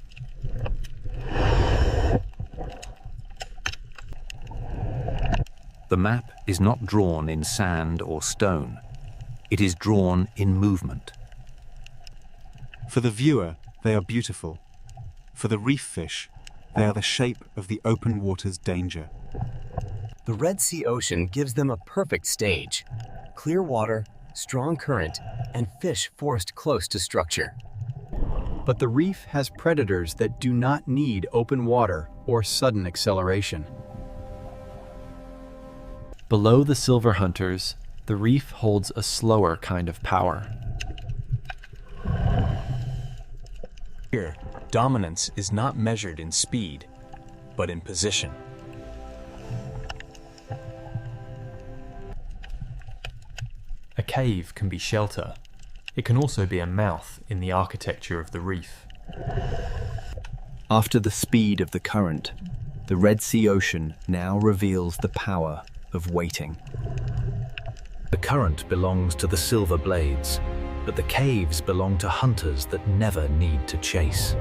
The map is not drawn in sand or stone. It is drawn in movement. For the viewer, they are beautiful. For the reef fish, they are the shape of the open water's danger. The Red Sea Ocean gives them a perfect stage. Clear water, strong current, and fish forced close to structure. But the reef has predators that do not need open water or sudden acceleration. Below the silver hunters, the reef holds a slower kind of power. Here, dominance is not measured in speed, but in position. A cave can be shelter. It can also be a mouth in the architecture of the reef. After the speed of the current, the Red Sea Ocean now reveals the power of waiting. The current belongs to the silver blades, but the caves belong to hunters that never need to chase.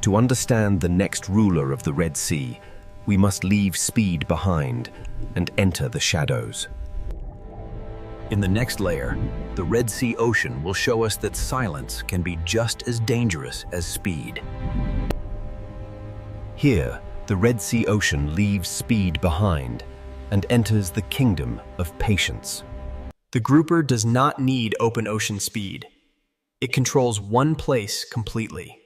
To understand the next ruler of the Red Sea, we must leave speed behind and enter the shadows. In the next layer, the Red Sea Ocean will show us that silence can be just as dangerous as speed. Here, the Red Sea Ocean leaves speed behind and enters the kingdom of patience. The grouper does not need open ocean speed. It controls one place completely.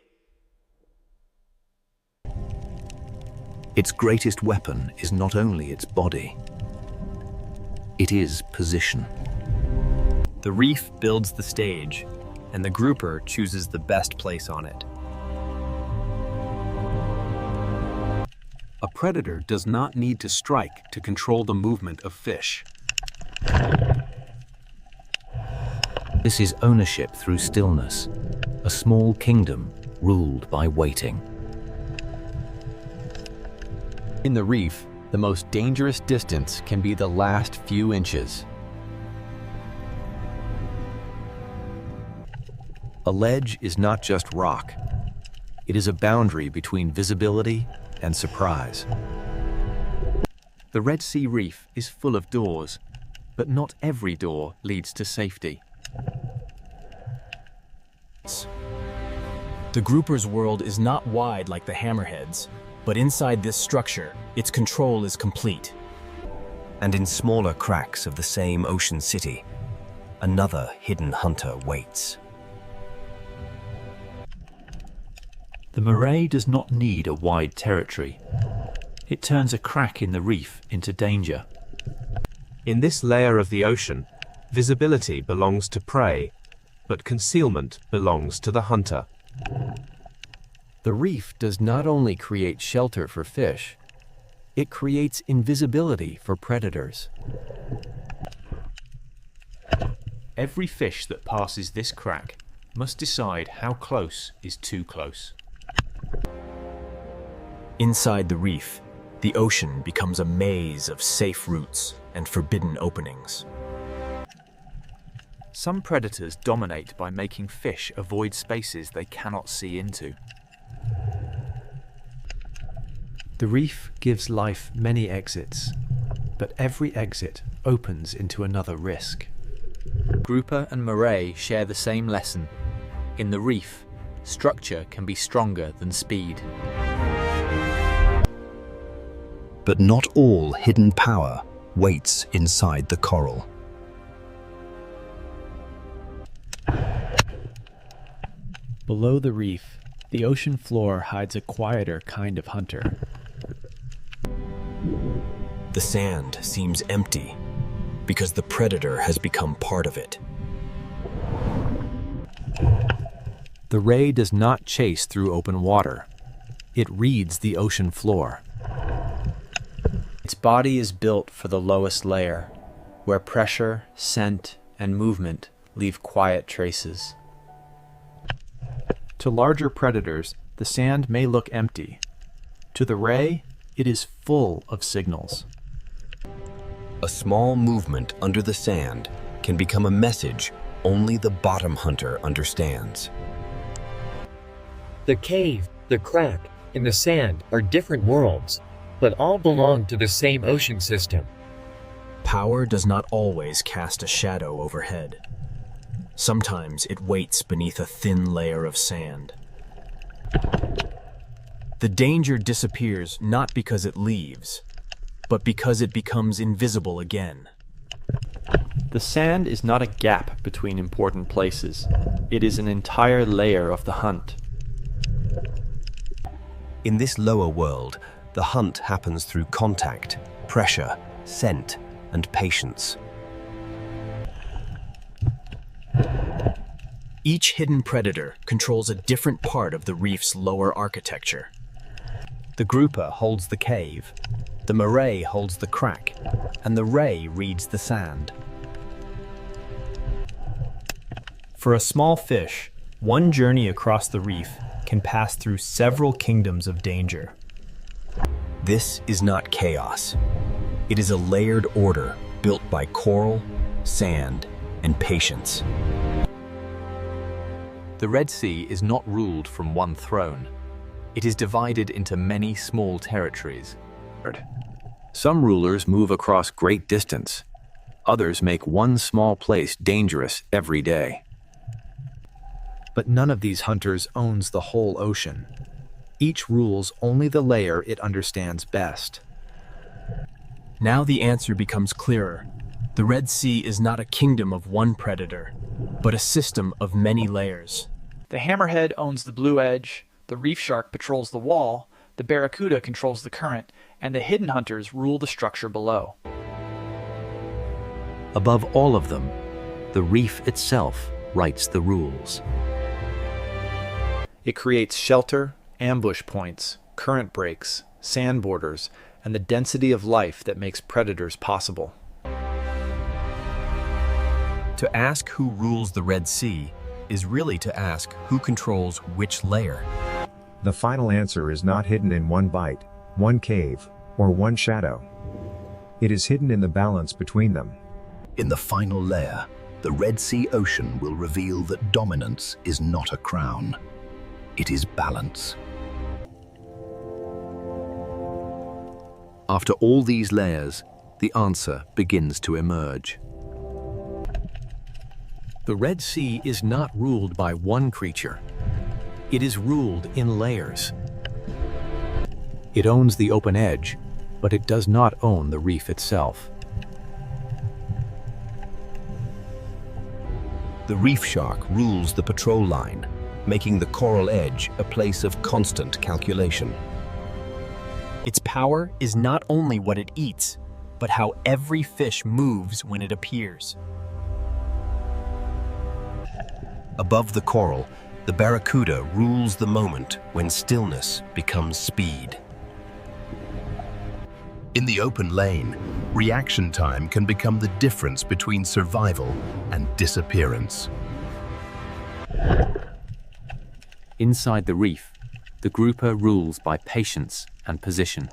Its greatest weapon is not only its body, it is position. The reef builds the stage, and the grouper chooses the best place on it. A predator does not need to strike to control the movement of fish. This is ownership through stillness, a small kingdom ruled by waiting. In the reef, the most dangerous distance can be the last few inches. A ledge is not just rock. It is a boundary between visibility and surprise. The Red Sea Reef is full of doors, but not every door leads to safety. The grouper's world is not wide like the hammerheads, but inside this structure, its control is complete. And in smaller cracks of the same ocean city, another hidden hunter waits. The moray does not need a wide territory. It turns a crack in the reef into danger. In this layer of the ocean, visibility belongs to prey, but concealment belongs to the hunter. The reef does not only create shelter for fish, it creates invisibility for predators. Every fish that passes this crack must decide how close is too close. Inside the reef, the ocean becomes a maze of safe routes and forbidden openings. Some predators dominate by making fish avoid spaces they cannot see into. The reef gives life many exits, but every exit opens into another risk. Grouper and moray share the same lesson. In the reef, structure can be stronger than speed. But not all hidden power waits inside the coral. Below the reef, the ocean floor hides a quieter kind of hunter. The sand seems empty because the predator has become part of it. The ray does not chase through open water. It reads the ocean floor. Its body is built for the lowest layer, where pressure, scent, and movement leave quiet traces. To larger predators, the sand may look empty. To the ray, it is full of signals. A small movement under the sand can become a message only the bottom hunter understands. The cave, the crack, and the sand are different worlds, but all belong to the same ocean system. Power does not always cast a shadow overhead. Sometimes it waits beneath a thin layer of sand. The danger disappears not because it leaves, but because it becomes invisible again. The sand is not a gap between important places. It is an entire layer of the hunt. In this lower world, the hunt happens through contact, pressure, scent, and patience. Each hidden predator controls a different part of the reef's lower architecture. The grouper holds the cave, the moray holds the crack, and the ray reads the sand. For a small fish, one journey across the reef can pass through several kingdoms of danger. This is not chaos. It is a layered order built by coral, sand, and patience. The Red Sea is not ruled from one throne. It is divided into many small territories. Some rulers move across great distance. Others make one small place dangerous every day. But none of these hunters owns the whole ocean. Each rules only the layer it understands best. Now the answer becomes clearer. The Red Sea is not a kingdom of one predator, but a system of many layers. The hammerhead owns the blue edge, the reef shark patrols the wall, the barracuda controls the current, and the hidden hunters rule the structure below. Above all of them, the reef itself writes the rules. It creates shelter, ambush points, current breaks, sand borders, and the density of life that makes predators possible. To ask who rules the Red Sea is really to ask who controls which layer. The final answer is not hidden in one bite, one cave, or one shadow. It is hidden in the balance between them. In the final layer, the Red Sea Ocean will reveal that dominance is not a crown. It is balance. After all these layers, the answer begins to emerge. The Red Sea is not ruled by one creature. It is ruled in layers. It owns the open edge, but it does not own the reef itself. The reef shark rules the patrol line, making the coral edge a place of constant calculation. Its power is not only what it eats, but how every fish moves when it appears. Above the coral, the barracuda rules the moment when stillness becomes speed. In the open lane, reaction time can become the difference between survival and disappearance. Inside the reef, the grouper rules by patience and position.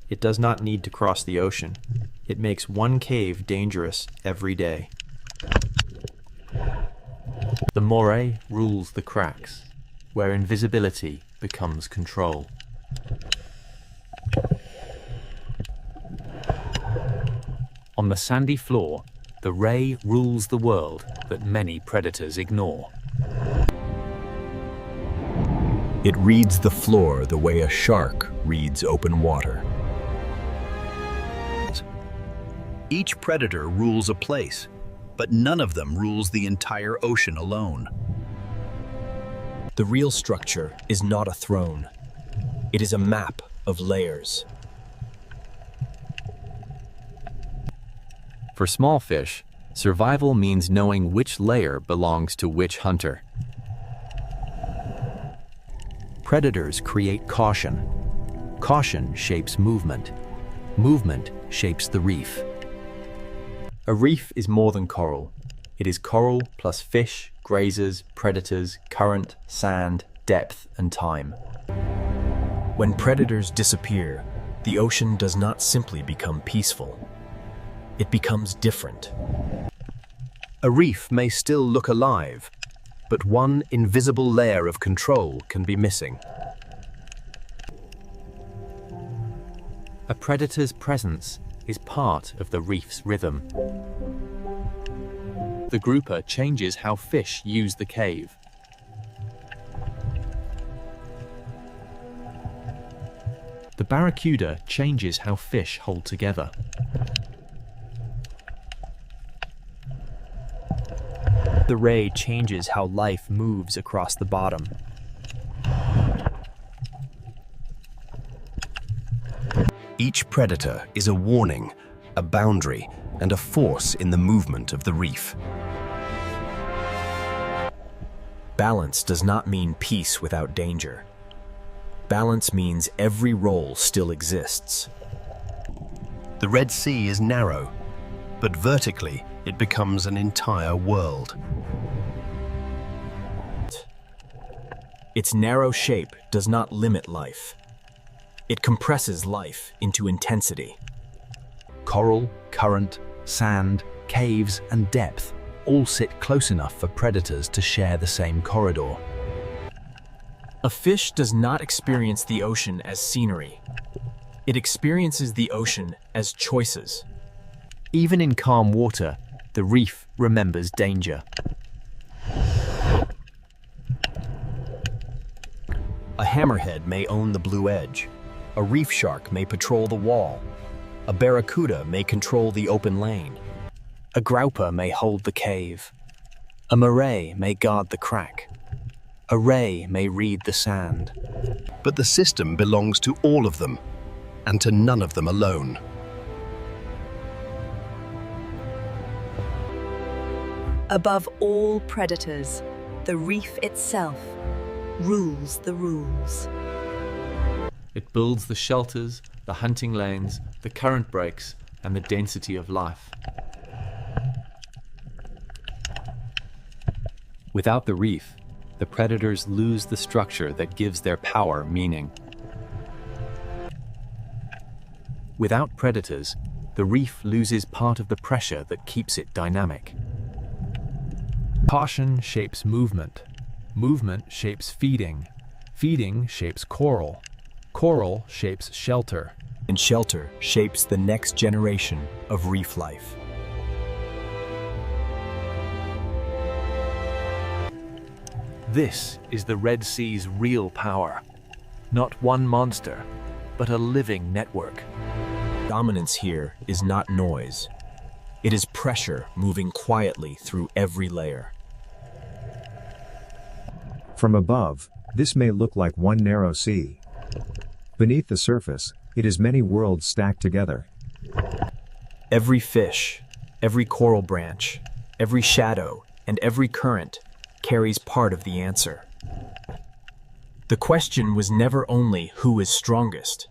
It does not need to cross the ocean. It makes one cave dangerous every day. The moray rules the cracks, where invisibility becomes control. On the sandy floor, the ray rules the world that many predators ignore. It reads the floor the way a shark reads open water. Each predator rules a place, but none of them rules the entire ocean alone. The real structure is not a throne. It is a map of layers. For small fish, survival means knowing which layer belongs to which hunter. Predators create caution. Caution shapes movement. Movement shapes the reef. A reef is more than coral. It is coral plus fish, grazers, predators, current, sand, depth, and time. When predators disappear, the ocean does not simply become peaceful. It becomes different. A reef may still look alive, but one invisible layer of control can be missing. A predator's presence is part of the reef's rhythm. The grouper changes how fish use the cave. The barracuda changes how fish hold together. The ray changes how life moves across the bottom. Each predator is a warning, a boundary, and a force in the movement of the reef. Balance does not mean peace without danger. Balance means every role still exists. The Red Sea is narrow, but vertically it becomes an entire world. Its narrow shape does not limit life. It compresses life into intensity. Coral, current, sand, caves, and depth all sit close enough for predators to share the same corridor. A fish does not experience the ocean as scenery. It experiences the ocean as choices. Even in calm water, the reef remembers danger. A hammerhead may own the blue edge. A reef shark may patrol the wall. A barracuda may control the open lane. A grouper may hold the cave. A moray may guard the crack. A ray may read the sand. But the system belongs to all of them, and to none of them alone. Above all predators, the reef itself rules the rules. It builds the shelters, the hunting lanes, the current breaks, and the density of life. Without the reef, the predators lose the structure that gives their power meaning. Without predators, the reef loses part of the pressure that keeps it dynamic. Caution shapes movement. Movement shapes feeding. Feeding shapes coral. Coral shapes shelter. And shelter shapes the next generation of reef life. This is the Red Sea's real power. Not one monster, but a living network. Dominance here is not noise. It is pressure moving quietly through every layer. From above, this may look like one narrow sea. Beneath the surface, it is many worlds stacked together. Every fish, every coral branch, every shadow, and every current carries part of the answer. The question was never only who is strongest.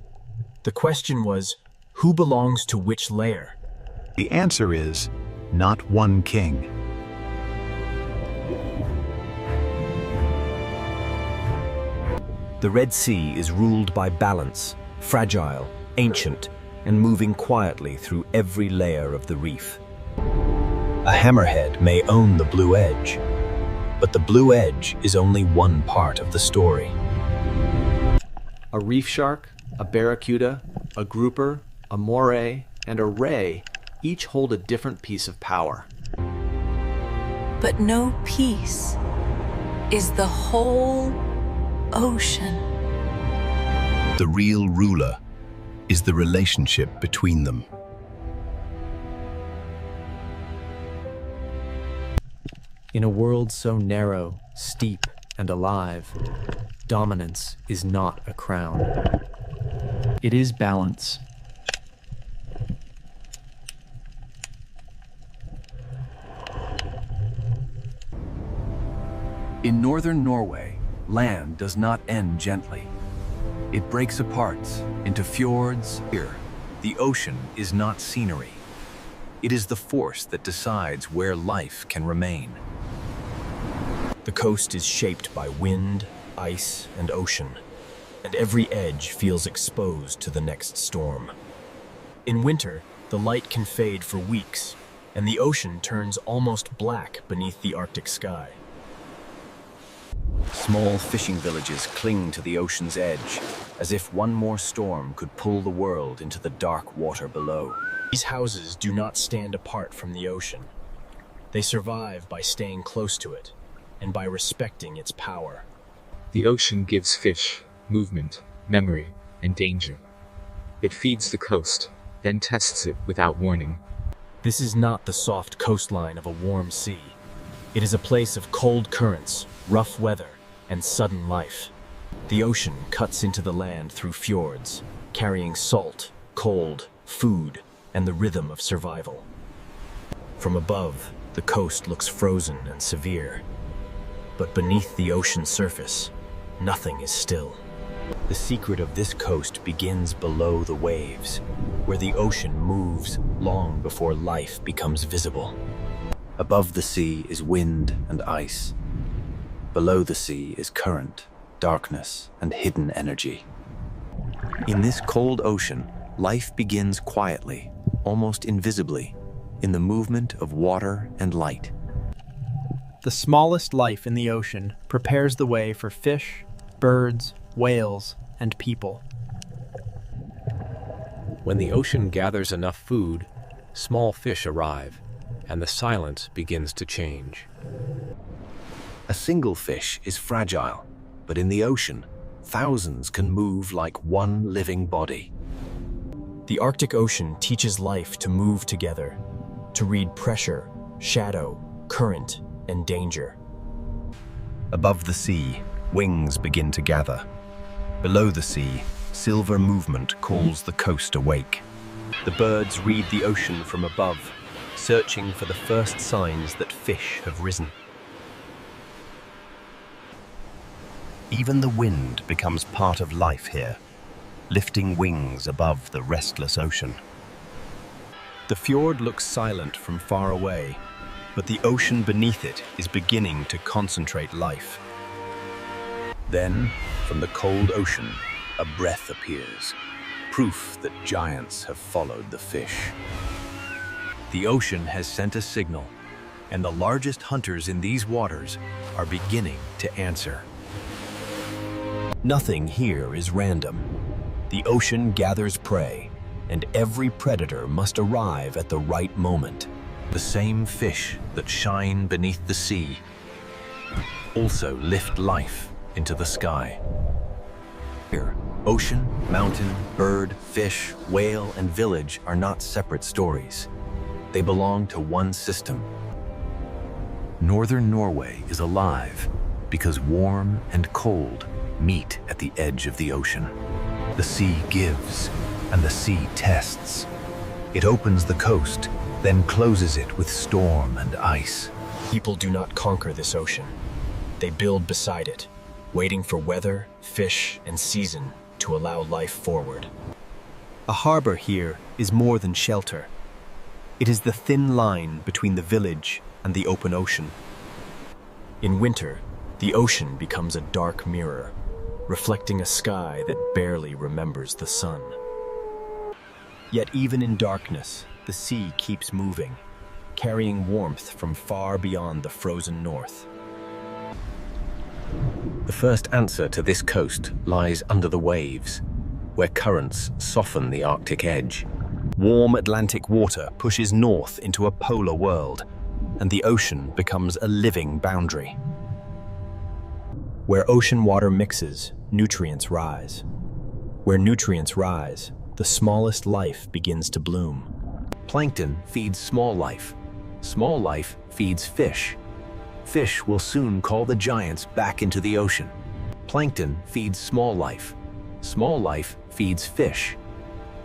The question was who belongs to which layer. The answer is not one king. The Red Sea is ruled by balance, fragile, ancient, and moving quietly through every layer of the reef. A hammerhead may own the blue edge, but the blue edge is only one part of the story. A reef shark, a barracuda, a grouper, a moray, and a ray each hold a different piece of power. But no piece is the whole ocean. The real ruler is the relationship between them. In a world so narrow, steep, and alive, dominance is not a crown. It is balance. In northern Norway, land does not end gently. It breaks apart into fjords. Here, the ocean is not scenery. It is the force that decides where life can remain. The coast is shaped by wind, ice, and ocean, and every edge feels exposed to the next storm. In winter, the light can fade for weeks, and the ocean turns almost black beneath the Arctic sky. Small fishing villages cling to the ocean's edge, as if one more storm could pull the world into the dark water below. These houses do not stand apart from the ocean. They survive by staying close to it, and by respecting its power. The ocean gives fish movement, memory, and danger. It feeds the coast, then tests it without warning. This is not the soft coastline of a warm sea. It is a place of cold currents, rough weather, and sudden life. The ocean cuts into the land through fjords, carrying salt, cold, food, and the rhythm of survival. From above, the coast looks frozen and severe. But beneath the ocean's surface, nothing is still. The secret of this coast begins below the waves, where the ocean moves long before life becomes visible. Above the sea is wind and ice. Below the sea is current, darkness, and hidden energy. In this cold ocean, life begins quietly, almost invisibly, in the movement of water and light. The smallest life in the ocean prepares the way for fish, birds, whales, and people. When the ocean gathers enough food, small fish arrive, and the silence begins to change. A single fish is fragile, but in the ocean, thousands can move like one living body. The Arctic Ocean teaches life to move together, to read pressure, shadow, current, and danger. Above the sea, wings begin to gather. Below the sea, silver movement calls the coast awake. The birds read the ocean from above, searching for the first signs that fish have risen. Even the wind becomes part of life here, lifting wings above the restless ocean. The fjord looks silent from far away, but the ocean beneath it is beginning to concentrate life. Then, from the cold ocean, a breath appears, proof that giants have followed the fish. The ocean has sent a signal, and the largest hunters in these waters are beginning to answer. Nothing here is random. The ocean gathers prey, and every predator must arrive at the right moment. The same fish that shine beneath the sea also lift life into the sky. Here, ocean, mountain, bird, fish, whale, and village are not separate stories. They belong to one system. Northern Norway is alive because warm and cold meet at the edge of the ocean. The sea gives, and the sea tests. It opens the coast, then closes it with storm and ice. People do not conquer this ocean. They build beside it, waiting for weather, fish, and season to allow life forward. A harbor here is more than shelter. It is the thin line between the village and the open ocean. In winter, the ocean becomes a dark mirror, reflecting a sky that barely remembers the sun. Yet even in darkness, the sea keeps moving, carrying warmth from far beyond the frozen north. The first answer to this coast lies under the waves, where currents soften the Arctic edge. Warm Atlantic water pushes north into a polar world, and the ocean becomes a living boundary. Where ocean water mixes, nutrients rise. Where nutrients rise, the smallest life begins to bloom. Plankton feeds small life. Small life feeds fish. Fish will soon call the giants back into the ocean. Plankton feeds small life. Small life feeds fish.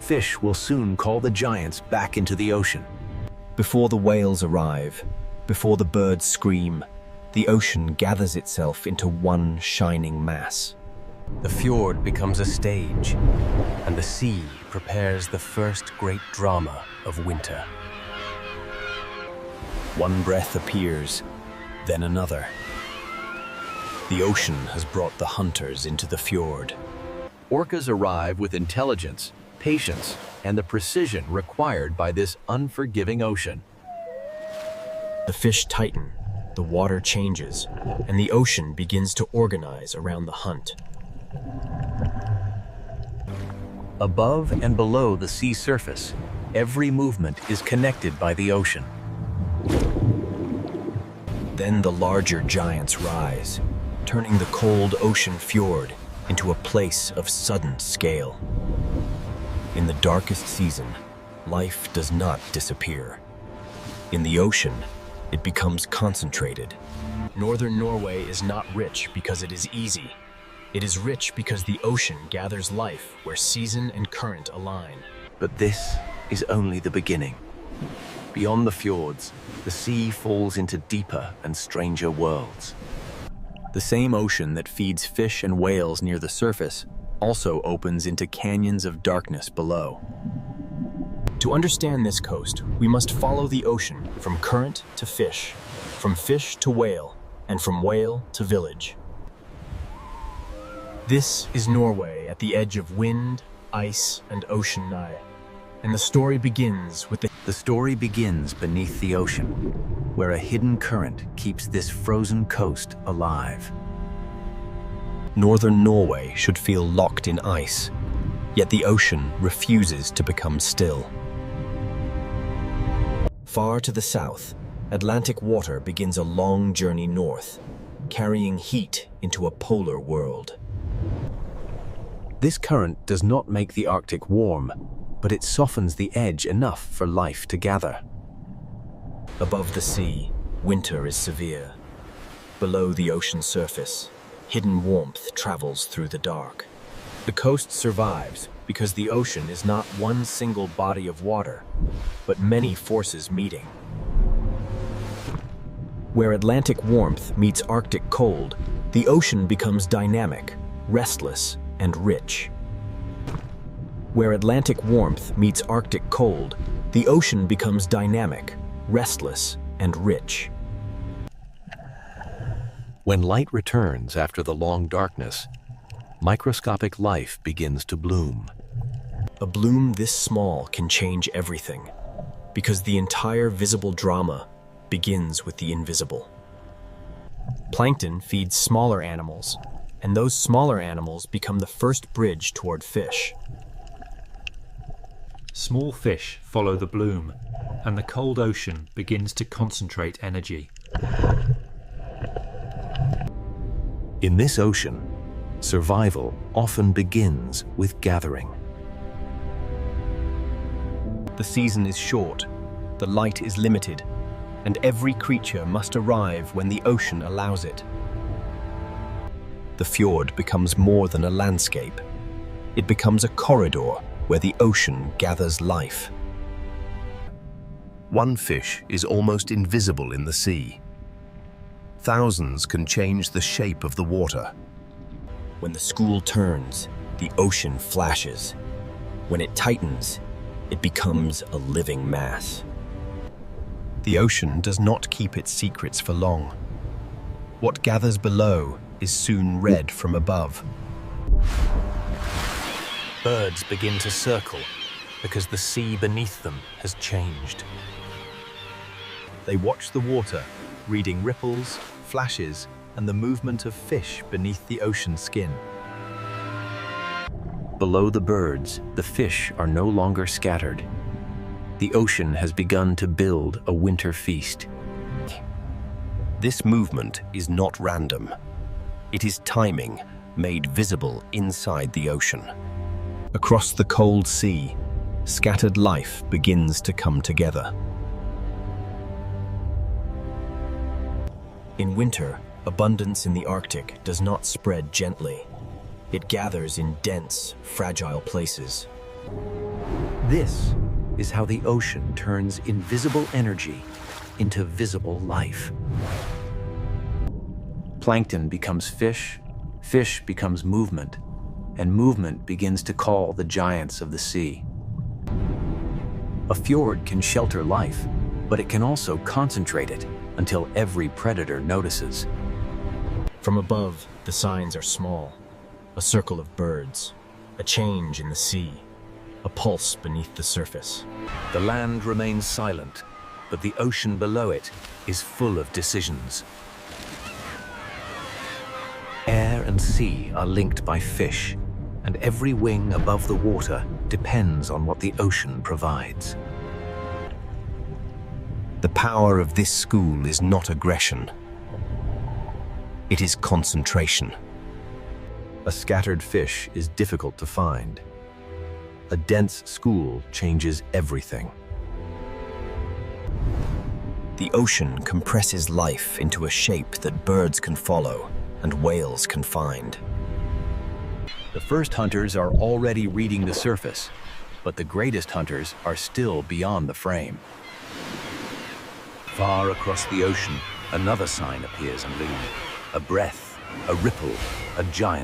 Fish will soon call the giants back into the ocean. Before the whales arrive, before the birds scream, the ocean gathers itself into one shining mass. The fjord becomes a stage, and the sea prepares the first great drama of winter. One breath appears, then another. The ocean has brought the hunters into the fjord. Orcas arrive with intelligence, patience, and the precision required by this unforgiving ocean. The fish tighten, the water changes, and the ocean begins to organize around the hunt. Above and below the sea surface, every movement is connected by the ocean. Then the larger giants rise, turning the cold ocean fjord into a place of sudden scale. In the darkest season, life does not disappear. In the ocean, it becomes concentrated. Northern Norway is not rich because it is easy. It is rich because the ocean gathers life where season and current align. But this is only the beginning. Beyond the fjords, the sea falls into deeper and stranger worlds. The same ocean that feeds fish and whales near the surface also opens into canyons of darkness below. To understand this coast, we must follow the ocean from current to fish, from fish to whale, and from whale to village. This is Norway at the edge of wind, ice, and ocean nigh. And the story begins with The story begins beneath the ocean, where a hidden current keeps this frozen coast alive. Northern Norway should feel locked in ice, yet the ocean refuses to become still. Far to the south, Atlantic water begins a long journey north, carrying heat into a polar world. This current does not make the Arctic warm, but it softens the edge enough for life to gather. Above the sea, winter is severe. Below the ocean surface, hidden warmth travels through the dark. The coast survives because the ocean is not one single body of water, but many forces meeting. Where Atlantic warmth meets Arctic cold, the ocean becomes dynamic, restless, and rich. Where Atlantic warmth meets Arctic cold, the ocean becomes dynamic, restless, and rich. When light returns after the long darkness, microscopic life begins to bloom. A bloom this small can change everything, because the entire visible drama begins with the invisible. Plankton feeds smaller animals, and those smaller animals become the first bridge toward fish. Small fish follow the bloom, and the cold ocean begins to concentrate energy. In this ocean, survival often begins with gathering. The season is short, the light is limited, and every creature must arrive when the ocean allows it. The fjord becomes more than a landscape. It becomes a corridor where the ocean gathers life. One fish is almost invisible in the sea. Thousands can change the shape of the water. When the school turns, the ocean flashes. When it tightens, it becomes a living mass. The ocean does not keep its secrets for long. What gathers below is soon read from above. Birds begin to circle because the sea beneath them has changed. They watch the water, reading ripples, flashes, and the movement of fish beneath the ocean skin. Below the birds, the fish are no longer scattered. The ocean has begun to build a winter feast. This movement is not random. It is timing, made visible inside the ocean. Across the cold sea, scattered life begins to come together. In winter, abundance in the Arctic does not spread gently. It gathers in dense, fragile places. This is how the ocean turns invisible energy into visible life. Plankton becomes fish, fish becomes movement, and movement begins to call the giants of the sea. A fjord can shelter life, but it can also concentrate it until every predator notices. From above, the signs are small. A circle of birds, a change in the sea, a pulse beneath the surface. The land remains silent, but the ocean below it is full of decisions. Air and sea are linked by fish, and every wing above the water depends on what the ocean provides. The power of this school is not aggression. It is concentration. A scattered fish is difficult to find. A dense school changes everything. The ocean compresses life into a shape that birds can follow and whales can find. The first hunters are already reading the surface, but the greatest hunters are still beyond the frame. Far across the ocean, another sign appears and looms. A breath, a ripple, a giant.